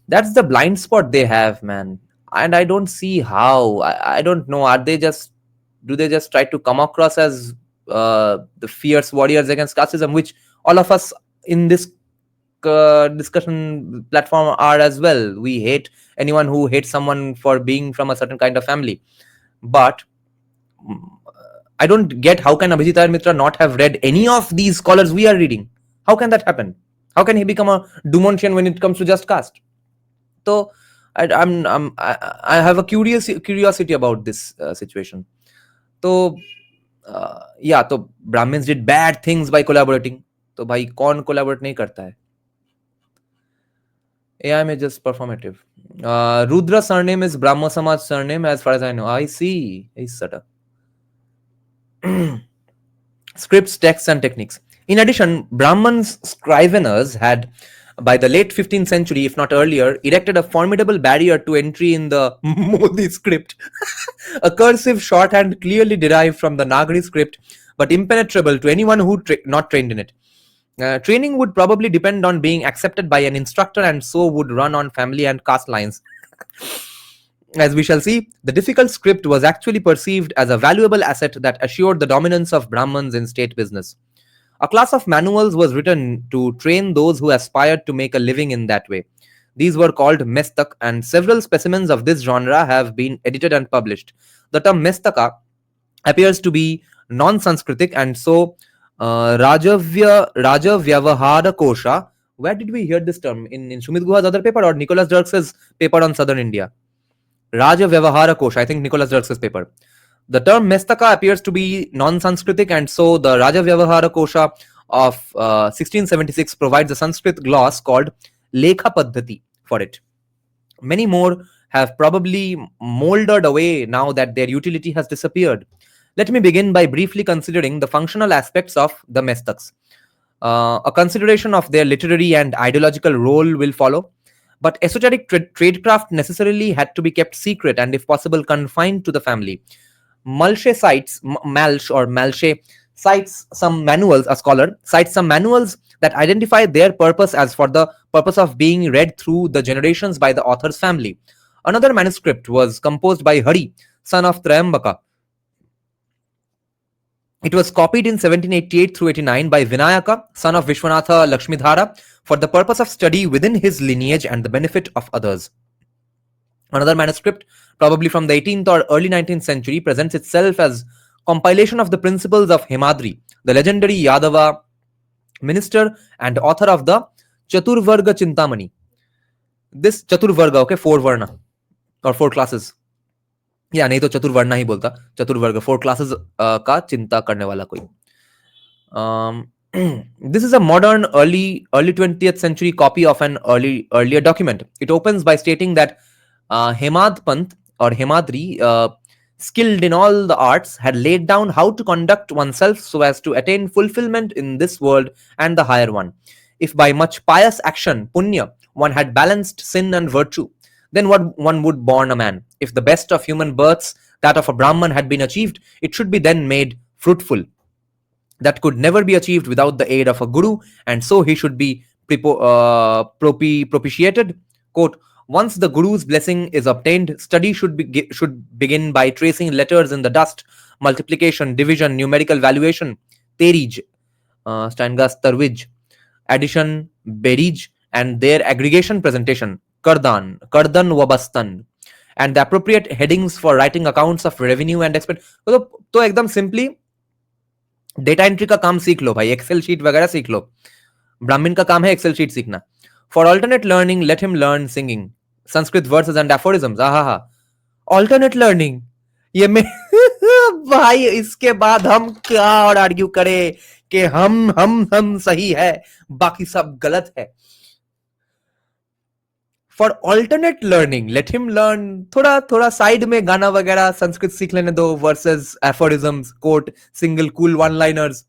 That's the blind spot they have, man. And I don't see how. I don't know. Do they just try to come across as the fierce warriors against casteism, which all of us in this discussion platform are as well. We hate anyone who hates someone for being from a certain kind of family. But I don't get how can Abhijit Ayar Mitra not have read any of these scholars we are reading. How can that happen? How can he become a Dumontian when it comes to just caste? So I have a curiosity about this situation. So तो Brahmins did bad things by collaborating. तो भाई कौन collaborate नहीं करता है? AIM is just performative. Rudra surname is Brahmo Samaj surname, as far as I know. I see. Scripts, texts, and techniques. In addition, Brahmans scriveners had, by the late 15th century, if not earlier, erected a formidable barrier to entry in the Modi script, a cursive shorthand clearly derived from the Nagari script, but impenetrable to anyone who not trained in it. Training would probably depend on being accepted by an instructor, and so would run on family and caste lines. As we shall see, the difficult script was actually perceived as a valuable asset that assured the dominance of Brahmins in state business. A class of manuals was written to train those who aspired to make a living in that way. These were called mestak, and several specimens of this genre have been edited and published. The term mestaka appears to be non-Sanskritic, and so Raja Vyavahara Kosha. Where did we hear this term? In Sumit Guha's other paper or Nicholas Dirks' paper on southern India? Raja Vyavahara Kosha, I think Nicholas Dirks' paper. The term Mestaka appears to be non-Sanskritic, and so the Raja Vyavahara Kosha of 1676 provides a Sanskrit gloss called Lekha Paddhati for it. Many more have probably molded away now that their utility has disappeared. Let me begin by briefly considering the functional aspects of the Mestaks. A consideration of their literary and ideological role will follow, but esoteric tradecraft necessarily had to be kept secret and, if possible, confined to the family. Malshe cites, Malsh or Malshe cites some manuals, a scholar cites some manuals that identify their purpose as for the purpose of being read through the generations by the author's family. Another manuscript was composed by Hari, son of Trayambaka. It was copied in 1788 through 89 by Vinayaka, son of Vishwanatha Lakshmidhara, for the purpose of study within his lineage and the benefit of others. Another manuscript, probably from the 18th or early 19th century, presents itself as compilation of the principles of Hemadri, the legendary Yadava minister and author of the Chaturvarga Chintamani. This Chaturvarga, okay, 4 varna or 4 classes. या नहीं तो चतुर्वर्णा ही बोलता, चतुर्वर्ग, 4 classes का चिंता करने वाला कोई. This is a modern early 20th century copy of an earlier document. It opens by stating that Hemad Pant or Hemadri, skilled in all the arts, had laid down how to conduct oneself so as to attain fulfillment in this world and the higher one. If by much pious action, punya, one had balanced sin and virtue, then what one would born a man. If the best of human births, that of a Brahman, had been achieved, it should be then made fruitful. That could never be achieved without the aid of a guru, and so he should be propitiated. Quote, once the guru's blessing is obtained, study should begin by tracing letters in the dust, multiplication, division, numerical valuation, terij, Steingas tarwij, addition, berij, and their aggregation presentation, kardan wabastan, and the appropriate headings for writing accounts of revenue and expense. तो एकदम simply data entry का काम सीख लो भाई, Excel sheet वगैरह सीख लो. ब्राह्मण का काम है एक्सेल शीट सीखना. For alternate learning let him learn singing, Sanskrit verses and aphorisms. Aha, alternate learning, ये में भाई इसके बाद हम क्या और आर्ग्यू करें कि हम सही है, बाकी सब गलत है. For alternate learning let him learn, थोड़ा साइड में गाना वगैरह संस्कृत सीख लेने दो, verses aphorisms, quote, single cool one liners,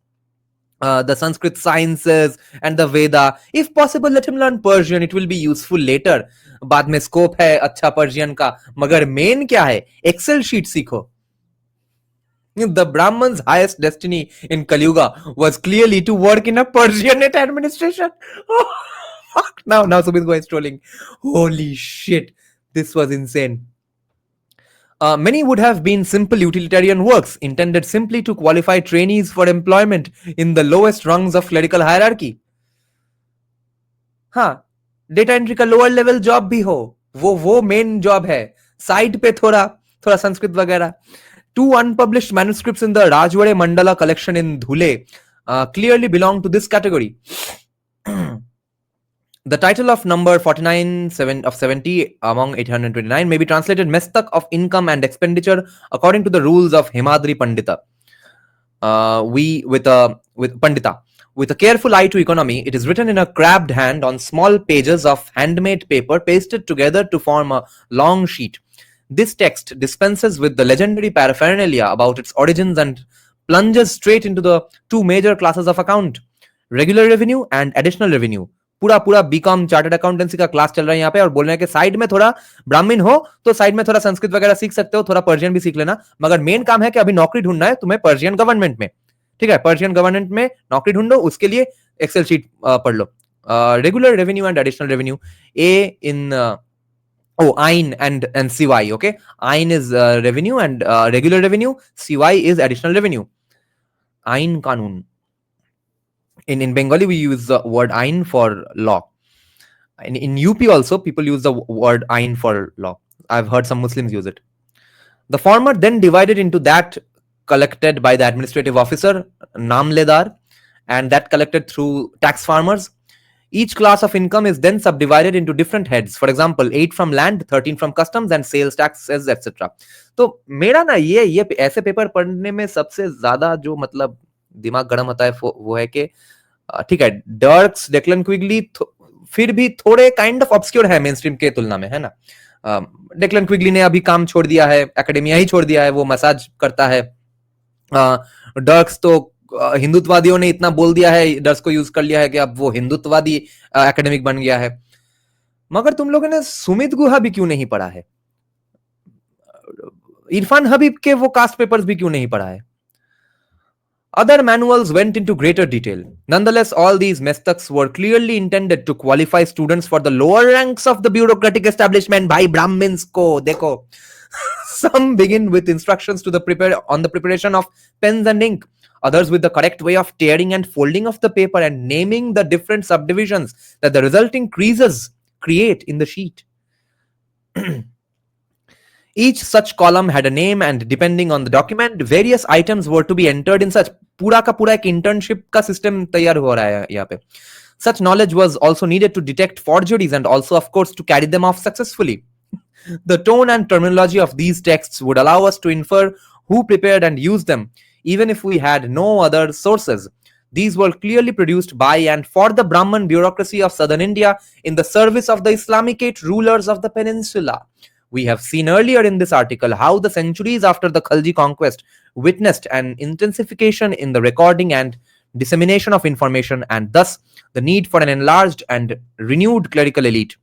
the Sanskrit sciences and the Veda. If possible, let him learn Persian. It will be useful later. बाद में scope है अच्छा पर्शियन का, मगर मेन क्या है, एक्सेल शीट सीखो. The Brahman's highest destiny in Kali-yuga was clearly to work in a Persianate administration. Oh, fuck. Now Sumit Guha is trolling. Holy shit, this was insane. Many would have been simple utilitarian works intended simply to qualify trainees for employment in the lowest rungs of clerical hierarchy. हाँ, data entry का lower level job भी हो, वो main job है. Side पे थोड़ा संस्कृत वगैरह. 2 unpublished manuscripts in the Rajwade Mandala collection in Dhule clearly belong to this category. The title of number 49 of 70 among 829 may be translated Mestak of income and expenditure according to the rules of Hemadri Pandita. With Pandita. With a careful eye to economy, it is written in a crabbed hand on small pages of handmade paper pasted together to form a long sheet. This text dispenses with the legendary paraphernalia about its origins and plunges straight into the 2 major classes of account, regular revenue and additional revenue. पूरा BCom chartered accountancy का class चल रहा है यहाँ पे, और बोल रहे हैं कि साइड में थोड़ा ब्राह्मण हो तो साइड में थोड़ा संस्कृत वगैरह सीख सकते हो, थोड़ा पर्शियन भी सीख लेना, मगर मेन काम है कि अभी नौकरी ढूंढना है तुम्हें पर्शियन गवर्नमेंट में. ठीक है, पर्शियन गवर्नमेंट में नौकरी ढूंढो, उसके लिए एक्सेल शीट पढ़ लो. Regular revenue and additional revenue, ए इन Ain and CY. Okay, Ain is revenue and regular revenue. CY is additional revenue. Ain Kanun. In Bengali, we use the word Ain for law. In UP also, people use the word Ain for law. I've heard some Muslims use it. The former then divided into that collected by the administrative officer, Namledar, and that collected through tax farmers. Each class of income is then subdivided into different heads. For example, 8 from land, 13 from customs and sales taxes, etc. तो मेरा ना ये ऐसे paper पढ़ने में सबसे ज्यादा जो मतलब दिमाग गर्म होता है वो है कि ठीक है, डर्क्स, डेक्लन क्विगली फिर भी थोड़े काइंड ऑफ ऑब्सक्योर है मेन स्ट्रीम के तुलना में, है ना. डेक्लन क्विगली ने अभी काम छोड़ दिया है, एकेडेमिया ही छोड़ दिया है, वो मसाज करता है. डर्क्स तो हिंदुत्ववादियों ने इतना बोल दिया है, डर्क्स को यूज कर लिया है कि अब वो हिंदुत्ववादी एकेडमिक बन गया है. मगर तुम लोगों ने सुमित गुहा भी क्यों नहीं पढ़ा है? इरफान हबीब के वो कास्ट पेपर्स भी क्यों नहीं पढ़ा है? Other manuals went into greater detail. Nonetheless, all these mestaks were clearly intended to qualify students for the lower ranks of the bureaucratic establishment. Bhai Brahmins ko dekho. Some begin with instructions to the on the preparation of pens and ink. Others with the correct way of tearing and folding of the paper and naming the different subdivisions that the resulting creases create in the sheet. Each such column had a name and depending on the document, various items were to be entered in such. पूरा का पूरा एक internship का system तैयार हो रहा है यहाँ पे. Such knowledge was also needed to detect forgeries and also of course to carry them off successfully. The tone and terminology of these texts would allow us to infer who prepared and used them, even if we had no other sources. These were clearly produced by and for the Brahman bureaucracy of southern India in the service of the Islamicate rulers of the peninsula. We have seen earlier in this article how the centuries after the Khalji conquest witnessed an intensification in the recording and dissemination of information and thus the need for an enlarged and renewed clerical elite.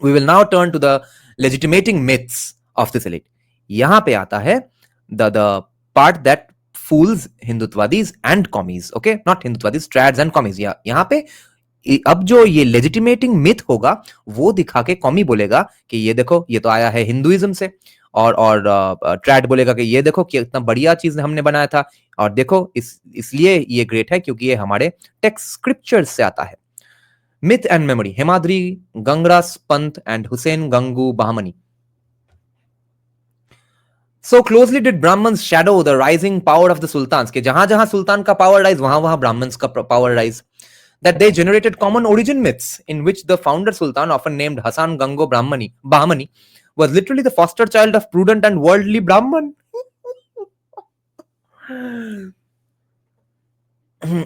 We will now turn to the legitimating myths of this elite. यहाँ पे आता है the part that fools Hindutwadis and commies. Okay, not Hindutwadis, trads and commies. यहाँ पे अब जो ये लेजिटिमेटिंग myth होगा वो दिखा के कॉमी बोलेगा कि ये देखो ये तो आया है हिंदुइज्म से, और ट्रैड बोलेगा कि ये देखो कि इतना बढ़िया चीज हमने बनाया था और देखो इसलिए ये ग्रेट है क्योंकि ये हमारे टेक्स्ट स्क्रिप्चर्स से आता है. Myth and memory. Hemadri, Gangras Pant and Hussain Gangu Bahmani. So closely did Brahmins shadow the rising power of the sultans कि जहां जहां सुल्तान का पावर राइज वहां वहां ब्राह्मण्स का power rise, that they generated common origin myths in which the founder sultan, often named Hasan Gango Bahamani, was literally the foster child of prudent and worldly Brahman.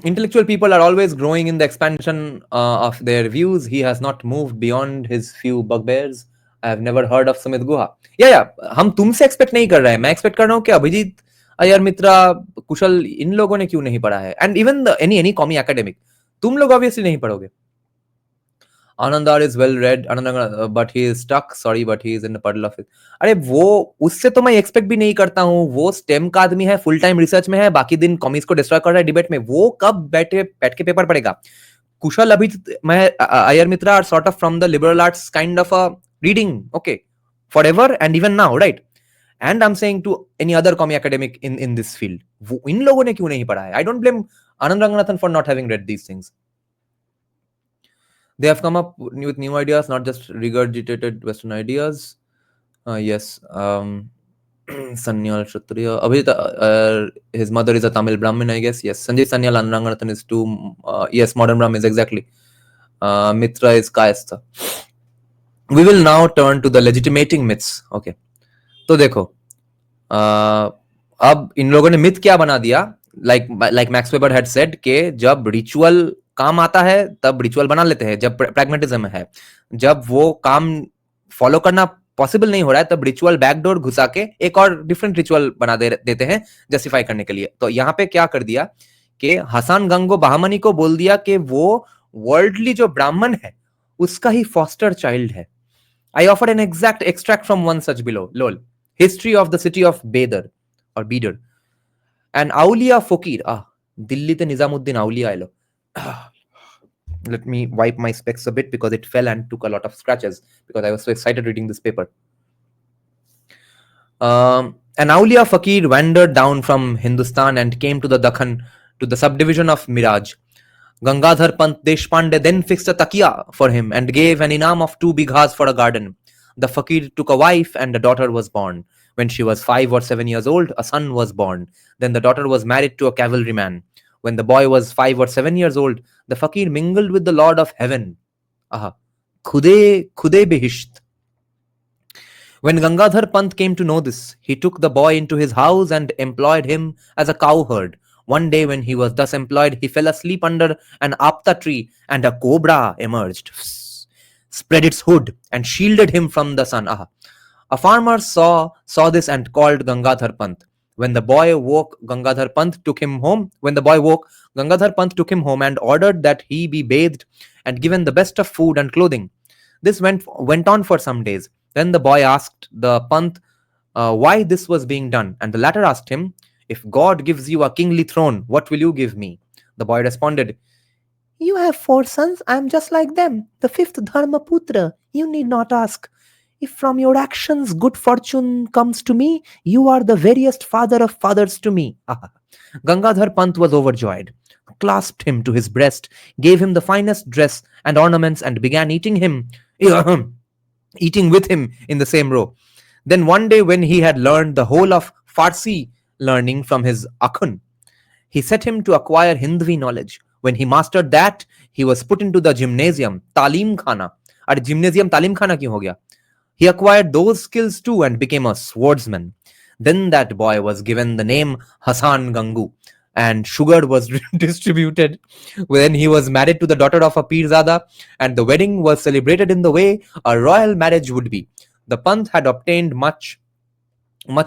Intellectual people are always growing in the expansion of their views. He has not moved beyond his few bugbears. I have never heard of Sumit Guha. Yeah, हम तुमसे expect नहीं कर रहे हैं, मैं expect कर रहा हूँ कि अभिजीत, अय्यर मित्रा, कुशल, इन लोगों ने क्यों नहीं पढ़ा है. And even any commie academic, तुम लोग ऑब्वियसली नहीं पढ़ोगे. Anandar is well read, but he is stuck, sorry but he is in the puddle of it. अरे वो उससे तो मैं एक्सपेक्ट भी नहीं करता हूँ. वो स्टेम का आदमी है, फुल टाइम रिसर्च में है, बाकी दिन कॉमिक्स को डिस्ट्रॉय कर रहा है डिबेट में. वो कब बैठ के पेपर पढ़ेगा. कुशल, अभी मैं, Iyer Mitra are sort of from the liberal arts kind of a reading, okay, forever and even now, right. And I am saying to any other commie academic in this field, वो इन लोगों ने क्यों नहीं पढ़ा है. I don't blame Anand Ranganathan for not having read these things. They have come up with new ideas, not just regurgitated Western ideas. Yes. Sanyal Kshatriya. His mother is a Tamil Brahmin, I guess. Yes. Sanjay Sanyal, Anand Ranganathan is two. Yes, modern Brahmins, exactly. Mitra is Kayastha. We will now turn to the legitimating myths. Okay. तो देखो, अब इन लोगों ने myth क्या बना दिया. like Max Weber had said कि जब रिचुअल काम आता है तब रिचुअल बना लेते हैं. जब प्रैग्मेटिज्म है, जब वो काम फॉलो करना पॉसिबल नहीं हो रहा है तब रिचुअल बैकडोर घुसा के एक और डिफरेंट रिचुअल बना देते हैं जस्टिफाई करने के लिए. तो यहाँ पे क्या कर दिया कि हसन गंगो बहामनी को बोल दिया कि वो वर्ल्डली जो ब्राह्मण है उसका ही फॉस्टर चाइल्ड है. I offer an exact extract from one such below. Lol, history of the city of बेदर और bidder. And Auliya Fakir. Delhi te Nizamuddin Auliya ailo. Let me wipe my specs a bit because it fell and took a lot of scratches because I was so excited reading this paper. An Auliya Fakir wandered down from Hindustan and came to the Dakhan to the subdivision of Miraj. Gangadhar Pant Deshpande then fixed a takiya for him and gave an inam of 2 bighas for a garden. The Fakir took a wife and a daughter was born. When she was 5 or 7 years old, a son was born. Then the daughter was married to a cavalryman. When the boy was 5 or 7 years old, the fakir mingled with the Lord of Heaven. Aha. Khude behisht. When Gangadhar Pant came to know this, he took the boy into his house and employed him as a cowherd. One day, when he was thus employed, he fell asleep under an apta tree, and a cobra emerged, spread its hood, and shielded him from the sun. Aha. A farmer saw this and called Gangadhar Pant. When the boy woke, Gangadhar Pant took him home. When the boy woke, Gangadhar Pant took him home and ordered that he be bathed and given the best of food and clothing. This went on for some days. Then the boy asked the Pant why this was being done, and the latter asked him, "If God gives you a kingly throne, what will you give me?" The boy responded, "You have 4 sons, I am just like them, the 5th Dharma Putra. You need not ask. If from your actions good fortune comes to me, you are the veriest father of fathers to me." Gangadhar Pant was overjoyed, clasped him to his breast, gave him the finest dress and ornaments, and began eating with him in the same row. Then one day, when he had learned the whole of Farsi learning from his Akhun, he set him to acquire Hindvi knowledge. When he mastered that, he was put into the gymnasium, Talim Khana. At gymnasium Talim Khana kyun ho gaya? He acquired those skills too and became a swordsman. Then that boy was given the name Hassan Gangu, and sugar was distributed. When he was married to the daughter of a Pirzada, and the wedding was celebrated in the way a royal marriage would be. The Pant had obtained much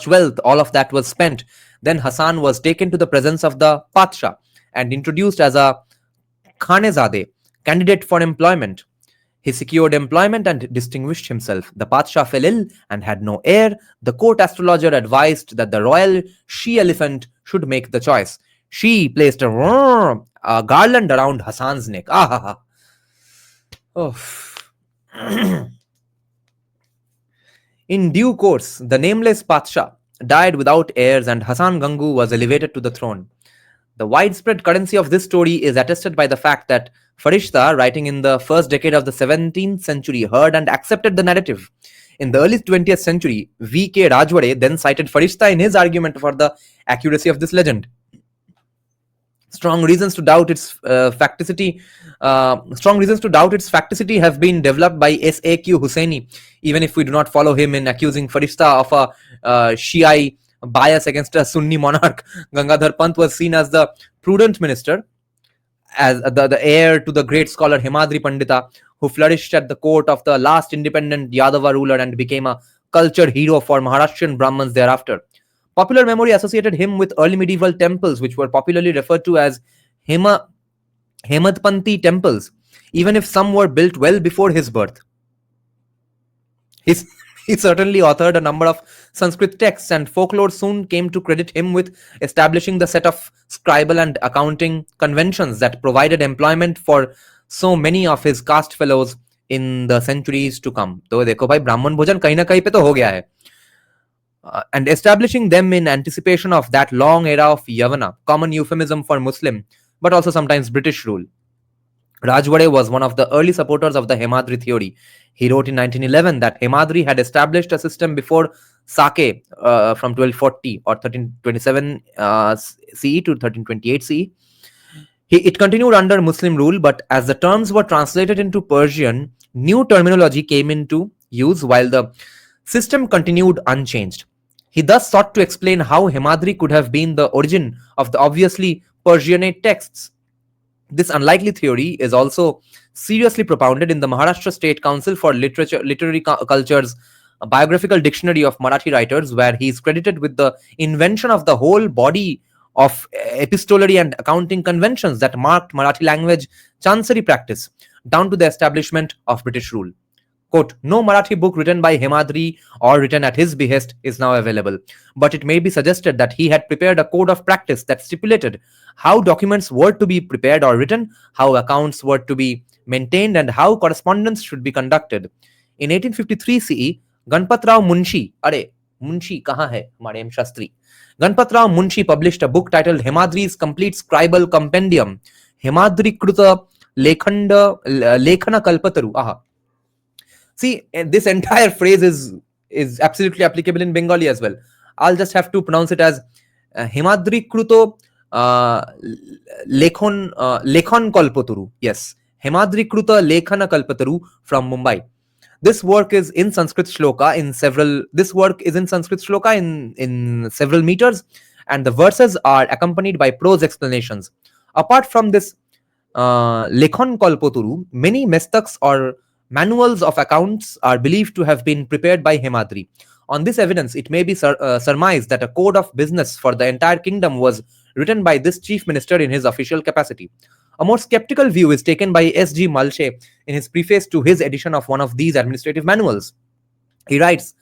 wealth. All of that was spent. Then Hassan was taken to the presence of the Patsha and introduced as a Khanezade, candidate for employment. He secured employment and distinguished himself. The Patsha fell ill and had no heir. The court astrologer advised that the royal she-elephant should make the choice. She placed a garland around Hassan's neck. Oh. In due course, the nameless Patsha died without heirs, and Hassan Gangu was elevated to the throne. The widespread currency of this story is attested by the fact that Farishta, writing in the first decade of the 17th century, heard and accepted the narrative. In the early 20th century, V.K. Rajwade then cited Farishta in his argument for the accuracy of this legend. Strong reasons to doubt its facticity have been developed by S.A.Q. Hussaini, even if we do not follow him in accusing Farishta of a Shiite bias against a Sunni monarch. Gangadhar Pant was seen as the prudent minister, as the heir to the great scholar Himadri Pandita, who flourished at the court of the last independent Yadava ruler and became a cultured hero for Maharashtrian Brahmins thereafter. Popular memory associated him with early medieval temples, which were popularly referred to as Hemadpanti temples, even if some were built well before his birth. He certainly authored a number of Sanskrit texts, and folklore soon came to credit him with establishing the set of scribal and accounting conventions that provided employment for so many of his caste fellows in the centuries to come. तो देखो भाई, ब्राह्मण भोजन कहीं ना कहीं पे तो हो गया है. And establishing them in anticipation of that long era of Yavana, common euphemism for Muslim, but also sometimes British rule. Rajwade was one of the early supporters of the Hemadri theory. He wrote in 1911 that Hemadri had established a system before Sake from 1240 or 1327 CE to 1328 CE. It continued under Muslim rule, but as the terms were translated into Persian, new terminology came into use while the system continued unchanged. He thus sought to explain how Hemadri could have been the origin of the obviously Persianate texts. This unlikely theory is also seriously propounded in the Maharashtra State Council for Literary Culture's biographical dictionary of Marathi writers, where he is credited with the invention of the whole body of epistolary and accounting conventions that marked Marathi language chancery practice, down to the establishment of British rule. Quote, no Marathi book written by Hemadri or written at his behest is now available, but it may be suggested that he had prepared a code of practice that stipulated how documents were to be prepared or written, how accounts were to be maintained, and how correspondence should be conducted. In 1853 CE, Ganpatrao Munshi, Munshi kahan hai? Hamare M. Shastri. Ganpatrao Munshi published a book titled Hemadri's Complete Scribal Compendium, Hemadri Kruta Lekhana Kalpataru. See, this entire phrase is is absolutely applicable in Bengali as well. I'll just have to pronounce it as Hemadrikruto Lekhon Kalpataru. Yes, Hemadrikruta Lekhana Kalpataru from Mumbai. This work is in Sanskrit shloka in several. This work is in Sanskrit shloka in several meters, and the verses are accompanied by prose explanations. Apart from this Lekhon Kalpataru, many mestaks or manuals of accounts are believed to have been prepared by Hemadri. On this evidence, it may be surmised that a code of business for the entire kingdom was written by this chief minister in his official capacity. A more skeptical view is taken by S.G. Malshe in his preface to his edition of one of these administrative manuals. He writes,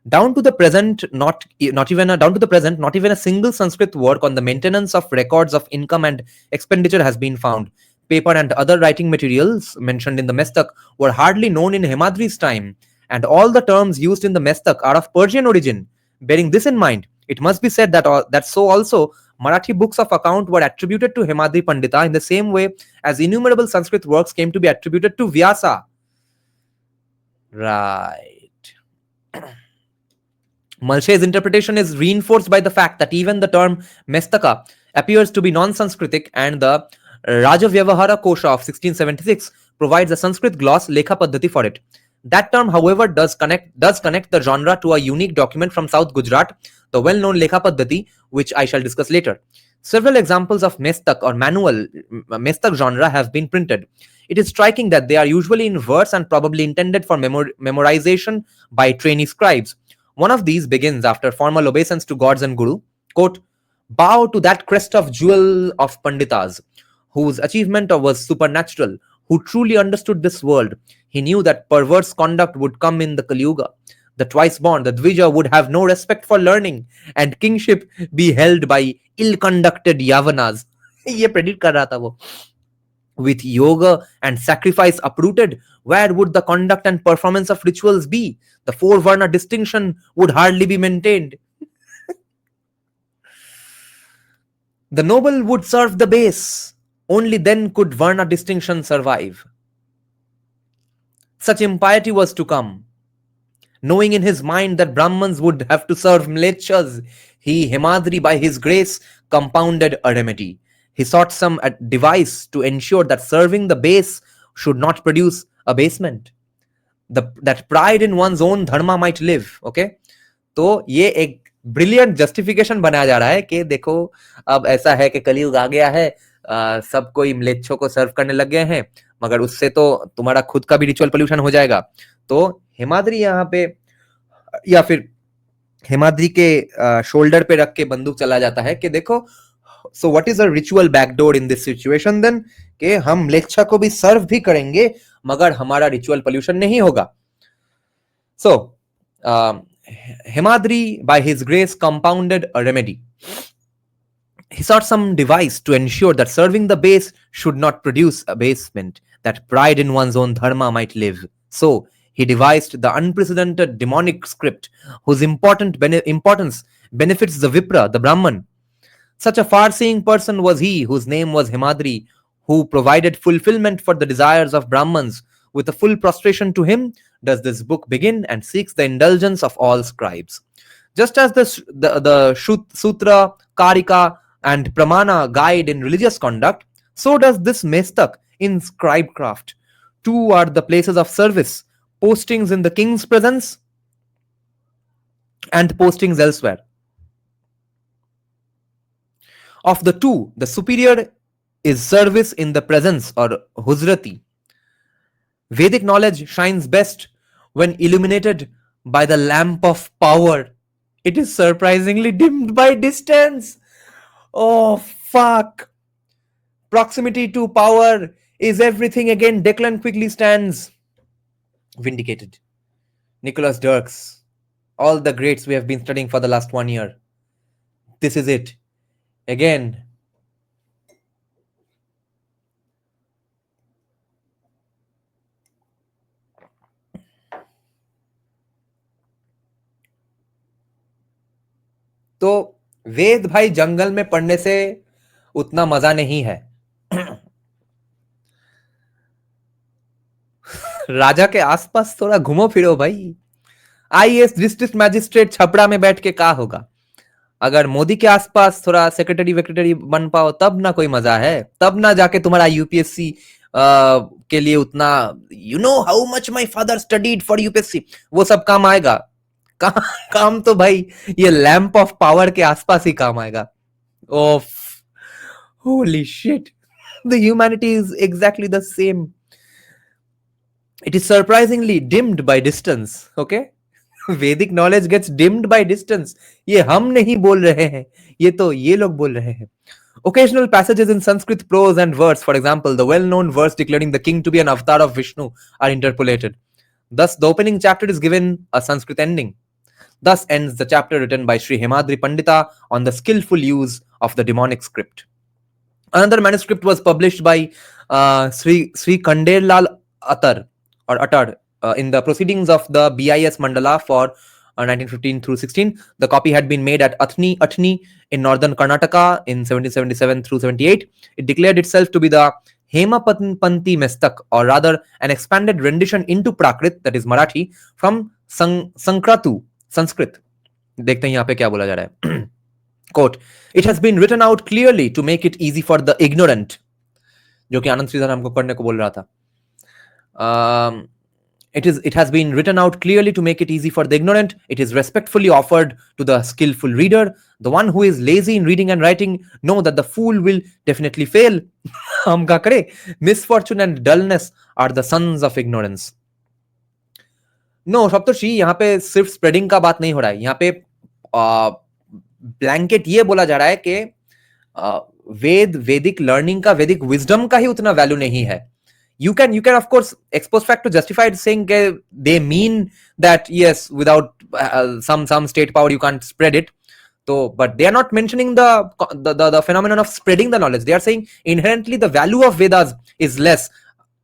down to the present, not even a single Sanskrit work on the maintenance of records of income and expenditure has been found. Paper and other writing materials mentioned in the Mestak were hardly known in Hemadri's time, and all the terms used in the Mestak are of Persian origin. Bearing this in mind, it must be said that so also Marathi books of account were attributed to Hemadri Pandita in the same way as innumerable Sanskrit works came to be attributed to Vyasa. Right. Malshe's interpretation is reinforced by the fact that even the term Mestaka appears to be non-Sanskritic, and the Rajavyavahara Kosha of 1676 provides a Sanskrit gloss Lekha Paddhati for it. That term, however, does connect the genre to a unique document from South Gujarat, the well-known Lekha Paddhati, which I shall discuss later. Several examples of Mestak or manual Mestak genre have been printed. It is striking that they are usually in verse and probably intended for memorization by trainee scribes. One of these begins after formal obeisance to gods and guru, quote, bow to that crest of jewel of Panditas, whose achievement was supernatural, who truly understood this world. He knew that perverse conduct would come in the Kali Yuga. The twice born, the Dvija, would have no respect for learning, and kingship be held by ill-conducted Yavanas. ये predict कर रहा था वो. With yoga and sacrifice uprooted, where would the conduct and performance of rituals be? The four Varna distinction would hardly be maintained. The noble would serve the base. Only then could Varna distinction survive. Such impiety was to come. Knowing in his mind that Brahmans would have to serve mlechas, he, Hemadri, by his grace, compounded a remedy. He sought some device to ensure that serving the base should not produce abasement. That pride in one's own dharma might live. Okay? तो ये एक brilliant justification बनाया जा रहा है कि देखो अब ऐसा है कि कलयुग आ गया है, सब कोई म्लेच्छों को सर्व करने लग गए हैं, मगर उससे तो तुम्हारा खुद का भी रिचुअल पोल्यूशन हो जाएगा. तो हेमाद्री यहाँ पे या फिर हेमाद्री के शोल्डर पे रख के बंदूक चला जाता है कि देखो, so what is a ritual backdoor in this situation then, कि हम म्लेच्छा को भी सर्व भी करेंगे मगर हमारा रिचुअल पोल्यूशन नहीं होगा. सो Hemadri, by his grace, compounded a remedy. He sought some device to ensure that serving the base should not produce abasement, that pride in one's own dharma might live. So, he devised the unprecedented demonic script, whose importance benefits the Vipra, the Brahman. Such a far-seeing person was he, whose name was Hemadri, who provided fulfillment for the desires of Brahmans. With a full prostration to him does this book begin, and seeks the indulgence of all scribes. Just as the Sutra, Karika, and Pramana guide in religious conduct, so does this Mestak in scribecraft. Two are the places of service, postings in the king's presence and postings elsewhere. Of the two, the superior is service in the presence, or Huzrati. Vedic knowledge shines best when illuminated by the lamp of power. It is surprisingly dimmed by distance. Oh, fuck. Proximity to power is everything again. Declan quickly stands. Vindicated. Nicholas Dirks. All the greats we have been studying for the last 1 year. This is it. Again. तो वेद भाई जंगल में पढ़ने से उतना मजा नहीं है. राजा के आसपास थोड़ा घूमो फिरो भाई. आईएएस डिस्ट्रिक्ट मैजिस्ट्रेट छपरा में बैठ के क्या होगा? अगर मोदी के आसपास थोड़ा सेक्रेटरी वेक्रेटरी बन पाओ तब ना कोई मजा है, तब ना जाके तुम्हारा यूपीएससी के लिए उतना you know how much my father studied for UPSC, वो सब काम आएगा। काम तो भाई ये लैंप ऑफ पावर के आसपास ही काम आएगा। Oof, holy shit, the humanity is exactly the same. It is surprisingly dimmed by distance. Okay, Vedic knowledge gets dimmed by distance. ये हम नहीं बोल रहे हैं, ये तो ये लोग बोल रहे हैं। Occasional passages in Sanskrit prose and verse, for example, the well-known verse declaring the king to be an avatar of Vishnu, are interpolated. Thus, the opening chapter is given a Sanskrit ending. Thus ends the chapter written by Sri Hemadri Pandita on the skillful use of the demonic script. Another manuscript was published by Sri Kanderlal Attar in the proceedings of the BIS Mandala for 1915 through 16. The copy had been made at Athni in northern Karnataka in 1777 through 78. It declared itself to be the Hemapanti Mestak, or rather an expanded rendition into Prakrit, that is Marathi, from Sankratu, Sanskrit. देखते हैं यहाँ पे क्या बोला जा रहा है। Quote, it has been written out clearly to make it easy for the ignorant, जो कि आनंद श्रीधर हमको पढ़ने को बोल रहा था। It has been written out clearly to make it easy for the ignorant. It is respectfully offered to the skillful reader. The one who is lazy in reading and writing know that the fool will definitely fail. हम क्या करें? Misfortune and dullness are the sons of ignorance. No, सप्तर्षि, यहाँ पे सिर्फ spreading का बात नहीं हो रहा है। यहाँ पे ब्लैंकेट ये बोला जा रहा है कि वैदिक लर्निंग का, वैदिक विजडम का ही उतना वैल्यू नहीं है। You can of course expose fact to justify it, saying they mean that yes, without some state power you can't spread it. So, but they are not mentioning the phenomenon of spreading the knowledge. They are saying inherently the value of Vedas is less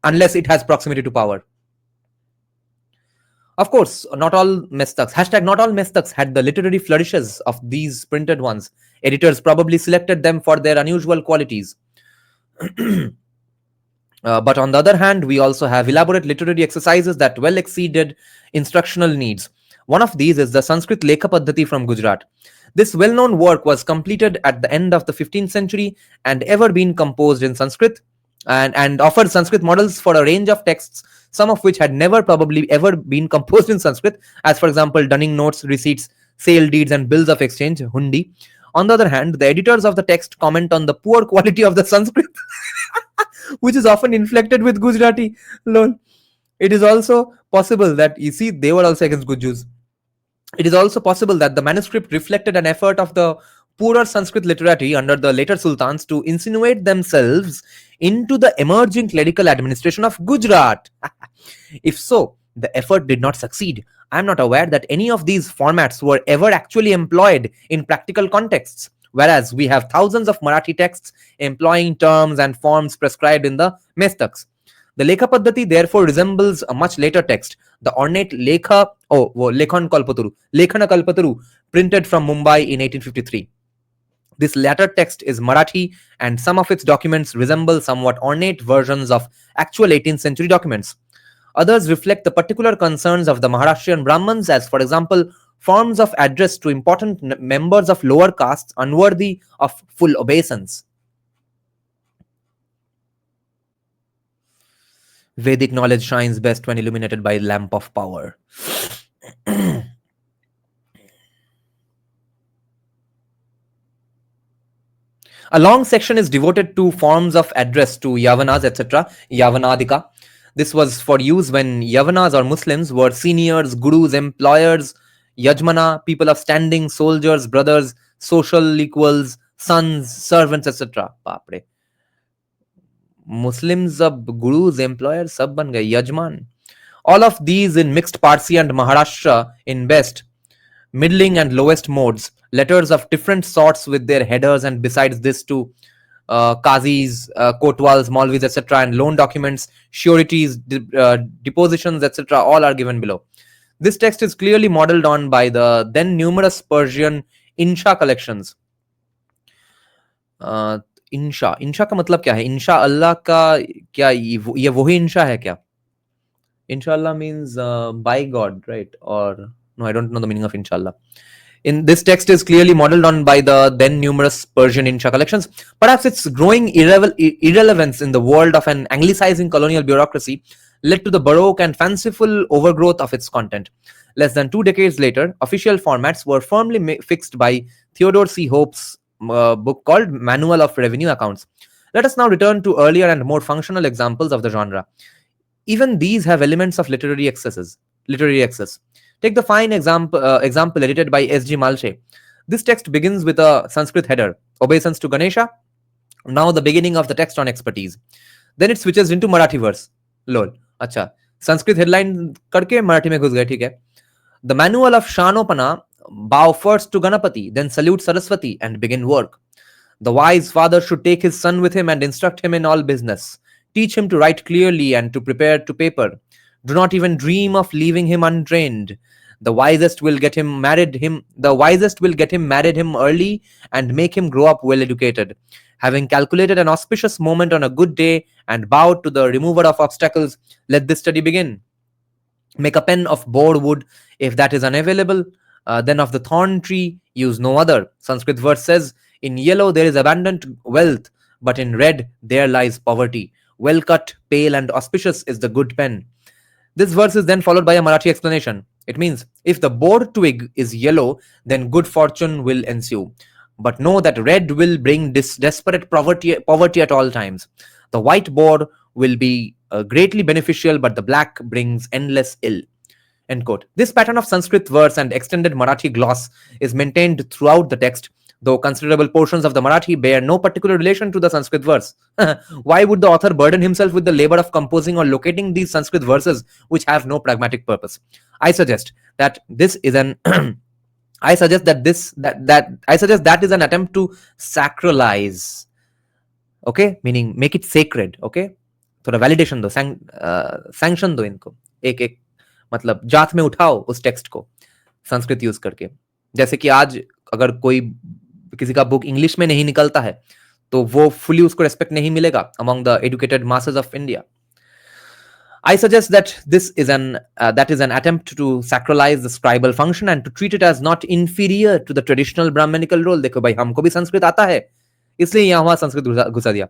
unless it has proximity to power. Of course, not all mestaks, #not all mestaks had the literary flourishes of these printed ones. Editors probably selected them for their unusual qualities. But on the other hand, we also have elaborate literary exercises that well exceeded instructional needs. One of these is the Sanskrit Lekha Paddhati from Gujarat. This well-known work was completed at the end of the 15th century and ever been composed in Sanskrit, and offered Sanskrit models for a range of texts, some of which had never probably ever been composed in Sanskrit, as for example, dunning notes, receipts, sale deeds, and bills of exchange, hundi. On the other hand, the editors of the text comment on the poor quality of the Sanskrit, which is often inflected with Gujarati. Lol. It is also possible that, you see, they were also against good Jews. It is also possible that the manuscript reflected an effort of the poorer Sanskrit literati under the later sultans to insinuate themselves into the emerging clerical administration of Gujarat. If so, the effort did not succeed. I am not aware that any of these formats were ever actually employed in practical contexts, whereas we have thousands of Marathi texts employing terms and forms prescribed in the Mestaks. The Lekha Paddhati therefore resembles a much later text, the ornate Lekhana Kalpataru, printed from Mumbai in 1853. This latter text is Marathi, and some of its documents resemble somewhat ornate versions of actual 18th century documents. Others reflect the particular concerns of the Maharashtrian Brahmins, as for example, forms of address to important members of lower castes unworthy of full obeisance. Vedic knowledge shines best when illuminated by lamp of power. A long section is devoted to forms of address to Yavanas, etc., Yavanadika. This was for use when Yavanas or Muslims were seniors, gurus, employers, Yajmana, people of standing, soldiers, brothers, social equals, sons, servants, etc. Baapre. Muslims ab gurus, employers, sab ban gaye, Yajman. All of these in mixed Parsi and Maharashtra in best, middling and lowest modes, letters of different sorts with their headers, and besides this to Qazis, Kotwals, Maulvis, etc., and loan documents, sureties, depositions, etc., all are given below. This text is clearly modeled on by the then numerous Persian Insha collections. इंशा का मतलब क्या है? इंशा अल्लाह का क्या ये वही इंशा है क्या? इंशाअल्लाह मीन्स बाय गॉड, राइट? और No, I don't know the meaning of inshallah. In this text is clearly modeled on by the then numerous Persian Insha collections. Perhaps its growing irrelevance in the world of an anglicizing colonial bureaucracy led to the baroque and fanciful overgrowth of its content. Less than 2 decades later, official formats were firmly fixed by Theodore C. Hope's book called Manual of Revenue Accounts. Let us now return to earlier and more functional examples of the genre. Even these have elements of literary excess. Take the fine example edited by S.G. Malche. This text begins with a Sanskrit header, obeisance to Ganesha, now the beginning of the text on expertise. Then it switches into Marathi verse. Lol. अच्छा, Sanskrit headline करके मराठी में घुस गए, ठीक है. The manual of Shanopana, bow first to Ganapati, then salute Saraswati and begin work. The wise father should take his son with him and instruct him in all business. Teach him to write clearly and to prepare to paper. Do not even dream of leaving him untrained. The wisest will get him married him early and make him grow up well educated. Having calculated an auspicious moment on a good day and bowed to the remover of obstacles, let this study begin. Make a pen of board wood if that is unavailable. Then of the thorn tree, use no other. Sanskrit verse says, in yellow there is abundant wealth, but in red there lies poverty. Well cut, pale and auspicious is the good pen. This verse is then followed by a Marathi explanation. It means, if the board twig is yellow, then good fortune will ensue. But know that red will bring desperate poverty at all times. The white board will be greatly beneficial, but the black brings endless ill. End quote. This pattern of Sanskrit verse and extended Marathi gloss is maintained throughout the text, though considerable portions of the Marathi bear no particular relation to the Sanskrit verse. Why would the author burden himself with the labor of composing or locating these Sanskrit verses which have no pragmatic purpose? I suggest that this is an that is an attempt to sacralize, okay, meaning make it sacred, okay. थोड़ा validation दो, sanction दो इनको, एक एक मतलब जात में उठाओ उस टेक्स्ट को संस्कृत यूज करके. जैसे कि आज अगर कोई किसी का बुक इंग्लिश में नहीं निकलता है तो वो फुली उसको रेस्पेक्ट नहीं मिलेगा among the educated masses of India. I suggest that this is an attempt to sacralize the scribal function and to treat it as not inferior to the traditional Brahmanical role. देखो भाई, हमको भी संस्कृत आता है, इसलिए यहाँ वहाँ संस्कृत घुसा दिया,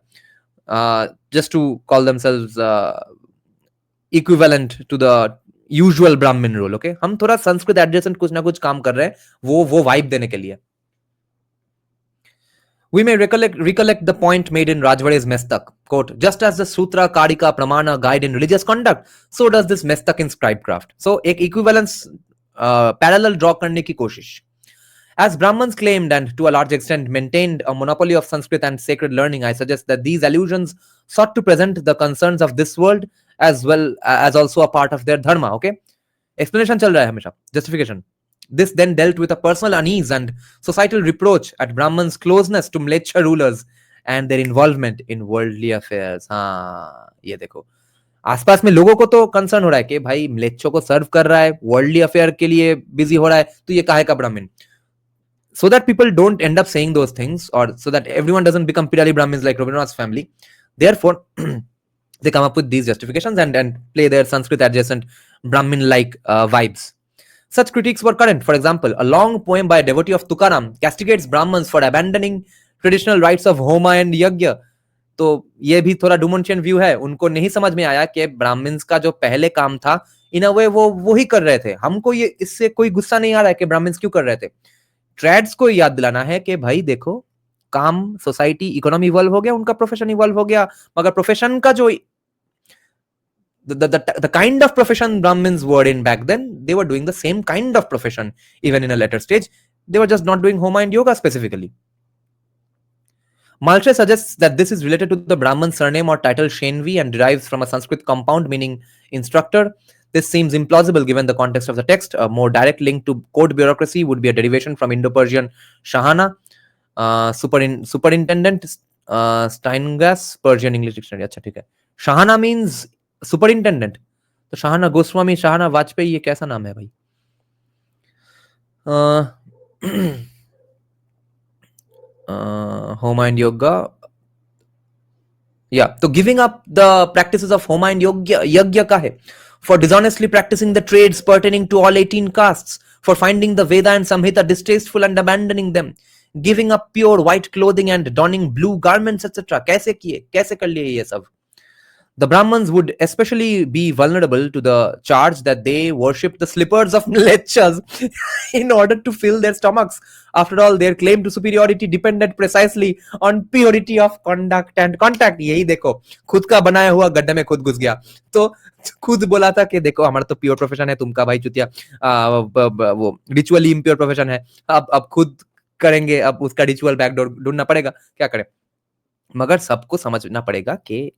just to call themselves equivalent to the usual Brahmin role. Okay, हम थोड़ा संस्कृत adjacent कुछ ना कुछ काम कर रहे हैं, वो vibe देने के लिए. We may recollect the point made in Rajvade's Mestak. Quote, just as the Sutra, Karika, Pramana guide in religious conduct, so does this Mestak in scribecraft. So, एक equivalence parallel draw करने की कोशिश. As Brahmins claimed and to a large extent maintained a monopoly of Sanskrit and sacred learning, I suggest that these allusions sought to present the concerns of this world as well as also a part of their dharma. Okay, explanation चल रहा है हमेशा, justification. This then dealt with a personal unease and societal reproach at Brahmins' closeness to Mleccha rulers and their involvement in worldly affairs. हाँ, ये देखो, आसपास में लोगों को तो कंसर्न हो रहा है कि भाई म्लेच्छों को सर्व कर रहा है, वर्ल्डली अफेयर के लिए बिजी हो रहा है, तो ये काहे का ब्राह्मण? So that people don't end up saying those things, or so that everyone doesn't become Pirali Brahmins like Rabindranath's family. Therefore, they come up with these justifications and play their Sanskrit adjacent Brahmin-like vibes. Such critiques were current. For example, a long poem by a devotee of Tukaram castigates Brahmins for abandoning traditional rites of Homa and Yajna. तो ये भी थोड़ा डुमोंशियन view है. उनको नहीं समझ में आया कि ब्राह्मण्स का जो पहले काम था, इन अ वे वो ही कर रहे थे. हमको ये इससे कोई गुस्सा नहीं आ रहा है कि ब्राह्मण्स क्यों कर रहे थे. ट्रेड्स को याद दिलाना है कि भाई देखो, काम, सोसाइटी, इकोनॉमी इवॉल्व हो गया, उनका प्रोफेशन इवॉल्व हो गया, मगर प्रोफेशन का जो the kind of profession Brahmins were in back then, they were doing the same kind of profession even in a later stage. They were just not doing Homa and Yoga specifically. Malche suggests that this is related to the Brahmin surname or title Shenvi and derives from a Sanskrit compound meaning instructor. This seems implausible given the context of the text. A more direct link to court bureaucracy would be a derivation from Indo-Persian Shahana, superintendent, Steingas, Persian English Dictionary. अच्छा ठीक है. Shahana means superintendent. तो शाहना गोस्वामी, शाहना वाजपेयी, ये कैसा नाम है भाई? Homa and Yoga. Yeah, so giving up the practices of Homa and Yajna का है. For dishonestly practicing the trades pertaining to all 18 castes, for finding the Veda and Samhita distasteful and abandoning them, giving up pure white clothing and donning blue garments, etc. कैसे किए, कैसे कर लिए ये सब? The Brahmins would especially be vulnerable to the charge that they worship the slippers of mlechas in order to fill their stomachs. After all, their claim to superiority depended precisely on purity of conduct and contact. यही देखो, खुद का बनाया हुआ गड्ढे में खुद घुस गया, तो खुद बोला था कि देखो हमारा तो प्योर प्रोफेशन है, तुमका भाई चुतिया वो रिचुअली इम्प्योर प्रोफेशन है, अब खुद करेंगे, अब उसका रिचुअल बैकडोर ढूंढना पड़ेगा, क्या करें? मगर सबको समझना पड़ेगा कि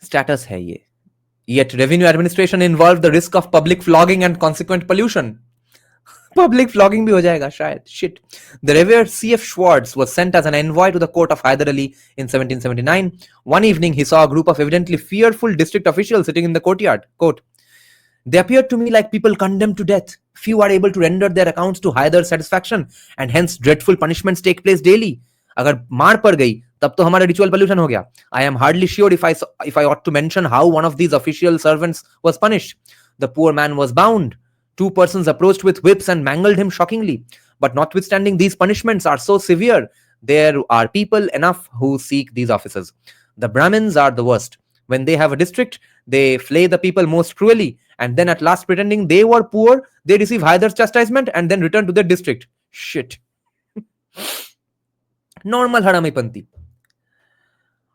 स्टेटस है ये. Yet revenue administration involved the risk of public flogging and consequent pollution. Public flogging भी हो जाएगा शायद. Shit. The revered C.F. Schwartz was sent as an envoy to the court of Hyder Ali in 1779. One evening, he saw a group of evidently fearful district officials sitting in the courtyard. Quote, "They appeared to me like people condemned to death. Few are able to render their accounts to Hyder's satisfaction, and hence dreadful punishments take place daily." अगर मार पड़ गई तब तो हमारा ritual pollution हो गया. I am hardly sure if I ought to mention how one of these official servants was punished. The poor man was bound. 2 persons approached with whips and mangled him shockingly. But notwithstanding these punishments are so severe, there are people enough who seek these offices. The Brahmins are the worst. When they have a district, they flay the people most cruelly, and then at last, pretending they were poor, they receive Hyder's chastisement and then return to their district. Shit. Normal Haramipanti.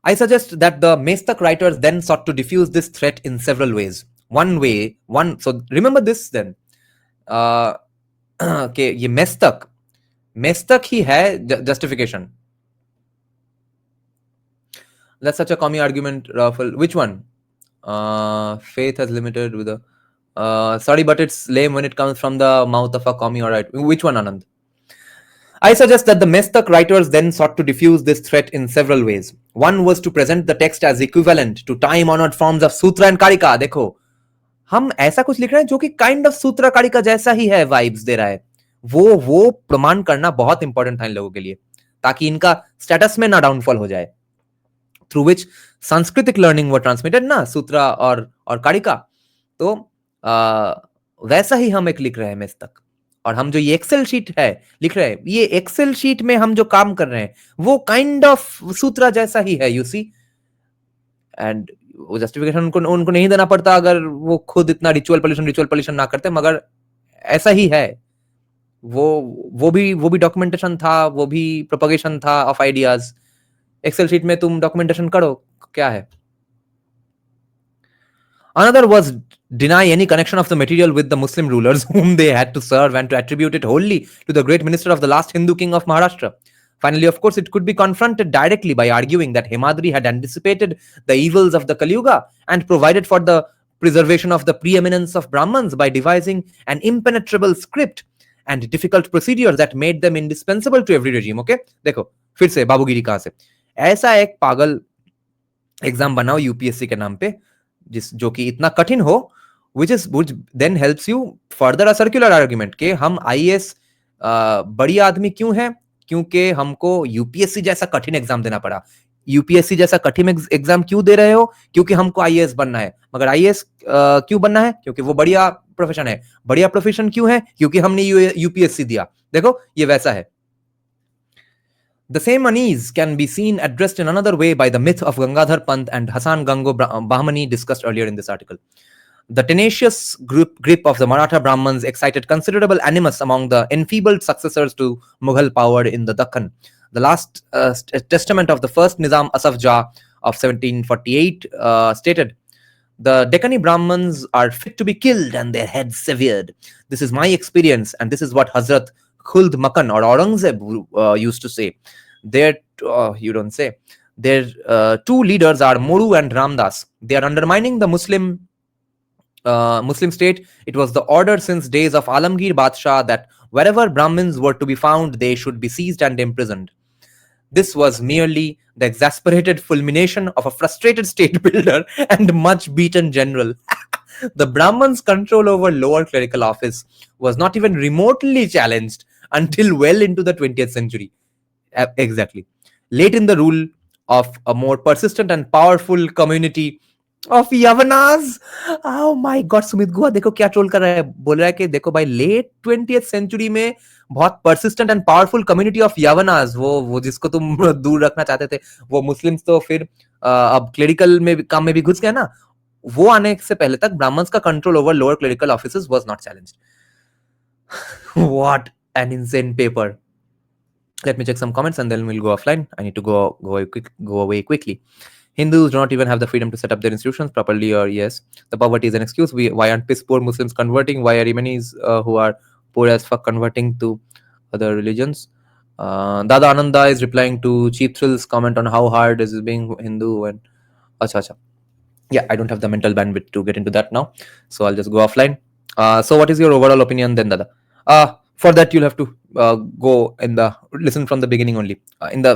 I suggest that the Mestak writers then sought to diffuse this threat in several ways. So remember this then. Okay, ये Mestak ही है justification. That's such a commie argument, Rafal. Which one? Faith has limited with a... sorry, but it's lame when it comes from the mouth of a commie, alright. Which one, Anand? I suggest that the Mestak writers then sought to diffuse this threat in several ways. One was to present the text as equivalent to time-honored forms of Sutra and Karika. देखो, हम ऐसा कुछ लिख रहे हैं जो कि kind of Sutra Karika जैसा ही है, vibes दे रहा है. वो प्रमाण करना बहुत इंपॉर्टेंट था इन लोगों के लिए, ताकि इनका स्टेटस में ना डाउनफॉल हो जाए. Through which सांस्कृतिक लर्निंग वो ट्रांसमिटेड ना, सूत्रा और कारिका. तो वैसा ही हम एक लिख रहे हैं मेस्तक. और हम जो ये एक्सेल शीट है लिख रहे हैं, ये एक्सेल शीट में हम जो काम कर रहे हैं वो काइंड ऑफ सूत्रा जैसा ही है, यू सी. एंड वो जस्टिफिकेशन उनको नहीं देना पड़ता अगर वो खुद इतना रिचुअल पोल्यूशन ना करते, मगर ऐसा ही है. वो भी डॉक्यूमेंटेशन था, वो भी प्रोपगेशन था ऑफ आइडियाज. एक्सेल शीट में तुम डॉक्यूमेंटेशन करो, क्या है? Another was deny any connection of the material with the Muslim rulers whom they had to serve and to attribute it wholly to the great minister of the last Hindu king of Maharashtra. Finally, of course, it could be confronted directly by arguing that Hemadri had anticipated the evils of the Kali Yuga and provided for the preservation of the preeminence of Brahmins by devising an impenetrable script and difficult procedures that made them indispensable to every regime. Okay? देखो, फिर से बाबूगिरी कहाँ से? ऐसा एक पागल exam बनाओ UPSC के नाम पे जो कि इतना कठिन हो, which then helps you further a circular argument कि हम आईएएस बड़ी आदमी क्यों है? क्योंकि हमको यूपीएससी जैसा कठिन एग्जाम देना पड़ा. यूपीएससी जैसा कठिन एग्जाम क्यों दे रहे हो? क्योंकि हमको आईएएस बनना है. मगर आईएएस क्यों बनना है? क्योंकि वो बढ़िया प्रोफेशन है. बढ़िया प्रोफेशन क्यों है? क्योंकि हमने यूपीएससी दिया. देखो ये वैसा है. The same unease can be seen addressed in another way by the myth of Gangadhar Pant and Hasan Gango Bahmani discussed earlier in this article. The tenacious grip of the Maratha Brahmins excited considerable animus among the enfeebled successors to Mughal power in the Dakhan. The last testament of the first Nizam Asaf Jah of 1748 stated, "The Deccani Brahmins are fit to be killed and their heads severed. This is my experience, and this is what Hazrat Khuld Makan or Aurangzeb used to say. You don't say. Their two leaders are Moru and Ramdas. They are undermining the Muslim state. It was the order since days of Alamgir Badshah that wherever Brahmins were to be found, they should be seized and imprisoned. This was merely the exasperated fulmination of a frustrated state builder and much beaten general." The Brahmins' control over lower clerical office was not even remotely challenged until well into the 20th century. Exactly. Late in the rule of a more persistent and powerful community of Yavanas. Oh my God, Sumit गुहा देखो क्या troll कर रहा है, बोल रहा है कि देखो भाई लेट 20th सेंचुरी में बहुत persistent and powerful community of Yavanas, वो जिसको तुम दूर रखना चाहते थे, वो मुस्लिम्स तो फिर अब क्लेरिकल में काम में भी घुस गया ना, वो आने से पहले तक ब्राह्मण्स का control over lower clerical offices was not challenged. What an insane paper. Let me check some comments and then we'll go offline. I need to go away quickly. Hindus do not even have the freedom to set up their institutions properly, or yes, the poverty is an excuse. Why aren't piss poor Muslims converting? Why are Yemenis who are poor as fuck converting to other religions? Dada Ananda is replying to Cheap Thrill's comment on how hard is being Hindu and acha. Yeah, I don't have the mental bandwidth to get into that now, so I'll just go offline. So what is your overall opinion then, Dada? For that you'll have to go in the listen from the beginning only.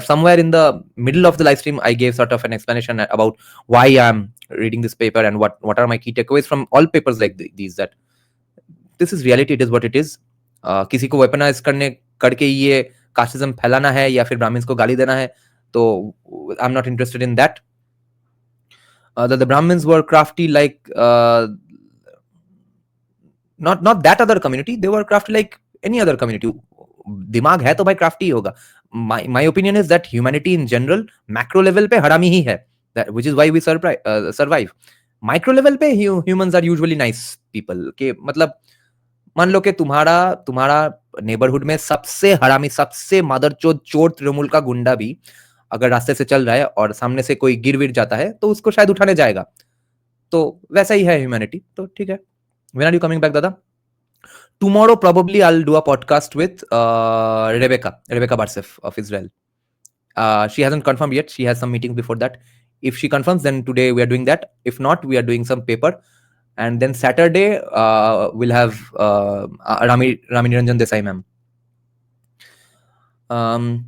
Somewhere in the middle of the live stream, I gave sort of an explanation about why I'm reading this paper and what are my key takeaways from all papers like these. That this is reality. It is what it is. किसी को weaponize करके ये casteism फैलाना है या फिर Brahmins को गाली देना है, तो I'm not interested in that. That the Brahmins were crafty like not that other community, they were crafty like any other community. दिमाग है तो भाई crafty होगा. My opinion is that humanity in general macro level पे हरामी ही है, which is why we survive. Micro level पे humans are usually nice people. के मतलब मान लो कि तुम्हारा नेबरहुड में सबसे हरामी, सबसे मादरचोद चोर तृणमूल का गुंडा भी अगर रास्ते से चल रहा है और सामने से कोई गिर जाता है तो उसको शायद उठाने जाएगा. तो वैसा ही है ह्यूमैनिटी. तो ठीक है. When are you coming back, Dada? Tomorrow probably I'll do a podcast with Rebecca Barsef of Israel. She hasn't confirmed yet. She has some meetings before that. If she confirms, then today we are doing that. If not, we are doing some paper. And then Saturday we'll have Rami Niranjan Desai ma'am.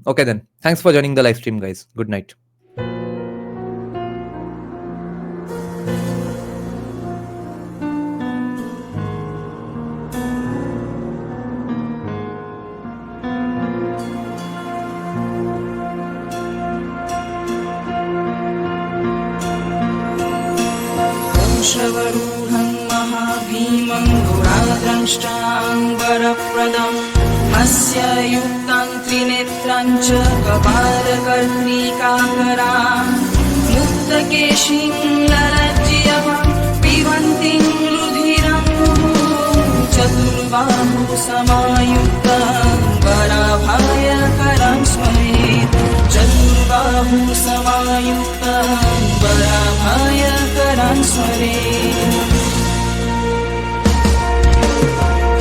Okay then. Thanks for joining the live stream, guys. Good night. श्रवरूढं महाभीमं गुणाद्रष्टाम्बरप्रदम् अस्य युक्तं त्रिनेत्रं च कपालकर्णिकाकरां मुक्तकेशिं ललज्जयः पिबन्तीं रुधिरं चतुर्बाहु समायुक्तं वराभयकरं स्मरेत्. चतुर्बाहु समायुक्तं वराभयकरं स्मरेत्.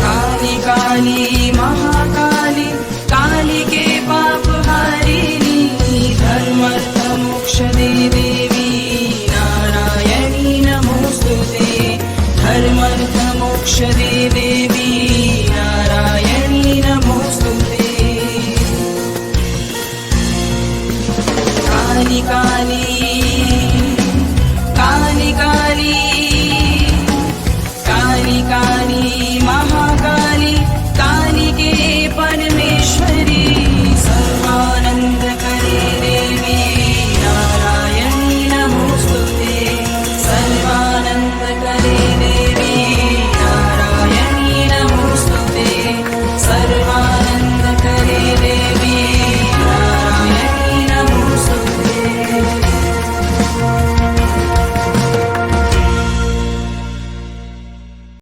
काली काली महाकाली कालिके पापहारिणी धर्मर्थमोक्षदे देवी नारायणी नमोस्तुते. धर्मर्थमोक्षदे देवी नारायणी नमोस्तुते. काली काली